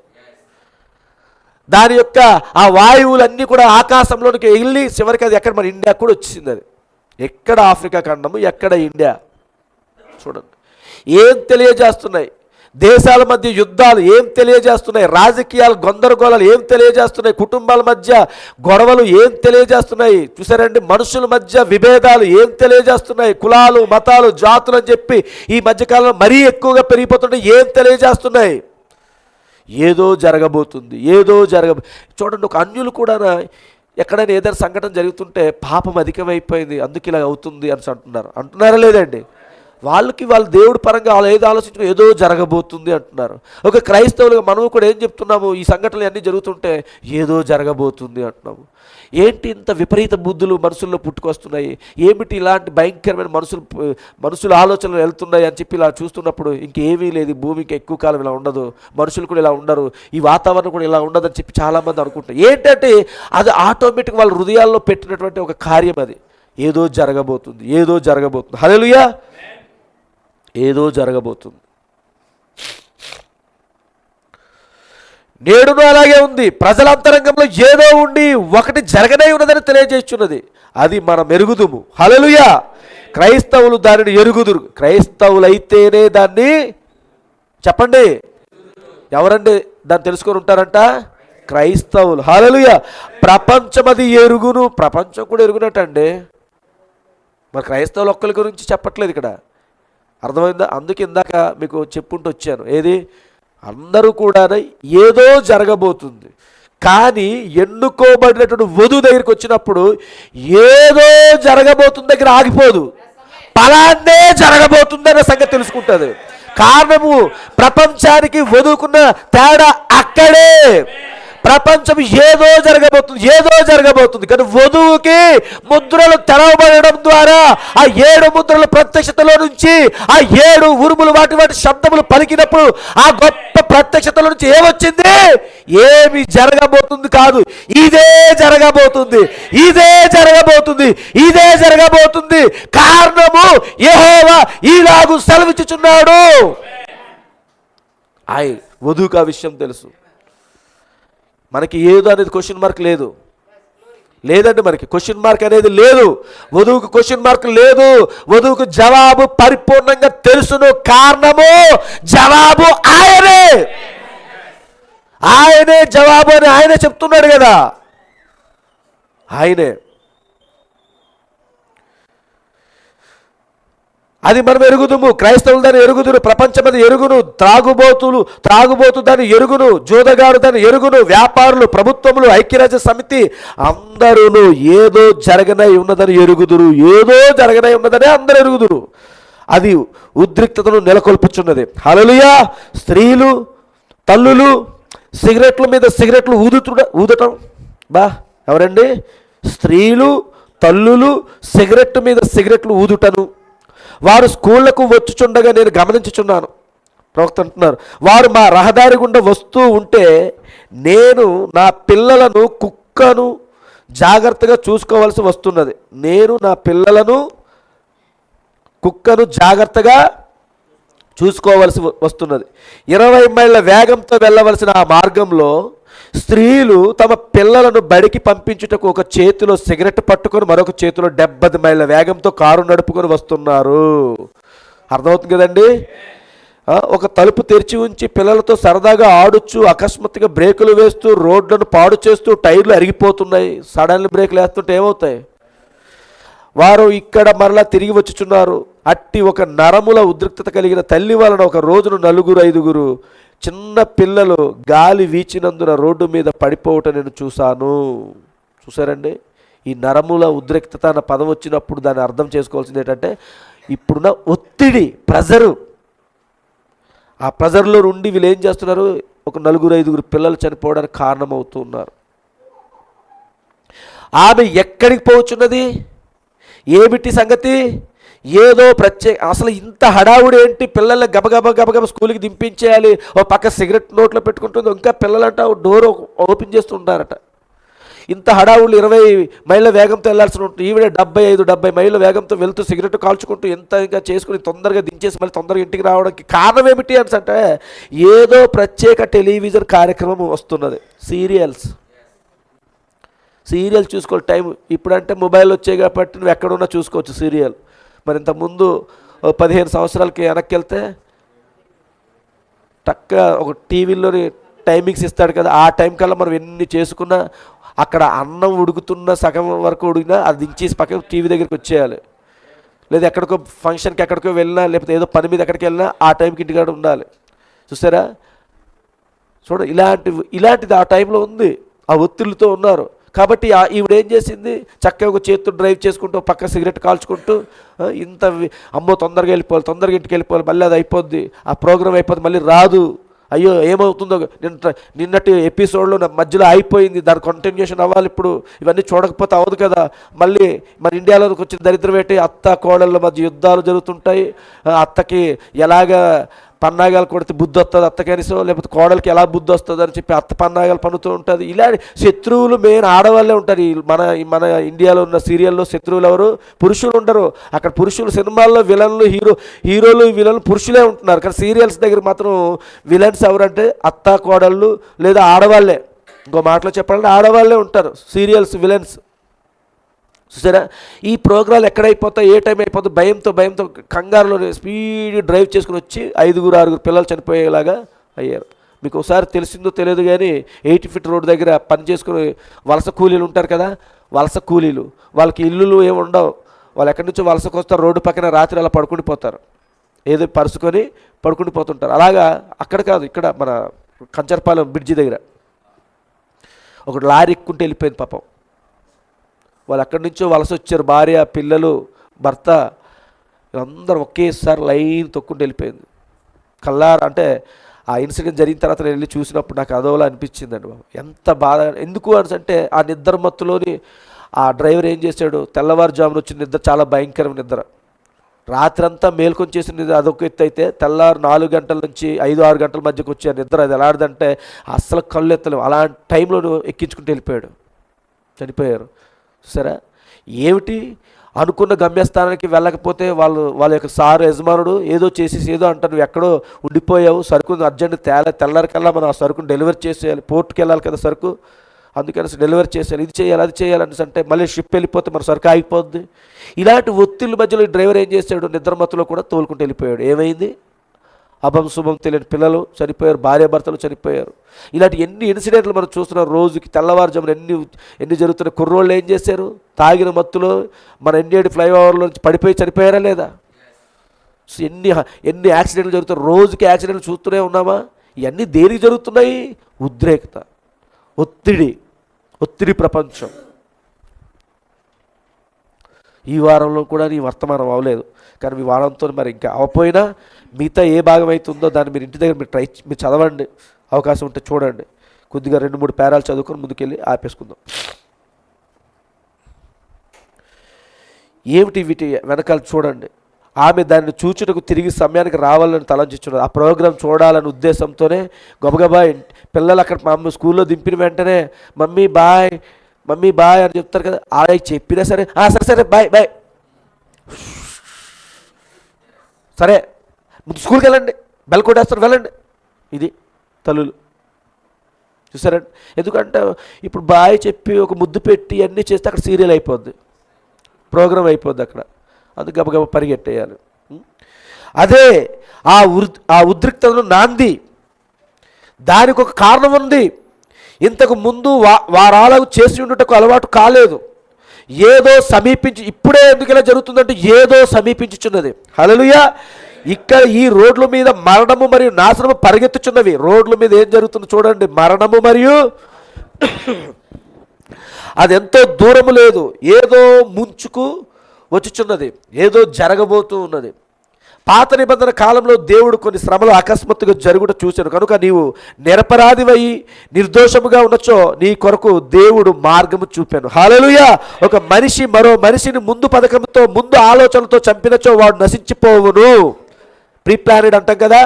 దాని యొక్క ఆ వాయువులన్నీ కూడా ఆకాశంలోనికి వెళ్ళి చివరికి అది ఎక్కడ, మన ఇండియా కూడా వచ్చింది. అది ఎక్కడ ఆఫ్రికా ఖండము, ఎక్కడ ఇండియా. చూడండి ఏం తెలియజేస్తున్నాయి. దేశాల మధ్య యుద్ధాలు ఏం తెలియజేస్తున్నాయి, రాజకీయాలు గందరగోళాలు ఏం తెలియజేస్తున్నాయి, కుటుంబాల మధ్య గొడవలు ఏం తెలియజేస్తున్నాయి. చూసారండి, మనుషుల మధ్య విభేదాలు ఏం తెలియజేస్తున్నాయి, కులాలు మతాలు జాతులు అని చెప్పి ఈ మధ్యకాలంలో మరీ ఎక్కువగా పెరిగిపోతుంటే ఏం తెలియజేస్తున్నాయి. ఏదో జరగబోతుంది, చూడండి, ఒక అన్యులు కూడా ఎక్కడైనా ఏదైనా సంఘటన జరుగుతుంటే పాపం అధికమైపోయింది అందుకు ఇలా అవుతుంది అని అంటున్నారా లేదండి? వాళ్ళకి వాళ్ళ దేవుడి పరంగా వాళ్ళు ఏదో ఆలోచించుకో ఏదో జరగబోతుంది అంటున్నారు. ఒక క్రైస్తవులుగా మనము కూడా ఏం చెప్తున్నాము, ఈ సంఘటనలు అన్నీ జరుగుతుంటే ఏదో జరగబోతుంది అంటున్నాము. ఏంటి ఇంత విపరీత బుద్ధులు మనుషుల్లో పుట్టుకొస్తున్నాయి, ఏమిటి ఇలాంటి భయంకరమైన మనుషుల ఆలోచనలు వెళ్తున్నాయి అని చెప్పి ఇలా చూస్తున్నప్పుడు ఇంకేమీ లేదు, భూమికి ఎక్కువ కాలం ఇలా ఉండదు, మనుషులు కూడా ఇలా ఉండరు, ఈ వాతావరణం కూడా ఇలా ఉండదని చెప్పి చాలామంది అనుకుంటారు. ఏంటంటే అది ఆటోమేటిక్ వాళ్ళ హృదయాల్లో పెట్టినటువంటి ఒక కార్యం. అది ఏదో జరగబోతుంది, హల్లెలూయా, ఏదో జరగబోతుంది. నేడును అలాగే ఉంది. ప్రజల అంతరంగంలో ఏదో ఉండి ఒకటి జరగనే ఉన్నదని తెలియజేస్తున్నది. అది మనం ఎరుగుదుము. హల్లెలూయా. క్రైస్తవులు దానిని ఎరుగుదురు. క్రైస్తవులైతేనే దాన్ని చెప్పండి, ఎవరండి దాన్ని తెలుసుకొని ఉంటారంట? క్రైస్తవులు. హల్లెలూయా. ప్రపంచం అది ఎరుగును. ప్రపంచం కూడా ఎరుగునట్టండి. మరి క్రైస్తవులు ఒక్కరి గురించి చెప్పట్లేదు ఇక్కడ, అర్థమైందా? అందుకే ఇందాక మీకు చెప్పుకుంటూ వచ్చాను, ఏది అందరూ కూడా ఏదో జరగబోతుంది. కానీ ఎన్నుకోబడినటువంటి వధువు దగ్గరికి వచ్చినప్పుడు ఏదో జరగబోతుంది దగ్గర ఆగిపోదు, పలాందే జరగబోతుందనే సంగతి తెలుసుకుంటుంది. కారణము ప్రపంచానికి వధువుకున్న తేడా అక్కడే. ప్రపంచం ఏదో జరగబోతుంది కానీ వధువుకి ముద్రలు తెరవబడడం ద్వారా ఆ 7 ముద్రల ప్రత్యక్షతలో నుంచి ఆ 7 ఉరుములు వాటి శబ్దములు పలికినప్పుడు ఆ గొప్ప ప్రత్యక్షతలో నుంచి ఏమొచ్చింది? ఏమి జరగబోతుంది కాదు, ఇదే జరగబోతుంది. కారణము యెహోవా ఇలాగు సెలవిచ్చుచున్నాడు. వధువుకు ఆ విషయం తెలుసు. మనకి ఏదో అనేది క్వశ్చన్ మార్క్ లేదండి, మనకి క్వశ్చన్ మార్క్ అనేది లేదు. వధువుకు క్వశ్చన్ మార్క్ లేదు. వధువుకు జవాబు పరిపూర్ణంగా తెలుసును. కారణము జవాబు ఆయనే జవాబు అని ఆయనే చెప్తున్నాడు కదా. ఆయనే అది మనం ఎరుగుదుము. క్రైస్తవులు దాన్ని ఎరుగుదురు, ప్రపంచం అది ఎరుగును. త్రాగుబోతు దాన్ని ఎరుగును, జూదగాడు దాన్ని ఎరుగును, వ్యాపారులు, ప్రభుత్వములు, ఐక్యరాజ్య సమితి అందరూ ఏదో జరగనై ఉన్నదని అందరూ ఎరుగుదురు. అది ఉద్రిక్తతను నెలకొల్పుచున్నది. హల్లెలూయా. స్త్రీలు, తల్లులు సిగరెట్ల మీద సిగరెట్లు ఊదటం. ఎవరండి? స్త్రీలు, తల్లులు సిగరెట్ మీద సిగరెట్లు ఊదుటను వారు స్కూళ్లకు వచ్చుచుండగా నేను గమనించుచున్నాను. ప్రవక్త అంటున్నారు, వారు మా రహదారి గుండా వస్తూ ఉంటే నేను నా పిల్లలను కుక్కను జాగ్రత్తగా చూసుకోవాల్సి వస్తున్నది. 20 మైళ్ళ వేగంతో వెళ్ళవలసిన ఆ మార్గంలో స్త్రీలు తమ పిల్లలను బడికి పంపించుటకు ఒక చేతిలో సిగరెట్ పట్టుకొని మరొక చేతిలో 70 మైళ్ళ వేగంతో కారు నడుపుకొని వస్తున్నారు. అర్థమవుతుంది కదండి. ఒక తలుపు తెరిచి ఉంచి పిల్లలతో సరదాగా ఆడుచు అకస్మాత్తుగా బ్రేకులు వేస్తూ రోడ్లను పాడు చేస్తూ టైర్లు అరిగిపోతున్నాయి. సడన్లీ బ్రేకులు వేస్తుంటే ఏమవుతాయి? వారు ఇక్కడ మరలా తిరిగి వచ్చుచున్నారు. అట్టి ఒక నరముల ఉద్రిక్తత కలిగిన తల్లి వలన ఒక రోజును 4-5 చిన్న పిల్లలు గాలి వీచినందున రోడ్డు మీద పడిపోవటం నేను చూసారండి. ఈ నరముల ఉద్రిక్తత అన్న పదం వచ్చినప్పుడు దాన్ని అర్థం చేసుకోవాల్సింది ఏంటంటే, ఇప్పుడున్న ఒత్తిడి, ప్రెజరు. ఆ ప్రెజర్లో నుండి వీళ్ళు ఏం చేస్తున్నారు? ఒక 4-5 పిల్లలు చనిపోవడానికి కారణమవుతున్నారు. ఆమె ఎక్కడికి పోవచ్చున్నది? ఏమిటి సంగతి? ఏదో అసలు ఇంత హడావుడి ఏంటి? పిల్లల్ని గబగబ స్కూల్కి దింపించేయాలి. ఓ పక్క సిగరెట్ నోట్లో పెట్టుకుంటుంది, ఇంకా పిల్లలంట డోర్ ఓపెన్ చేస్తుంటారట. ఇంత హడావుళ్ళు 20 మైళ్ళ వేగంతో వెళ్లాల్సి ఉంటుంది. ఈవిడ 75-70 మైళ్ళ వేగంతో వెళ్తూ సిగరెట్ కాల్చుకుంటూ ఎంత ఇంకా చేసుకుని తొందరగా దించేసి మళ్ళీ తొందరగా ఇంటికి రావడానికి కారణం ఏమిటి అంటే, ఏదో ప్రత్యేక టెలివిజన్ కార్యక్రమం వస్తున్నది. సీరియల్ చూసుకోవాలి టైం. ఇప్పుడంటే మొబైల్ వచ్చాయి కాబట్టి నువ్వు ఎక్కడున్నా చూసుకోవచ్చు సీరియల్. మరి ఇంతకుముందు 15 సంవత్సరాలకి వెనక్కి వెళ్తే ఒక టీవీలోని టైమింగ్స్ ఇస్తాడు కదా, ఆ టైం కల్లా మనం ఎన్ని చేసుకున్నా అక్కడ అన్నం ఉడుకుతున్న సగం వరకు ఉడికినా అది దించేసి పక్కన టీవీ దగ్గరికి వచ్చేయాలి. లేదా ఎక్కడికో ఫంక్షన్కి ఎక్కడికో వెళ్ళినా, లేకపోతే ఏదో పని మీద ఎక్కడికి వెళ్ళినా ఆ టైంకి ఇంటికాడ ఉండాలి. చూసారా? ఇలాంటిది ఆ టైంలో ఉంది. ఆ ఒత్తిడితో ఉన్నారు. కాబట్టి ఈవిడ ఏం చేసింది? చక్కగా ఒక చేతితో డ్రైవ్ చేసుకుంటూ పక్క సిగరెట్ కాల్చుకుంటూ అమ్మో తొందరగా వెళ్ళిపోవాలి, ఇంటికి వెళ్ళిపోవాలి, మళ్ళీ అది అయిపోద్ది, ఆ ప్రోగ్రామ్ అయిపోద్ది, మళ్ళీ రాదు, అయ్యో ఏమవుతుందో, నిన్నటి ఎపిసోడ్లో మధ్యలో అయిపోయింది, దాని కంటిన్యూషన్ అవ్వాలి, ఇప్పుడు ఇవన్నీ చూడకపోతే అవ్వదు కదా. మళ్ళీ మన ఇండియాలోకి వచ్చిన దరిద్రం ఏంటి? అత్త కోడళ్ళ మధ్య యుద్ధాలు జరుగుతుంటాయి. అత్తకి ఎలాగా పన్నాగాలు కొడితే బుద్ధి వస్తుంది అత్తకనిసో, లేకపోతే కోడలికి ఎలా బుద్ధి వస్తుంది అని చెప్పి అత్త పన్నాగాలు పన్నుతూ ఉంటుంది. ఇలాంటి శత్రువులు మెయిన్ ఆడవాళ్ళే ఉంటారు. మన ఇండియాలో ఉన్న సీరియల్లో శత్రువులు ఎవరు? పురుషులు ఉండరు. అక్కడ పురుషులు సినిమాల్లో విలన్లు, హీరోలు విలన్లు పురుషులే ఉంటున్నారు. కానీ సీరియల్స్ దగ్గర మాత్రం విలన్స్ ఎవరంటే అత్త కోడళ్ళు లేదా ఆడవాళ్ళే. ఇంకో మాటలో చెప్పాలంటే ఆడవాళ్ళే ఉంటారు సీరియల్స్ విలన్స్. చూసారా? ఈ ప్రోగ్రాలు ఎక్కడైపోతాయి, ఏ టైం అయిపోతుంది, భయంతో కంగారులో స్పీడ్ డ్రైవ్ చేసుకుని వచ్చి 5-6 పిల్లలు చనిపోయేలాగా అయ్యారు. మీకు ఒకసారి తెలిసిందో తెలియదు కానీ 80 ఫీట్ రోడ్డు దగ్గర పని చేసుకుని వలస కూలీలు ఉంటారు కదా, వలస కూలీలు, వాళ్ళకి ఇల్లులు ఏమి ఉండవు. వాళ్ళు ఎక్కడి నుంచో వలసకు వస్తారు, రోడ్డు పక్కన రాత్రి అలా పడుకుండిపోతారు, ఏదో పరుచుకొని పడుకుండిపోతుంటారు. అలాగా అక్కడ కాదు, ఇక్కడ మన కంచర్పాలెం బ్రిడ్జి దగ్గర ఒక లారీ ఎక్కుంటే వెళ్ళిపోయింది పాపం. వాళ్ళు అక్కడి నుంచో వలస వచ్చారు, భార్య, పిల్లలు, భర్త, అందరూ ఒకేసారి లైన్ తొక్కుంటూ వెళ్ళిపోయింది. అంటే ఆ ఇన్సిడెంట్ జరిగిన తర్వాత నేను వెళ్ళి చూసినప్పుడు నాకు అదోలా అనిపించిందండి బాబు. ఎంత బాధ. ఎందుకు అంటే ఆ నిద్ర మత్తులోని ఆ డ్రైవర్ ఏం చేశాడు, తెల్లవారుజామున వచ్చిన నిద్ర చాలా భయంకరమైన నిద్ర. రాత్రంతా మేల్కొని చేసిన నిద్ర అదొక ఎత్తు అయితే, తెల్లారు 4 గంటల నుంచి 5-6 గంటల మధ్యకి వచ్చే నిద్ర అది ఎలాంటిదంటే అస్సలు కళ్ళు ఎత్తలేము. అలాంటి టైంలో ఎక్కించుకుంటూ వెళ్ళిపోయాడు, చనిపోయారు. సరే, ఏమిటి అనుకున్న గమ్యస్థానానికి వెళ్ళకపోతే వాళ్ళ యొక్క సారు యజమానుడు ఏదో చేసేసి ఏదో అంటారు, నువ్వు ఎక్కడో ఉండిపోయావు, సరుకుని అర్జెంట్ తెల్లారికల్లా మనం ఆ సరుకుని డెలివరీ చేసేయాలి, పోర్టుకి వెళ్ళాలి కదా సరుకు, అందుకని డెలివరీ చేసేయాలి, ఇది చేయాలి అది చేయాలి అనేసి అంటే మళ్ళీ షిప్ వెళ్ళిపోతే మన సరుకు ఆగిపోద్ది. ఇలాంటి ఒత్తిళ్ళ మధ్యలో ఈ డ్రైవర్ ఏం చేశాడు, నిద్రమత్తులో కూడా తోలుకుంటూ వెళ్ళిపోయాడు. ఏమైంది, అభం శుభం తెలియని పిల్లలు చనిపోయారు, భార్యాభర్తలు చనిపోయారు. ఇలాంటి ఎన్ని ఇన్సిడెంట్లు మనం చూస్తున్నాం. రోజుకి తెల్లవారుజామున ఎన్ని జరుగుతున్నాయి. కుర్రోళ్ళు ఏం చేశారు, తాగిన మత్తులో మన ఎన్డీఏడి ఫ్లైఓవర్లో నుంచి పడిపోయి చనిపోయారా లేదా? ఎన్ని యాక్సిడెంట్లు జరుగుతాయి, రోజుకి యాక్సిడెంట్లు చూస్తూనే ఉన్నామా? ఇవన్నీ దేనికి జరుగుతున్నాయి? ఉద్రేకత, ఒత్తిడి ప్రపంచం. ఈ వారంలో కూడా నీ వర్తమానం అవ్వలేదు, కానీ మీ వారంతో మరి ఇంకా అవపోయినా మిగతా ఏ భాగం అవుతుందో దాన్ని మీరు ఇంటి దగ్గర మీరు చదవండి, అవకాశం ఉంటే చూడండి. కొద్దిగా 2-3 పేరాలు చదువుకొని ముందుకెళ్ళి ఆపేసుకుందాం. ఏమిటి వీటి వెనకాల చూడండి. ఆమె దాన్ని చూచుటకు తిరిగి సమయానికి రావాలని తలంచుచున్నది. ఆ ప్రోగ్రాం చూడాలని ఉద్దేశంతోనే గబగబా పిల్లలు అక్కడ మా స్కూల్లో దింపిన వెంటనే మమ్మీ బాయ్ అని చెప్తారు కదా, ఆడ చెప్పినా సరే సరే సరే బాయ్ సరే ముందు స్కూల్కి వెళ్ళండి, బెల్ కొట్టేస్తారు వెళ్ళండి. ఇది తల్లులు చూసారండి. ఎందుకంటే ఇప్పుడు బాయ్ చెప్పి ఒక ముద్దు పెట్టి అన్నీ చేస్తే అక్కడ సీరియల్ అయిపోద్ది, ప్రోగ్రాం అయిపోద్ది అక్కడ. అందుకు గబగబ పరిగెట్టేయాలి. అదే ఆ ఉద్రిక్తతను నాంది. దానికి ఒక కారణం ఉంది. ఇంతకు ముందు వారాలకు చేసి ఉండుటకు అలవాటు కాలేదు. ఏదో సమీపించి, ఇప్పుడే ఎందుకు ఇలా జరుగుతుందంటే ఏదో సమీపించుచున్నది. హల్లెలూయా. ఇక్కడ ఈ రోడ్ల మీద మరణము మరియు నాశనము పరిగెత్తుచున్నవి. రోడ్ల మీద ఏం జరుగుతుందో చూడండి, మరణము మరియు అదెంతో దూరము లేదు, ఏదో ముంచుకు వచ్చుచున్నది, ఏదో జరగబోతూ ఉన్నది. పాత నిబంధన కాలంలో దేవుడు కొన్ని శ్రమలు అకస్మాత్తుగా జరుగుట చూశాను కనుక నీవు నిరపరాధివై నిర్దోషముగా ఉన్నచో నీ కొరకు దేవుడు మార్గము చూపాను. హల్లెలూయా. ఒక మనిషి మరో మనిషిని ముందు పథకంతో ముందు ఆలోచనలతో చంపినచో వాడు నశించిపోవును. ప్రీ ప్లానెడ్ అంటాం కదా,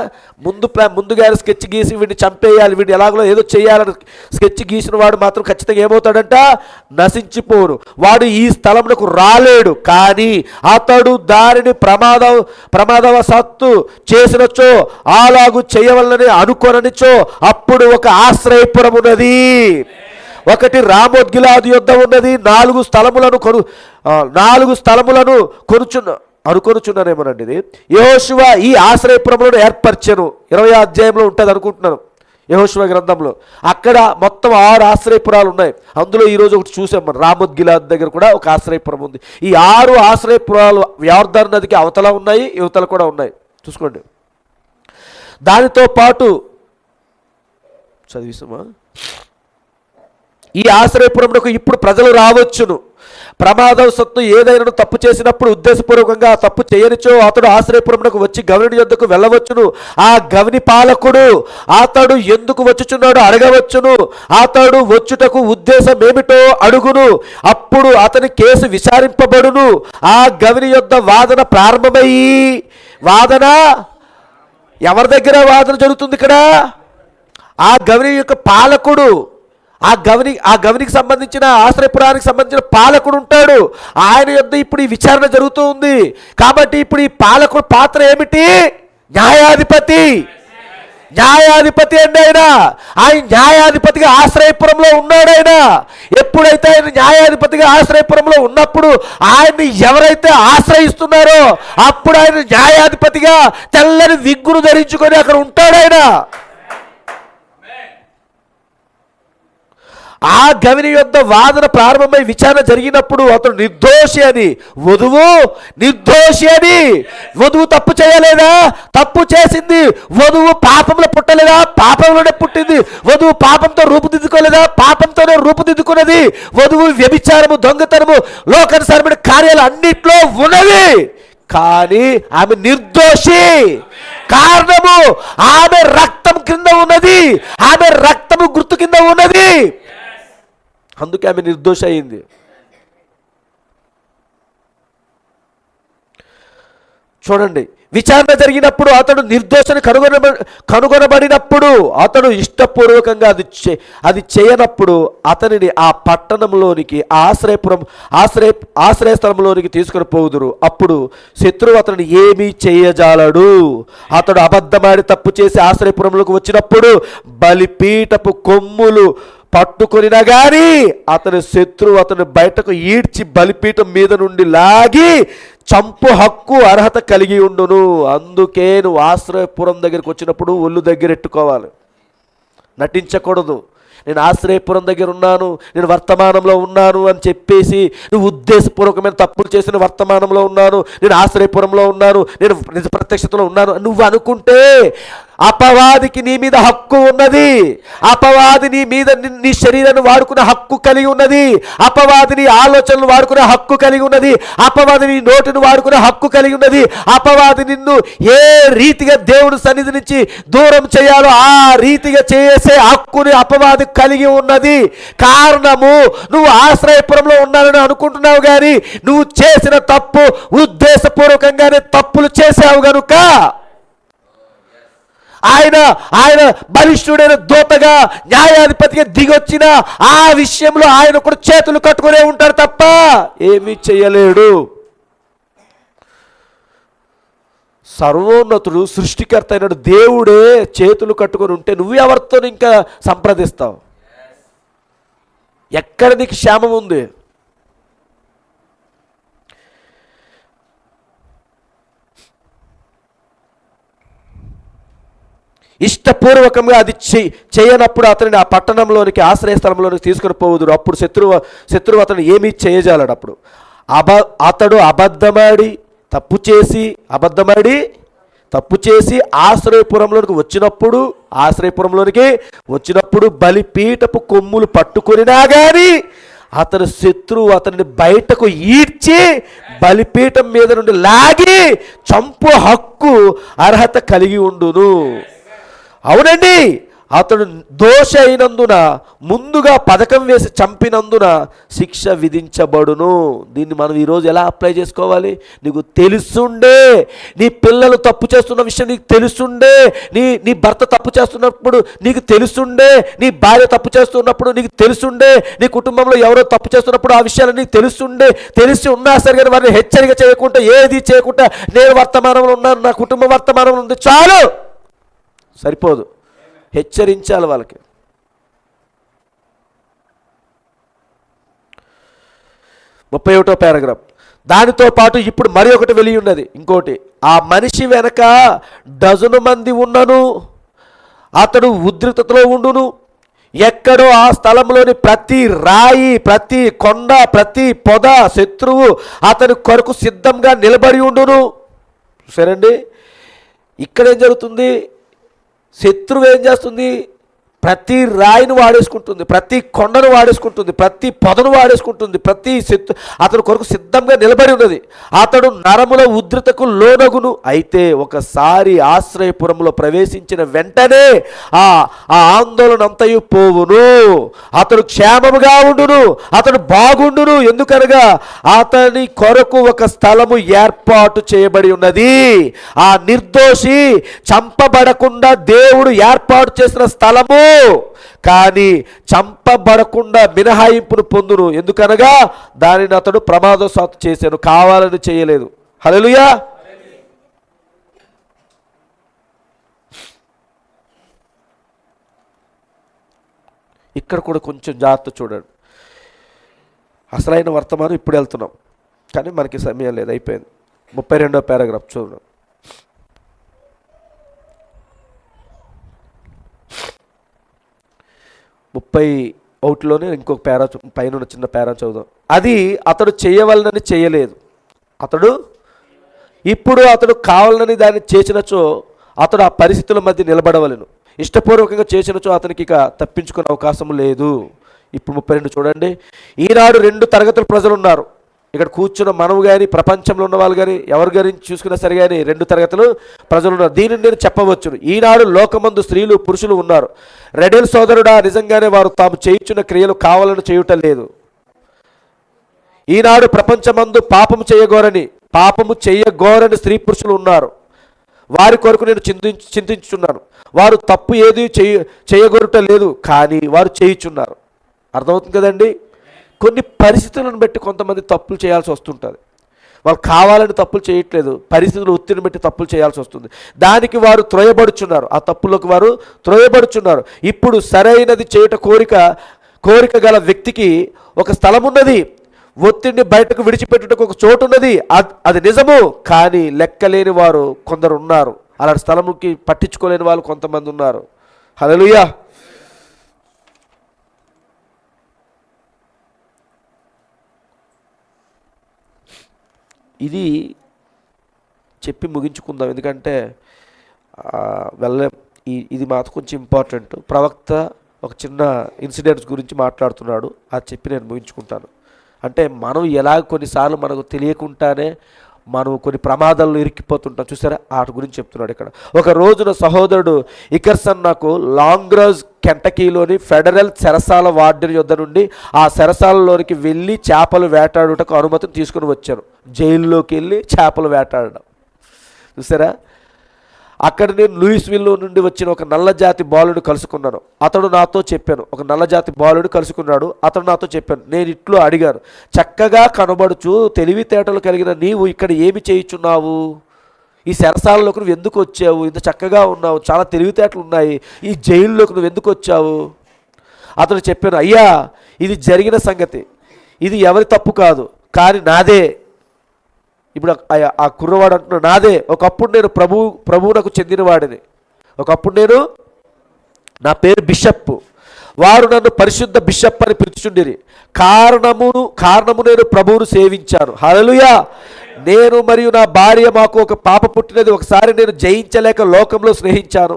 ముందుగా స్కెచ్ గీసి వీడిని చంపేయాలి, వీడిని ఎలాగో ఏదో చేయాలని స్కెచ్ గీసిన వాడు మాత్రం ఖచ్చితంగా ఏమవుతాడంట, నశించిపోను. వాడు ఈ స్థలమునకు రాలేడు, కానీ అతడు దారిని ప్రమాదవశాత్తు చేసినచో అలాగు చేయవలనని అనుకొననిచో అప్పుడు ఒక ఆశ్రయపురం ఉన్నది, ఒకటి రామోద్గిలాదు యొద్ద ఉన్నది. 4 స్థలములను అనుకొనుచున్నానేమోనండి. ఇది యెహోషువ ఈ ఆశ్రయపురములను ఏర్పరచెను. 20వ అధ్యాయంలో ఉంటుంది అనుకుంటున్నాను యెహోషువ గ్రంథంలో. అక్కడ మొత్తం 6 ఆశ్రయపురాలు ఉన్నాయి. అందులో ఈరోజు ఒకటి చూసాం మనం, రామోద్గిలాద్ దగ్గర కూడా ఒక ఆశ్రయపురం ఉంది. ఈ 6 ఆశ్రయపురాలు యోర్దాను నదికి అవతల ఉన్నాయి, యువతల కూడా ఉన్నాయి. చూసుకోండి. దానితో పాటు చదివిస్తామా, ఈ ఆశ్రయపురమునకు ఇప్పుడు ప్రజలు రావచ్చును. ప్రమాదవశాత్తు ఏదైనా తప్పు చేసినప్పుడు ఉద్దేశపూర్వకంగా తప్పు చేయనిచో అతడు ఆశ్రయపురమునకు వచ్చి గవిని యొద్దకు వెళ్ళవచ్చును. ఆ గవిని పాలకుడు అతడు ఎందుకు వచ్చుచున్నాడో అడగవచ్చును. అతడు వచ్చుటకు ఉద్దేశం ఏమిటో అడుగును. అప్పుడు అతని కేసు విచారింపబడును. ఆ గవిని యొద్ద వాదన ప్రారంభమయ్యి, వాదన ఎవరి దగ్గర వాదన జరుగుతుంది? ఇక్కడ ఆ గవిని యొక్క పాలకుడు, ఆ గవినికి సంబంధించిన ఆశ్రయపురానికి సంబంధించిన పాలకుడు ఉంటాడు. ఆయన యొద్ద ఇప్పుడు ఈ విచారణ జరుగుతూ ఉంది. కాబట్టి ఇప్పుడు ఈ పాలకుడు పాత్ర ఏమిటి? న్యాయాధిపతి. అండి ఆయన న్యాయాధిపతిగా ఆశ్రయపురంలో ఉన్నాడు. ఆయన ఎప్పుడైతే ఆయన న్యాయాధిపతిగా ఆశ్రయపురంలో ఉన్నప్పుడు ఆయన్ని ఎవరైతే ఆశ్రయిస్తున్నారో అప్పుడు ఆయన న్యాయాధిపతిగా తెల్లని విగ్గును ధరించుకొని అక్కడ ఉంటాడు. ఆయన ఆ గవిని యొద్ద వాదన ప్రారంభమై విచారణ జరిగినప్పుడు అతడు నిర్దోషి అని వధువు తప్పు చేయలేదా? తప్పు చేసింది. వధువు పాపంలో పుట్టలేదా? పాపంలోనే పుట్టింది. వధువు పాపంతో రూపుదిద్దుకోలేదా? పాపంతోనే రూపుదిద్దుకున్నది. వధువు వ్యభిచారము, దొంగతనము, లోకానుసారమైన కార్యాలు అన్నిట్లో ఉన్నవి. కానీ ఆమె నిర్దోషి. కారణము ఆమె రక్తం కింద ఉన్నది, ఆమె రక్తము గుర్తు కింద ఉన్నది, అందుకే ఆమె నిర్దోష అయింది. చూడండి, విచారణ జరిగినప్పుడు అతడు నిర్దోషని కనుగొనబడినప్పుడు అతడు ఇష్టపూర్వకంగా అది చేయనప్పుడు అతనిని ఆ పట్టణంలోనికి ఆశ్రయ స్థలంలోనికి తీసుకుని పోదురు. అప్పుడు శత్రువు అతనిని ఏమీ చేయజాలడు. అతడు అబద్ధమాడి తప్పు చేసి ఆశ్రయపురంలోకి వచ్చినప్పుడు బలిపీఠపు కొమ్ములు పట్టుకొనినా గాని అతని శత్రువు అతను బయటకు ఈడ్చి బలిపీఠం మీద నుండి లాగి చంపు హక్కు అర్హత కలిగి ఉండును. అందుకే నువ్వు ఆశ్రయపురం దగ్గరికి వచ్చినప్పుడు ఒళ్ళు దగ్గరెట్టుకోవాలి, నటించకూడదు. నేను ఆశ్రయపురం దగ్గర ఉన్నాను, నేను వర్తమానంలో ఉన్నాను అని చెప్పేసి నువ్వు ఉద్దేశపూర్వకమైన తప్పులు చేసిన వర్తమానంలో ఉన్నాను, నేను ఆశ్రయపురంలో ఉన్నాను, నేను నిజ ప్రత్యక్షతలో ఉన్నాను నువ్వు అనుకుంటే అపవాదికి నీ మీద హక్కు ఉన్నది. అపవాది నీ మీద నీ శరీరాన్ని వాడుకునే హక్కు కలిగి ఉన్నది. అపవాది నీ ఆలోచనలు వాడుకునే హక్కు కలిగి ఉన్నది. అపవాది నీ నోటిని వాడుకునే హక్కు కలిగి ఉన్నది. అపవాది నిన్ను ఏ రీతిగా దేవుని సన్నిధి నుంచి దూరం చేయాలో ఆ రీతిగా చేసే హక్కుని అపవాది కలిగి ఉన్నది. కారణము నువ్వు ఆశ్రయపురంలో ఉన్నానని అనుకుంటున్నావు, కానీ నువ్వు చేసిన తప్పు ఉద్దేశపూర్వకంగానే తప్పులు చేసావు గనుక ఆయన బలిష్ఠుడైన దూతగా న్యాయాధిపతిగా దిగొచ్చిన ఆ విషయంలో ఆయన కూడా చేతులు కట్టుకునే ఉంటాడు తప్ప ఏమీ చేయలేడు. సర్వోన్నతుడు సృష్టికర్త అయిన దేవుడే చేతులు కట్టుకొని ఉంటే నువ్వు ఎవరితో ఇంకా సంప్రదిస్తావు? ఎక్కడ నీకు క్షేమం ఉంది? ఇష్టపూర్వకంగా అది చేయనప్పుడు అతనిని ఆ పట్టణంలోనికి ఆశ్రయ స్థలంలోనికి తీసుకుని పోవుదురు. అప్పుడు శత్రువు అతను ఏమీ చేయజాలడు. అప్పుడు అతడు అబద్ధమాడి తప్పు చేసి ఆశ్రయపురంలోనికి వచ్చినప్పుడు బలిపీఠపు కొమ్ములు పట్టుకొనినా గాని అతని శత్రువు అతనిని బయటకు ఈడ్చి బలిపీఠం మీద నుండి లాగి చంపు హక్కు అర్హత కలిగి ఉండును. అవునండి, అతడు దోష అయినందున ముందుగా పథకం వేసి చంపినందున శిక్ష విధించబడును. దీన్ని మనం ఈరోజు ఎలా అప్లై చేసుకోవాలి? నీకు తెలుసుండే నీ పిల్లలు తప్పు చేస్తున్న విషయం నీకు తెలుసుండే, నీ భర్త తప్పు చేస్తున్నప్పుడు నీకు తెలుసుండే, నీ భార్య తప్పు చేస్తున్నప్పుడు నీకు తెలుసుండే, నీ కుటుంబంలో ఎవరో తప్పు చేస్తున్నప్పుడు ఆ విషయాలు నీకు తెలుసుండే, తెలిసి ఉన్నా సరే కానీ వారిని హెచ్చరిక చేయకుండా ఏది చేయకుండా నేను వర్తమానంలో ఉన్నాను, నా కుటుంబం వర్తమానంలో ఉంది, చాలు, సరిపోదు, హెచ్చరించాలి వాళ్ళకి. ముప్పై 31వ పారాగ్రాఫ్. దానితో పాటు ఇప్పుడు మరి ఒకటి వెలిగి ఉన్నది, ఇంకోటి. ఆ మనిషి వెనక డజను మంది ఉన్నను అతడు ఉద్రిక్తతలో ఉండును. ఎక్కడో ఆ స్థలంలోని ప్రతి రాయి, ప్రతి కొండ, ప్రతి పొద శత్రువు అతని కొరకు సిద్ధంగా నిలబడి ఉండును. సరేండి, ఇక్కడేం జరుగుతుంది? శత్రువు ఏం చేస్తుంది? ప్రతి రాయిని వాడేసుకుంటుంది, ప్రతి కొండను వాడేసుకుంటుంది, ప్రతి పొదను వాడేసుకుంటుంది, అతని కొరకు సిద్ధంగా నిలబడి ఉన్నది. అతడు నరముల ఉద్రితకు లోనగును. అయితే ఒకసారి ఆశ్రయపురంలో ప్రవేశించిన వెంటనే ఆ ఆందోళన అంతయు పోవును. అతడు క్షేమముగా ఉండును, అతడు బాగుండును. ఎందుకనగా అతని కొరకు ఒక స్థలము ఏర్పాటు చేయబడి ఉన్నది. ఆ నిర్దోషి చంపబడకుండా దేవుడు ఏర్పాటు చేసిన స్థలము, కానీ చంపబడకుండా మినహాయింపును పొందును. ఎందుకనగా దానిని అతడు ప్రమాదవశాత్తు చేశాను, కావాలని చేయలేదు. హల్లెలూయా. ఇక్కడ కూడా కొంచెం జాగ్రత్త చూడండి. అసలైన వర్తమానం ఇప్పుడు వెళ్తున్నాం, కానీ మనకి సమయం లేదు, అయిపోయింది. 32వ పారాగ్రాఫ్ చూడండి. 31లోనే ఇంకొక పేరా పైన చిన్న పేరా చదువుదాం. అది అతడు చేయవలనని చేయలేదు. ఇప్పుడు అతడు కావాలని దాన్ని చేసినచో అతడు ఆ పరిస్థితుల మధ్య నిలబడవలను. ఇష్టపూర్వకంగా చేసినచో అతనికి ఇక తప్పించుకునే అవకాశం లేదు. ఇప్పుడు 32 చూడండి. ఈనాడు 2 తరగతుల ప్రజలు ఉన్నారు. ఇక్కడ కూర్చున్న మనము కానీ ప్రపంచంలో ఉన్న వాళ్ళు కానీ ఎవరి గురించి చూసుకున్నా సరే కానీ రెండు తరగతులు ప్రజలు ఉన్నారు. దీనిని నేను చెప్పవచ్చును, ఈనాడు లోకమందు స్త్రీలు పురుషులు ఉన్నారు. రెడెల్ సోదరుడా, నిజంగానే వారు తాము చేయుచున్న క్రియలు కావాలని చేయుటం లేదు. ఈనాడు ప్రపంచమందు పాపము చేయగోరని స్త్రీ పురుషులు ఉన్నారు. వారి కొరకు నేను చింతించుచున్నాను. వారు తప్పు ఏది చేయగోరుట లేదు, కానీ వారు చేయుచున్నారు. అర్థమవుతుంది కదండి. కొన్ని పరిస్థితులను బట్టి కొంతమంది తప్పులు చేయాల్సి వస్తుంటుంది. వాళ్ళు కావాలని తప్పులు చేయట్లేదు, పరిస్థితులు ఒత్తిడిని బట్టి తప్పులు చేయాల్సి వస్తుంది. దానికి వారు త్రోయబడుచున్నారు, ఆ తప్పులకు వారు త్రోయబడుచున్నారు. ఇప్పుడు సరైనది చేయుట కోరిక గల వ్యక్తికి ఒక స్థలం ఉన్నది, ఒత్తిడిని బయటకు విడిచిపెట్టుటకు ఒక చోటు ఉన్నది. అది నిజము, కానీ లెక్కలేని వారు కొందరు ఉన్నారు. అలాంటి స్థలముకి పట్టించుకోలేని వాళ్ళు కొంతమంది ఉన్నారు. హల్లెలూయా. ఇది చెప్పి ముగించుకుందాం, ఎందుకంటే ఇది మాకు కొంచెం ఇంపార్టెంట్. ప్రవక్త ఒక చిన్న ఇన్సిడెంట్స్ గురించి మాట్లాడుతున్నాడు, అది చెప్పి నేను ముగించుకుంటాను. అంటే మనం ఎలా కొన్నిసార్లు మనకు తెలియకుండానే మనం కొన్ని ప్రమాదాల్లో ఇరిక్కిపోతుంటాం, చూసారా? వాటి గురించి చెప్తున్నాడు ఇక్కడ. ఒక రోజున సహోదరుడు ఇకర్సన్ నాకు లాంగ్రాజ్ కెంటకీలోని ఫెడరల్ చెరసాల వార్డెన్ యొద్ద నుండి ఆ చెరసాలలోనికి వెళ్ళి చేపలు వేటాడుటకు అనుమతిని తీసుకుని వచ్చాను. జైల్లోకి వెళ్ళి చేపలు వేటాడడం, చూసారా? అక్కడ నేను లూయిస్విల్లో నుండి వచ్చిన ఒక నల్లజాతి బాలుడు కలుసుకున్నాను. అతడు నాతో చెప్పాను, ఒక నల్లజాతి బాలుడు కలుసుకున్నాడు. అతడు నాతో చెప్పాను, నేను ఇట్లు అడిగాను, చక్కగా కనబడుచు తెలివితేటలు కలిగిన నీవు ఇక్కడ ఏమి చేయుచున్నావు? ఈ చెరసాలలోకి నువ్వు ఎందుకు వచ్చావు? ఇంత చక్కగా ఉన్నావు, చాలా తెలివితేటలు ఉన్నాయి, ఈ జైల్లోకి నువ్వు ఎందుకు వచ్చావు? అతడు చెప్పాను, అయ్యా, ఇది జరిగిన సంగతి, ఇది ఎవరి తప్పు కాదు, కానీ నాదే. ఇప్పుడు ఆ కుర్రవాడు అంటున్నాడు, నాదే. ఒకప్పుడు నేను ప్రభువునకు చెందినవాడిని, ఒకప్పుడు నా పేరు బిషప్, వారు నన్ను పరిశుద్ధ బిషప్ అని పిలుచుచుండిరి. కారణము నేను ప్రభువును సేవించాను. హల్లెలూయా. నేను మరియు నా భార్య, మాకు ఒక పాప పుట్టినది. ఒకసారి నేను జయించలేక లోకంలో స్నేహించాను,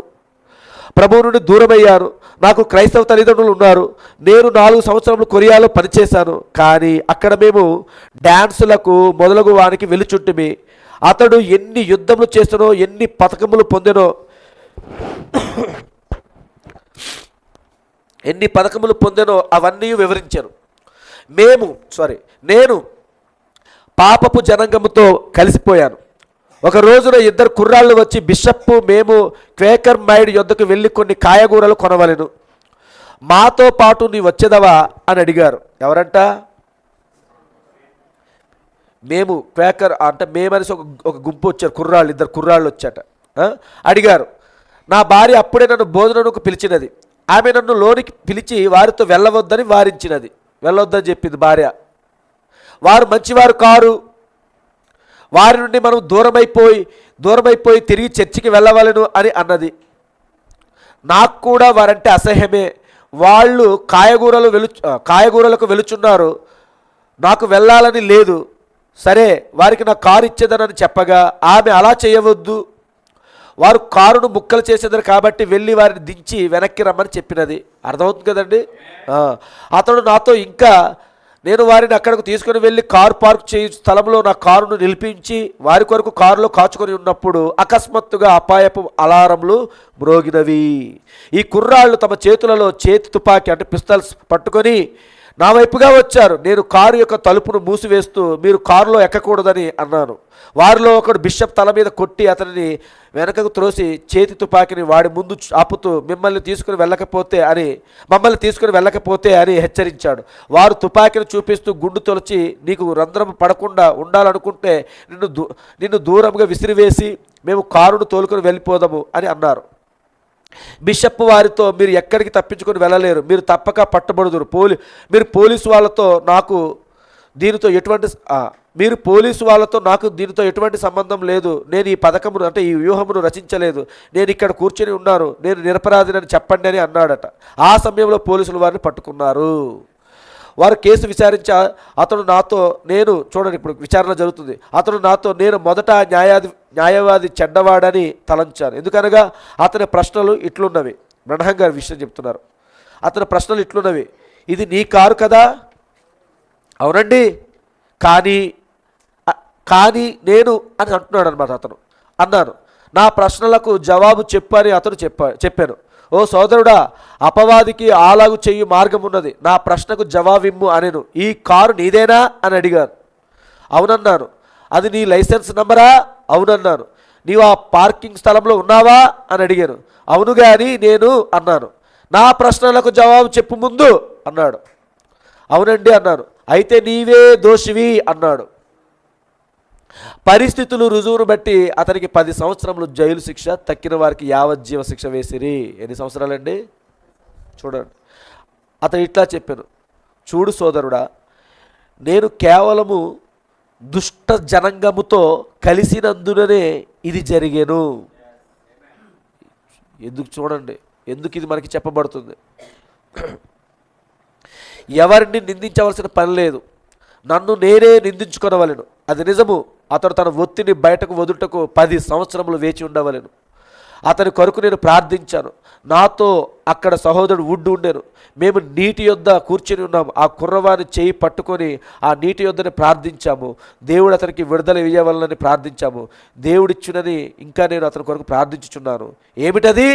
ప్రభువు నుండి దూరమయ్యాను. నాకు క్రైస్తవ తల్లిదండ్రులు ఉన్నారు. నేను 4 సంవత్సరములు కొరియాలో పనిచేశాను, కానీ అక్కడ మేము డ్యాన్సులకు మొదలగు వానికి వెలుచుంటిమి. అతడు ఎన్ని యుద్ధములు చేస్తానో, ఎన్ని పథకములు పొందెనో అవన్నీ వివరించాను. నేను పాపపు జనాంగముతో కలిసిపోయాను. ఒక రోజున 2 కుర్రాళ్ళు వచ్చి, బిషప్, మేము క్వేకర్ మైడ్ యొద్దకు వెళ్ళి కొన్ని కాయగూరలు కొనవలెను, మాతో పాటు నీ వచ్చేదవా అని అడిగారు. ఎవరంట? మేము క్వేకర్ అంటే మేమనేసి ఒక గుంపు వచ్చారు, 2 కుర్రాళ్ళు వచ్చాట. అడిగారు. నా భార్య అప్పుడే నన్ను భోజనముకు పిలిచినది. ఆమె నన్ను లోనికి పిలిచి వారితో వెళ్ళవద్దని వారించినది. వెళ్ళొద్దని చెప్పింది భార్య. వారు మంచివారు కారు, వారి నుండి మనం దూరమైపోయి తిరిగి చర్చికి వెళ్ళవలను అని అన్నది. నాకు కూడా వారంటే అసహ్యమే. వాళ్ళు కాయగూరలకు వెలుచున్నారు, నాకు వెళ్ళాలని లేదు. సరే, వారికి నా కారు ఇచ్చేదనని చెప్పగా ఆమె అలా చేయవద్దు, వారు కారును ముక్కలు చేసేదారు కాబట్టి వెళ్ళి వారిని దించి వెనక్కి రమ్మని చెప్పినది. అర్థమవుతుంది కదండి. అతడు నాతో ఇంకా, నేను వారిని అక్కడికి తీసుకుని వెళ్ళి కారు పార్క్ చేయ స్థలంలో నా కారును నిలిపించి వారి కొరకు కారులో కాచుకొని ఉన్నప్పుడు అకస్మాత్తుగా అపాయపు అలారంలు మ్రోగినవి. ఈ కుర్రాళ్ళు తమ చేతులలో చేతి తుపాకీ అంటే పిస్తల్స్ పట్టుకొని నా వైపుగా వచ్చారు. నేను కారు యొక్క తలుపును మూసివేస్తూ మీరు కారులో ఎక్కకూడదని అన్నాను. వారిలో ఒకడు బిషప్ తల మీద కొట్టి అతనిని వెనకకు త్రోసి చేతి తుపాకీని వాడి ముందు ఆపుతూ మమ్మల్ని తీసుకుని వెళ్ళకపోతే అని హెచ్చరించాడు. వారు తుపాకీని చూపిస్తూ గుండు తొలచి, నీకు రంధ్రం పడకుండా ఉండాలనుకుంటే నిన్ను దూరంగా విసిరివేసి మేము కారును తోలుకొని వెళ్ళిపోదాము అని అన్నారు. బిషప్ వారితో, మీరు ఎక్కడికి తప్పించుకొని వెళ్ళలేరు, మీరు తప్పక పట్టబడుదురు. మీరు పోలీసు వాళ్ళతో నాకు దీనితో ఎటువంటి సంబంధం లేదు. నేను ఈ పథకమును అంటే ఈ వ్యూహమును రచించలేదు. నేను ఇక్కడ కూర్చొని ఉన్నాను, నేను నిరపరాధినని చెప్పండి అని అన్నాడట. ఆ సమయంలో పోలీసులు వారిని పట్టుకున్నారు. వారు కేసు విచారించి అతడు నాతో, చూడండి ఇప్పుడు విచారణ జరుగుతుంది. అతడు నాతో, నేను మొదట న్యాయవాది చెడ్డవాడని తలంచాను. ఎందుకనగా అతని ప్రశ్నలు ఇట్లున్నవి. బ్రహ్నం గారి విషయం చెప్తున్నారు. అతని ప్రశ్నలు ఇట్లున్నవి, ఇది నీ కారు కదా? అవునండి. కానీ కానీ నేను అని అంటున్నాడు అనమాట అతను. అన్నాను, నా ప్రశ్నలకు జవాబు చెప్పని అతను చెప్పాను. ఓ సోదరుడా, అపవాదికి అలాగు చెయ్యి మార్గం ఉన్నది, నా ప్రశ్నకు జవాబిమ్ము అనెను. ఈ కారు నీదేనా అని అడిగాను. అవునన్నాను. అది నీ లైసెన్స్ నంబరా? అవునన్నాను. నీవు ఆ పార్కింగ్ స్థలంలో ఉన్నావా అని అడిగాను. అవును కానీ నేను అన్నాను. నా ప్రశ్నలకు జవాబు చెప్పు ముందు అన్నాడు. అవునండి అన్నాను. అయితే నీవే దోషివి అన్నాడు. పరిస్థితులు రుజువును బట్టి అతనికి 10 సంవత్సరములు జైలు శిక్ష, తక్కిన వారికి యావజ్జీవ శిక్ష వేసిరి. ఎన్ని సంవత్సరాలండి చూడండి. అతను ఇట్లా చెప్పాను, చూడు సోదరుడా, నేను కేవలము దుష్ట జనాంగముతో కలిసినందుననే ఇది జరిగేను. ఎందుకు చూడండి, ఎందుకు ఇది మనకి చెప్పబడుతుంది. ఎవరిని నిందించవలసిన పని లేదు, నన్ను నేనే నిందించుకొనవలెను. అది నిజము. అతడు తన ఒత్తిడిని బయటకు వదుటకు 10 సంవత్సరములు వేచి ఉండవలెను. అతని కొరకు నేను ప్రార్థించాను. నాతో అక్కడ సహోదరుడు వుడ్ ఉండెను. మేము నీటి యొద్ద కూర్చొని ఉన్నాము. ఆ కుర్రవాని చేయి పట్టుకొని ఆ నీటి యొద్దనే ప్రార్థించాము. దేవుడు అతనికి విడుదల ఇవ్వవలనని ప్రార్థించాము. దేవుడిచ్చునని ఇంకా నేను అతని కొరకు ప్రార్థించుచున్నాను. ఏమిటది?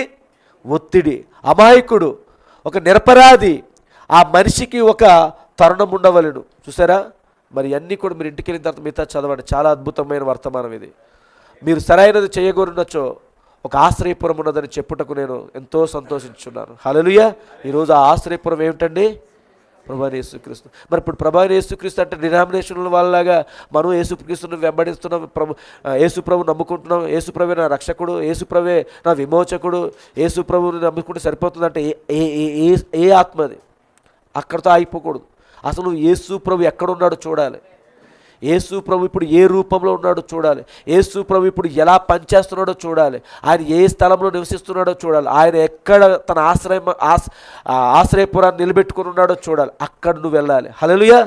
ఒత్తిడి. అమాయకుడు, ఒక నిరపరాధి. ఆ మనిషికి ఒక తరుణం ఉండవలెను. చూసారా? మరి అన్నీ కూడా మీరు ఇంటికి వెళ్ళిన తర్వాత మిగతా చదవండి. చాలా అద్భుతమైన వర్తమానం ఇది. మీరు సరైనది చేయగోరున్నచో ఒక ఆశ్రయపురం ఉన్నదని చెప్పుటకు నేను ఎంతో సంతోషించున్నాను. హల్లెలూయా. ఈరోజు ఆ ఆశ్రయపురం ఏమిటండి? ప్రభువైన యేసుక్రీస్తు. మరి ఇప్పుడు ప్రభువైన యేసుక్రీస్తు అంటే డినామినేషన్ల వాళ్ళలాగా మనం యేసుక్రీస్తును వెంబడిస్తున్నాం, యేసుప్రభు నమ్ముకుంటున్నాం, యేసుప్రభే నా రక్షకుడు, యేసుప్రభే నా విమోచకుడు, యేసుప్రభుని నమ్ముకుంటే సరిపోతుందంటే ఏ ఆత్మది? అక్కడితో ఆగిపోకూడదు. అసలు యేసు ప్రభు ఎక్కడున్నాడో చూడాలి. యేసు ప్రభు ఇప్పుడు ఏ రూపంలో ఉన్నాడో చూడాలి. యేసు ప్రభు ఇప్పుడు ఎలా పనిచేస్తున్నాడో చూడాలి. ఆయన ఏ స్థలంలో నివసిస్తున్నాడో చూడాలి. ఆయన ఎక్కడ తన ఆశ్రయపురాన్ని నిలబెట్టుకుని ఉన్నాడో చూడాలి. అక్కడ నువ్వు వెళ్ళాలి. హల్లెలూయా.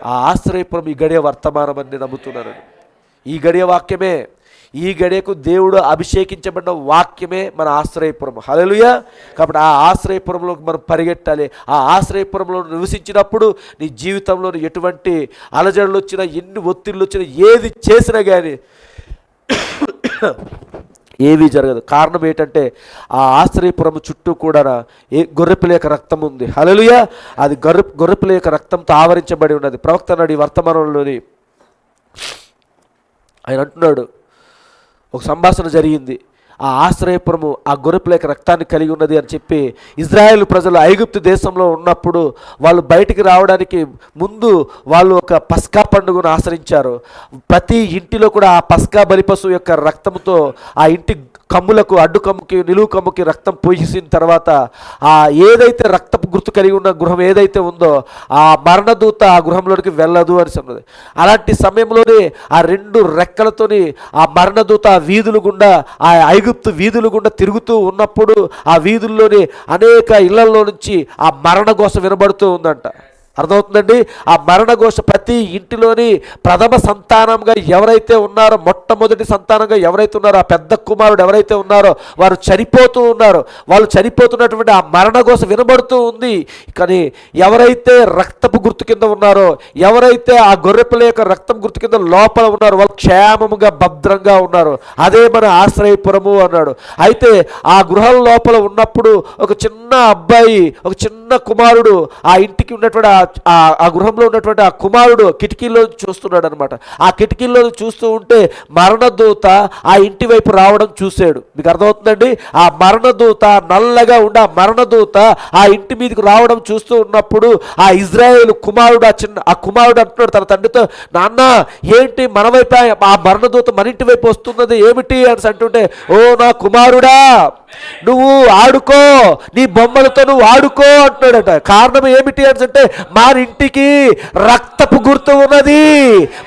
ఆ ఆశ్రయపురం ఈ గడియ వర్తమానం అని నేను నమ్ముతున్నాను. ఈ గడియ వాక్యమే, ఈ గడియకు దేవుడు అభిషేకించబడిన వాక్యమే మన ఆశ్రయపురం. హల్లెలూయా. కాబట్టి ఆ ఆశ్రయపురంలో మనం పరిగెట్టాలి. ఆ ఆశ్రయపురంలో నివసించినప్పుడు నీ జీవితంలో ఎటువంటి అలజడులు వచ్చినా, ఎన్ని ఒత్తిళ్ళు వచ్చినా, ఏది చేసినా కానీ ఏమీ జరగదు. కారణం ఏంటంటే ఆ ఆశ్రయపురం చుట్టూ కూడా గొర్రెపిల్ల యొక్క రక్తం ఉంది. హల్లెలూయా. అది గొర్రెపిల్ల యొక్క రక్తంతో ఆవరించబడి ఉన్నది. ప్రవక్త అన్నాడు ఈ వర్తమానంలోని, ఆయన అంటున్నాడు, ఒక సంభాషణ జరిగింది. ఆ ఆశ్రయపురము ఆ గొర్రెపిల్ల యొక్క రక్తాన్ని కలిగి ఉన్నది అని చెప్పి ఇజ్రాయేల్ ప్రజలు ఐగుప్తు దేశంలో ఉన్నప్పుడు వాళ్ళు బయటికి రావడానికి ముందు వాళ్ళు ఒక పస్కా పండుగను ఆచరించారు. ప్రతి ఇంటిలో కూడా ఆ పస్కా బలిపశువు యొక్క రక్తంతో ఆ ఇంటి కమ్ములకు, అడ్డు కమ్ముకి, నిలువు కమ్ముకి రక్తం పోసిన తర్వాత ఆ ఏదైతే రక్తపు గుర్తు కలిగి ఉన్న గృహం ఏదైతే ఉందో ఆ మరణదూత ఆ గృహంలోనికి వెళ్ళదు అని అన్నది. అలాంటి సమయంలోనే ఆ 2 రెక్కలతోని ఆ మరణదూత ఆ వీధులు గుండా, ఆ ఐగుప్తు వీధులు గుండా తిరుగుతూ ఉన్నప్పుడు ఆ వీధుల్లోని అనేక ఇళ్లలో నుంచి ఆ మరణఘోష వినబడుతూ ఉందంట. అర్థమవుతుందండి? ఆ మరణఘోష ప్రతి ఇంటిలోని ప్రథమ సంతానంగా ఎవరైతే ఉన్నారో, మొట్టమొదటి సంతానంగా ఎవరైతే ఉన్నారో, ఆ పెద్ద కుమారుడు ఎవరైతే ఉన్నారో వారు చనిపోతూ ఉన్నారు. వాళ్ళు చనిపోతున్నటువంటి ఆ మరణఘోష వినబడుతూ ఉంది. కానీ ఎవరైతే రక్తపు గుర్తు కింద ఉన్నారో, ఎవరైతే ఆ గొర్రెపిల్ల యొక్క రక్తం గుర్తు కింద లోపల ఉన్నారో వాళ్ళు క్షేమముగా భద్రంగా ఉన్నారు. అదే మన ఆశ్రయపురము అన్నాడు. అయితే ఆ గృహం లోపల ఉన్నప్పుడు ఒక చిన్న అబ్బాయి, ఒక చిన్న కుమారుడు ఆ ఇంటికి ఉన్నటువంటి ఆ గృహంలో ఉన్నటువంటి ఆ కుమారుడు కిటికీలో చూస్తున్నాడు అనమాట. ఆ కిటికీలో చూస్తూ ఉంటే మరణదూత ఆ ఇంటి వైపు రావడం చూశాడు. మీకు అర్థమవుతుందండి? ఆ మరణదూత నల్లగా ఉండి ఆ మరణదూత ఆ ఇంటి మీదకి రావడం చూస్తూ ఉన్నప్పుడు ఆ ఇజ్రాయేలు కుమారుడు ఆ కుమారుడు అంటున్నాడు తన తండ్రితో, నాన్న ఏంటి మన వైపు ఆ మరణదూత మన ఇంటి వైపు వస్తున్నది ఏమిటి అని అంటుంటే, ఓ నా కుమారుడా, నువ్వు ఆడుకో, నీ బొమ్మలతో నువ్వు ఆడుకో అంటున్నాడట. కారణం ఏమిటి అని అంటే మన ఇంటికి రక్తపు గుర్తు ఉన్నది,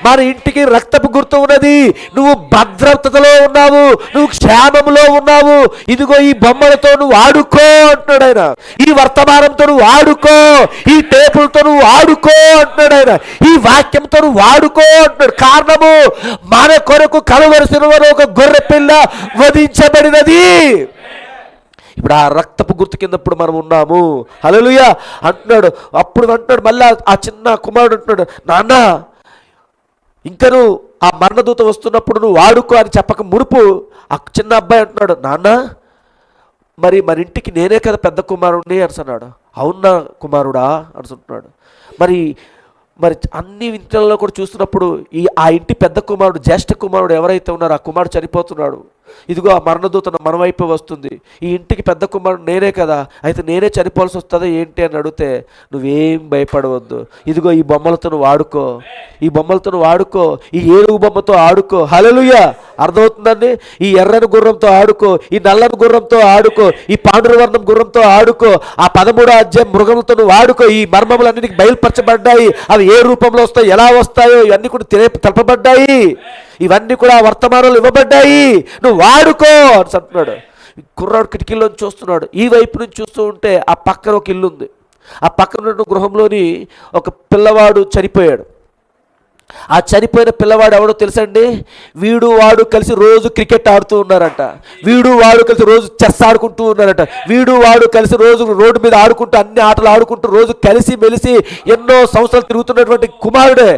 మన ఇంటికి రక్తపు గుర్తు ఉన్నది. నువ్వు భద్రతలో ఉన్నావు, నువ్వు క్షేమంలో ఉన్నావు. ఇదిగో ఈ బొమ్మలతో నువ్వు ఆడుకో అంటున్నాడు ఆయన. ఈ వర్తమానంతో నువ్వు ఆడుకో, ఈ టేపులతో నువ్వు ఆడుకో అంటున్నాడు ఆయన. ఈ వాక్యంతో నువ్వు ఆడుకో అంటున్నాడు. కారణము మన కొరకు కలువరి సిలువలో ఒక గొర్రె పిల్ల వధించబడినది. ఇప్పుడు ఆ రక్తపు గుర్తు కింద ఇప్పుడు మనం ఉన్నాము. హల్లెలూయా అంటున్నాడు. అప్పుడు అంటున్నాడు మళ్ళీ ఆ చిన్న కుమారుడు అంటున్నాడు, నాన్న ఇంకను ఆ మరణదూత వస్తున్నప్పుడు నువ్వు వాడుకో అని చెప్పక మునుపు ఆ చిన్న అబ్బాయి అంటున్నాడు, నాన్న మరి మన ఇంటికి నేనే కదా పెద్ద కుమారుడిని అన్నాడు. అవునా కుమారుడా అంటున్నాడు. మరి మరి అన్ని ఇంట్లో కూడా చూస్తున్నప్పుడు ఆ ఇంటి పెద్ద కుమారుడు, జ్యేష్ఠ కుమారుడు ఎవరైతే ఉన్నారో ఆ కుమారుడు చనిపోతున్నాడు. ఇదిగో ఆ మరణదూత మన వైపు వస్తుంది, ఈ ఇంటికి పెద్ద కుమారుడు నేనే కదా, అయితే నేనే చనిపోవాల్సి వస్తుందా ఏంటి అని అడిగితే, నువ్వేం భయపడవద్దు, ఇదిగో ఈ బొమ్మలతో నువ్వు ఆడుకో, ఈ బొమ్మలతో నువ్వు ఆడుకో, ఈ ఏనుగు బొమ్మతో ఆడుకో. హల్లెలూయా, అర్థమవుతుందండి? ఈ ఎర్రని గుర్రంతో ఆడుకో, ఈ నల్లని గుర్రంతో ఆడుకో, ఈ పాండురవర్ణం గుర్రంతో ఆడుకో, ఆ 13వ అధ్యాయం మృగములతో నువ్వు ఆడుకో. ఈ మర్మములన్నిటికీ బయలుపరచబడ్డాయి. అవి ఏ రూపంలో వస్తాయో, ఎలా వస్తాయో ఇవన్నీ కూడా తెలపబడ్డాయి. ఇవన్నీ కూడా వర్తమానాలు ఇవ్వబడ్డాయి, నువ్వు వాడుకో అని అంటున్నాడు. కుర్రాడు కిటికీలో చూస్తున్నాడు. ఈ వైపు నుంచి చూస్తూ ఉంటే ఆ పక్కన ఒక ఇల్లు ఉంది. ఆ పక్కన ఉన్న గృహంలోని ఒక పిల్లవాడు చనిపోయాడు. ఆ చనిపోయిన పిల్లవాడు ఎవడో తెలుసండి? వీడు వాడు కలిసి రోజు క్రికెట్ ఆడుతూ ఉన్నారట, వీడు వాడు కలిసి రోజు చెస్ ఆడుకుంటూ ఉన్నారట, వీడు వాడు కలిసి రోజు రోడ్డు మీద ఆడుకుంటూ అన్ని ఆటలు ఆడుకుంటూ రోజు కలిసి మెలిసి ఎన్నో సంవత్సరాలు తిరుగుతున్నటువంటి కుమారుడే.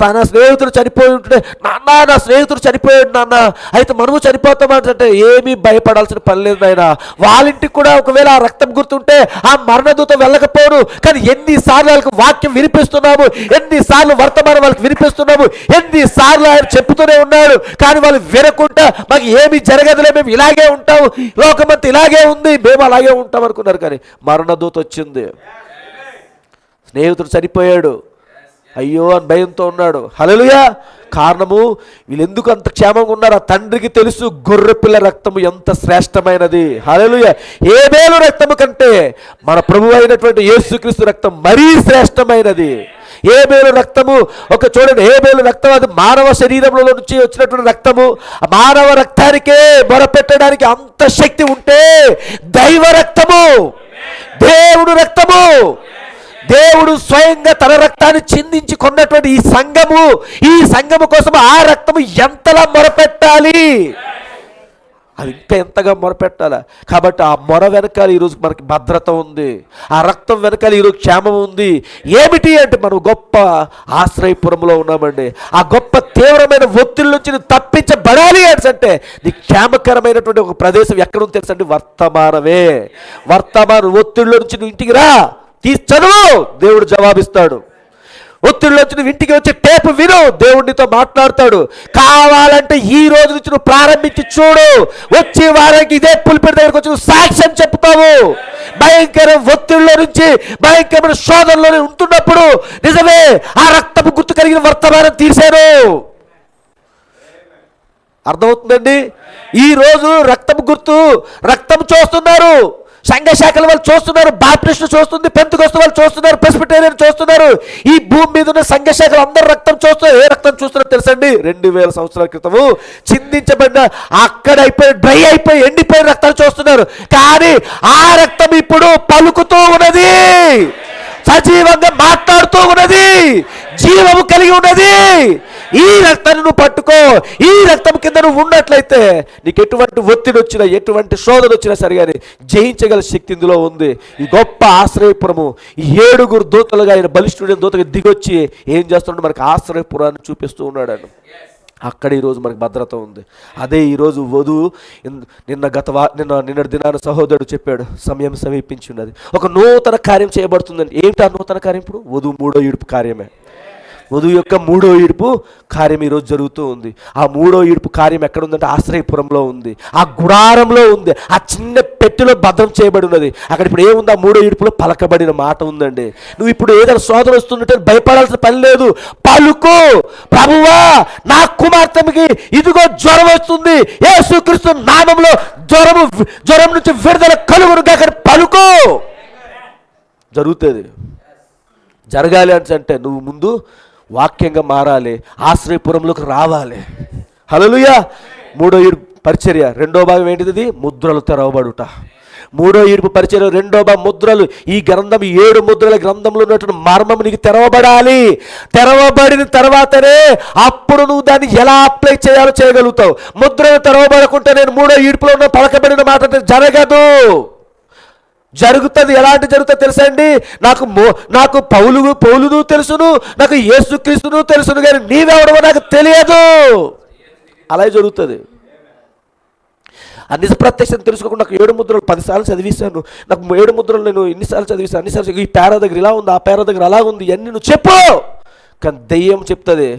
తన స్నేహితుడు చనిపోయి ఉంటుంటే, నాన్న నా స్నేహితుడు చనిపోయాడు నాన్న, అయితే మనము చనిపోతామంటే, ఏమీ భయపడాల్సిన పని లేదు నాయన. వాళ్ళింటికి కూడా ఒకవేళ ఆ రక్తం గుర్తుంటే ఆ మరణదూత వెళ్ళకపోను, కానీ ఎన్నిసార్లు వాళ్ళకి వాక్యం వినిపిస్తున్నాము, ఎన్నిసార్లు వర్తమానం వాళ్ళకి వినిపిస్తున్నాము, ఎన్నిసార్లు ఆయన చెప్తూనే ఉన్నాడు, కానీ వాళ్ళు వినకుండా మాకు ఏమి జరగదులే, మేము ఇలాగే ఉంటాము, లోకమంతా ఇలాగే ఉంది, మేము అలాగే ఉంటాం అనుకున్నారు. కానీ మరణదూత వచ్చింది, స్నేహితుడు చనిపోయాడు, అయ్యో అని భయంతో ఉన్నాడు. హల్లెలూయా. కారణము వీళ్ళు ఎందుకు అంత క్షేమంగా ఉన్నారు? ఆ తండ్రికి తెలుసు గొర్రెపిల్ల రక్తము ఎంత శ్రేష్టమైనది. హల్లెలూయా. హేబేలు రక్తము కంటే మన ప్రభువు అయినటువంటి యేసుక్రీస్తు రక్తం మరీ శ్రేష్టమైనది. హేబేలు రక్తము చూడండి, హేబేలు రక్తం అది మానవ శరీరంలో నుంచి వచ్చినటువంటి రక్తము. మానవ రక్తానికే మొరపెట్టడానికి అంత శక్తి ఉంటే, దైవ రక్తము, దేవుడు రక్తము, దేవుడు స్వయంగా తన రక్తాన్ని చిందించి కొన్నటువంటి ఈ సంఘము కోసం ఆ రక్తము ఎంతలా మొరపెట్టాలి, అది ఇంకా ఎంతగా మొరపెట్టాలి. కాబట్టి ఆ మొర వెనకాల ఈరోజు మనకి భద్రత ఉంది, ఆ రక్తం వెనకాల ఈరోజు క్షేమం ఉంది. ఏమిటి అంటే మనం గొప్ప ఆశ్రయపురంలో ఉన్నామండి. ఆ గొప్ప తీవ్రమైన ఒత్తిడి నుంచి నువ్వు తప్పించబడాలి అంటే నీ క్షేమకరమైనటువంటి ఒక ప్రదేశం ఎక్కడుంది తెలుసండి? వర్తమానమే. వర్తమానం ఒత్తిడిలో నుంచి నువ్వు ఇంటికి రా, చదువు, దేవుడు జవాబిస్తాడు. ఒత్తిడిలో వచ్చి నువ్వు ఇంటికి వచ్చి టేపు విను, దేవుడితో మాట్లాడతాడు. కావాలంటే ఈ రోజు నుంచి నువ్వు ప్రారంభించి చూడు, వచ్చే వారానికి ఇదే పులిపిడి దగ్గరకు వచ్చి నువ్వు సాక్ష్యం చెప్తావు. భయంకర ఒత్తిడిలో నుంచి, భయంకరమైన శోధనలో ఉంటున్నప్పుడు నిజమే ఆ రక్తపు గుర్తు కలిగిన వర్తమానం తీశాను. అర్థమవుతుందండి? ఈ రోజు రక్తపు గుర్తు, రక్తం చూస్తున్నారు, సంఘ శాఖల వాళ్ళు చూస్తున్నారు, బాప్టిస్టులు చూస్తుంది, పెంతెకొస్తు వాళ్ళు చూస్తున్నారు, ప్రెస్బిటేరియన్ చూస్తున్నారు. ఈ భూమి మీద ఉన్న సంఘ శాఖలు అందరూ రక్తం చూస్తున్నారు. ఏ రక్తం చూస్తున్నారో తెలుసండి? 2000 సంవత్సరాల క్రితము చిందించబడిన, అక్కడ డ్రై అయిపోయి ఎండిపోయిన రక్తాలు చూస్తున్నారు. కానీ ఆ రక్తం ఇప్పుడు పలుకుతూ ఉన్నది, సజీవంగా మాట్లాడుతూ ఉన్నది, జీవము కలిగి ఉన్నది. ఈ రక్తాన్ని నువ్వు పట్టుకో. ఈ రక్తం కింద నువ్వు ఉన్నట్లయితే నీకు ఎటువంటి ఒత్తిడి వచ్చినా, ఎటువంటి శోధన వచ్చినా సరే కానీ జయించగల శక్తి ఇందులో ఉంది. ఈ గొప్ప ఆశ్రయపురము, ఈ 7 దూతలుగా ఆయన బలిష్ఠుడైన దూతగా దిగొచ్చి ఏం చేస్తున్నాడు? మనకు ఆశ్రయపురాన్ని చూపిస్తూ ఉన్నాడు. అక్కడ ఈరోజు మనకు భద్రత ఉంది. అదే ఈరోజు వధువు నిన్నటి దినాన సహోదరుడు చెప్పాడు, సమయం సమీపించి ఉన్నది, ఒక నూతన కార్యం చేయబడుతుందని. ఏమిటి ఆ నూతన కార్యం? ఇప్పుడు వధువు 3వ ఈడుపు కార్యమే. వధువు యొక్క 3వ ఈడుపు కార్యం ఈరోజు జరుగుతూ ఉంది. ఆ 3వ ఈడుపు కార్యం ఎక్కడ ఉందంటే ఆశ్రయపురంలో ఉంది, ఆ గుడారంలో ఉంది, ఆ చిన్న పెట్టెలో భద్రం చేయబడి ఉన్నది. అక్కడ ఇప్పుడు ఏముంది? ఆ 3వ ఈడుపులో పలకబడిన మాట ఉందండి. నువ్వు ఇప్పుడు ఏదైనా శోధన వస్తుందంటే భయపడాల్సిన పని లేదు. పలుకు, ప్రభువా నా కుమార్తెకి ఇదిగో జ్వరం వస్తుంది, యేసుక్రీస్తు నామములో జ్వరం నుంచి విడుదల కలుగునుగా. అక్కడ పలుకు, జరుగుతుంది. జరగాలి అంటే నువ్వు ముందు వాక్యంగా మారాలి, ఆశ్రయపురంలోకి రావాలి. హల్లెలూయా. 3వ ఈడుపు పరిచర్య 2వ భాగం ఏంటిది? ముద్రలు తెరవబడుట. 3వ ఈడుపు పరిచర్య 2వ భాగం ముద్రలు. ఈ గ్రంథం 7 ముద్రల గ్రంథంలో ఉన్నటువంటి మర్మం నీకు తెరవబడాలి. తెరవబడిన తర్వాతనే అప్పుడు నువ్వు దాన్ని ఎలా అప్లై చేయాలో చేయగలుగుతావు. ముద్రలు తెరవబడకుంటే నేను 3వ ఈడుపులో ఉన్న పలకబడిన మాట జరగదు. జరుగుతుంది. ఎలాంటి జరుగుతుంది తెలుసా అండి? నాకు పౌలును తెలుసును, నాకు యేసుక్రీస్తును తెలుసును, కానీ నీవెవడవో నాకు తెలియదు. అలాగే జరుగుతుంది. ఆ నిజ ప్రత్యక్షత తెలుసుకోకుండా నాకు 7 ముద్రలు 10 సార్లు చదివిస్తాను, నాకు 7 ముద్రలు నేను ఇన్నిసార్లు చదివిస్తాను, అన్నిసార్లు ఈ పేర దగ్గర ఇలా ఉంది, ఆ పేర దగ్గర అలా ఉంది, ఇవన్నీ నువ్వు చెప్పు. కానీ దెయ్యం చెప్తుంది,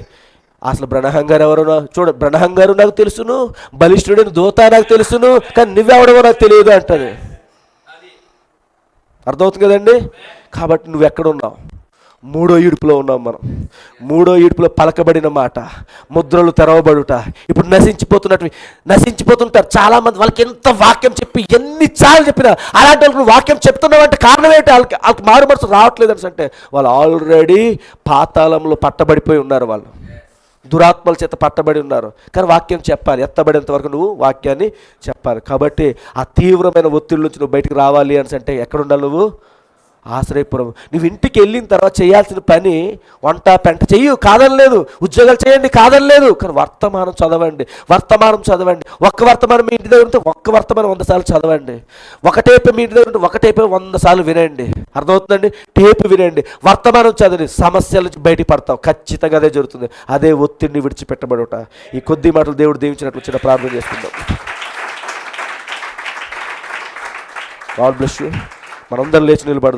అసలు బ్రహ్మ గారు ఎవరో చూడ, బ్రహ్మ గారు నాకు తెలుసును, బలిష్ఠుడైన దూత నాకు తెలుసును, కానీ నువ్వెవడవో నాకు తెలియదు అంటది. అర్థమవుతుంది కదండి? కాబట్టి నువ్వు ఎక్కడున్నావు? 3వ ఈడుపులో ఉన్నాం మనం. 3వ ఈడుపులో పలకబడిన మాట, ముద్రలు తెరవబడుట. ఇప్పుడు నశించిపోతుంటారు చాలామంది. వాళ్ళకి ఎంత వాక్యం చెప్పి ఎన్నిసార్లు చెప్పినా అలాంటి వాళ్ళకి నువ్వు వాక్యం చెప్తున్నావంటే కారణం ఏంటి? వాళ్ళకి మారు మనసు రావట్లేదు అంటే వాళ్ళు ఆల్రెడీ పాతాళంలో పట్టబడిపోయి ఉన్నారు. వాళ్ళు దురాత్మల చేత పట్టబడి ఉన్నారు. కానీ వాక్యం చెప్పాలి, ఎత్తబడేంత వరకు నువ్వు వాక్యాన్ని చెప్పాలి. కాబట్టి ఆ తీవ్రమైన ఒత్తిడి నుంచి నువ్వు బయటకు రావాలి అని అంటే ఎక్కడుండాలి? నువ్వు ఆశ్రయపురం. నువ్వు ఇంటికి వెళ్ళిన తర్వాత చేయాల్సిన పని వంట పెంట చెయ్యు, కాదనలేదు. ఉద్యోగాలు చేయండి, కాదనలేదు. కానీ వర్తమానం చదవండి. ఒక్క వర్తమానం మీ ఇంటి దగ్గర ఉంటే ఒక్క వర్తమానం 100 సార్లు చదవండి. ఒక టేపు మీ ఇంటి దగ్గర ఉంటే ఒక టేపు 100 సార్లు వినండి. అర్థమవుతుందండి? టేపు వినండి, వర్తమానం చదవండి. సమస్యల నుంచి బయట పడతావు. ఖచ్చితంగా అదే జరుగుతుంది. అదే ఒత్తిడిని విడిచిపెట్టబడుట. ఈ కొద్ది మాటలు దేవుడు దీవించినట్లు చిన్న ప్రార్థన చేసుకుందాం. God bless you. మనందరం లేచి నిలబడదాం.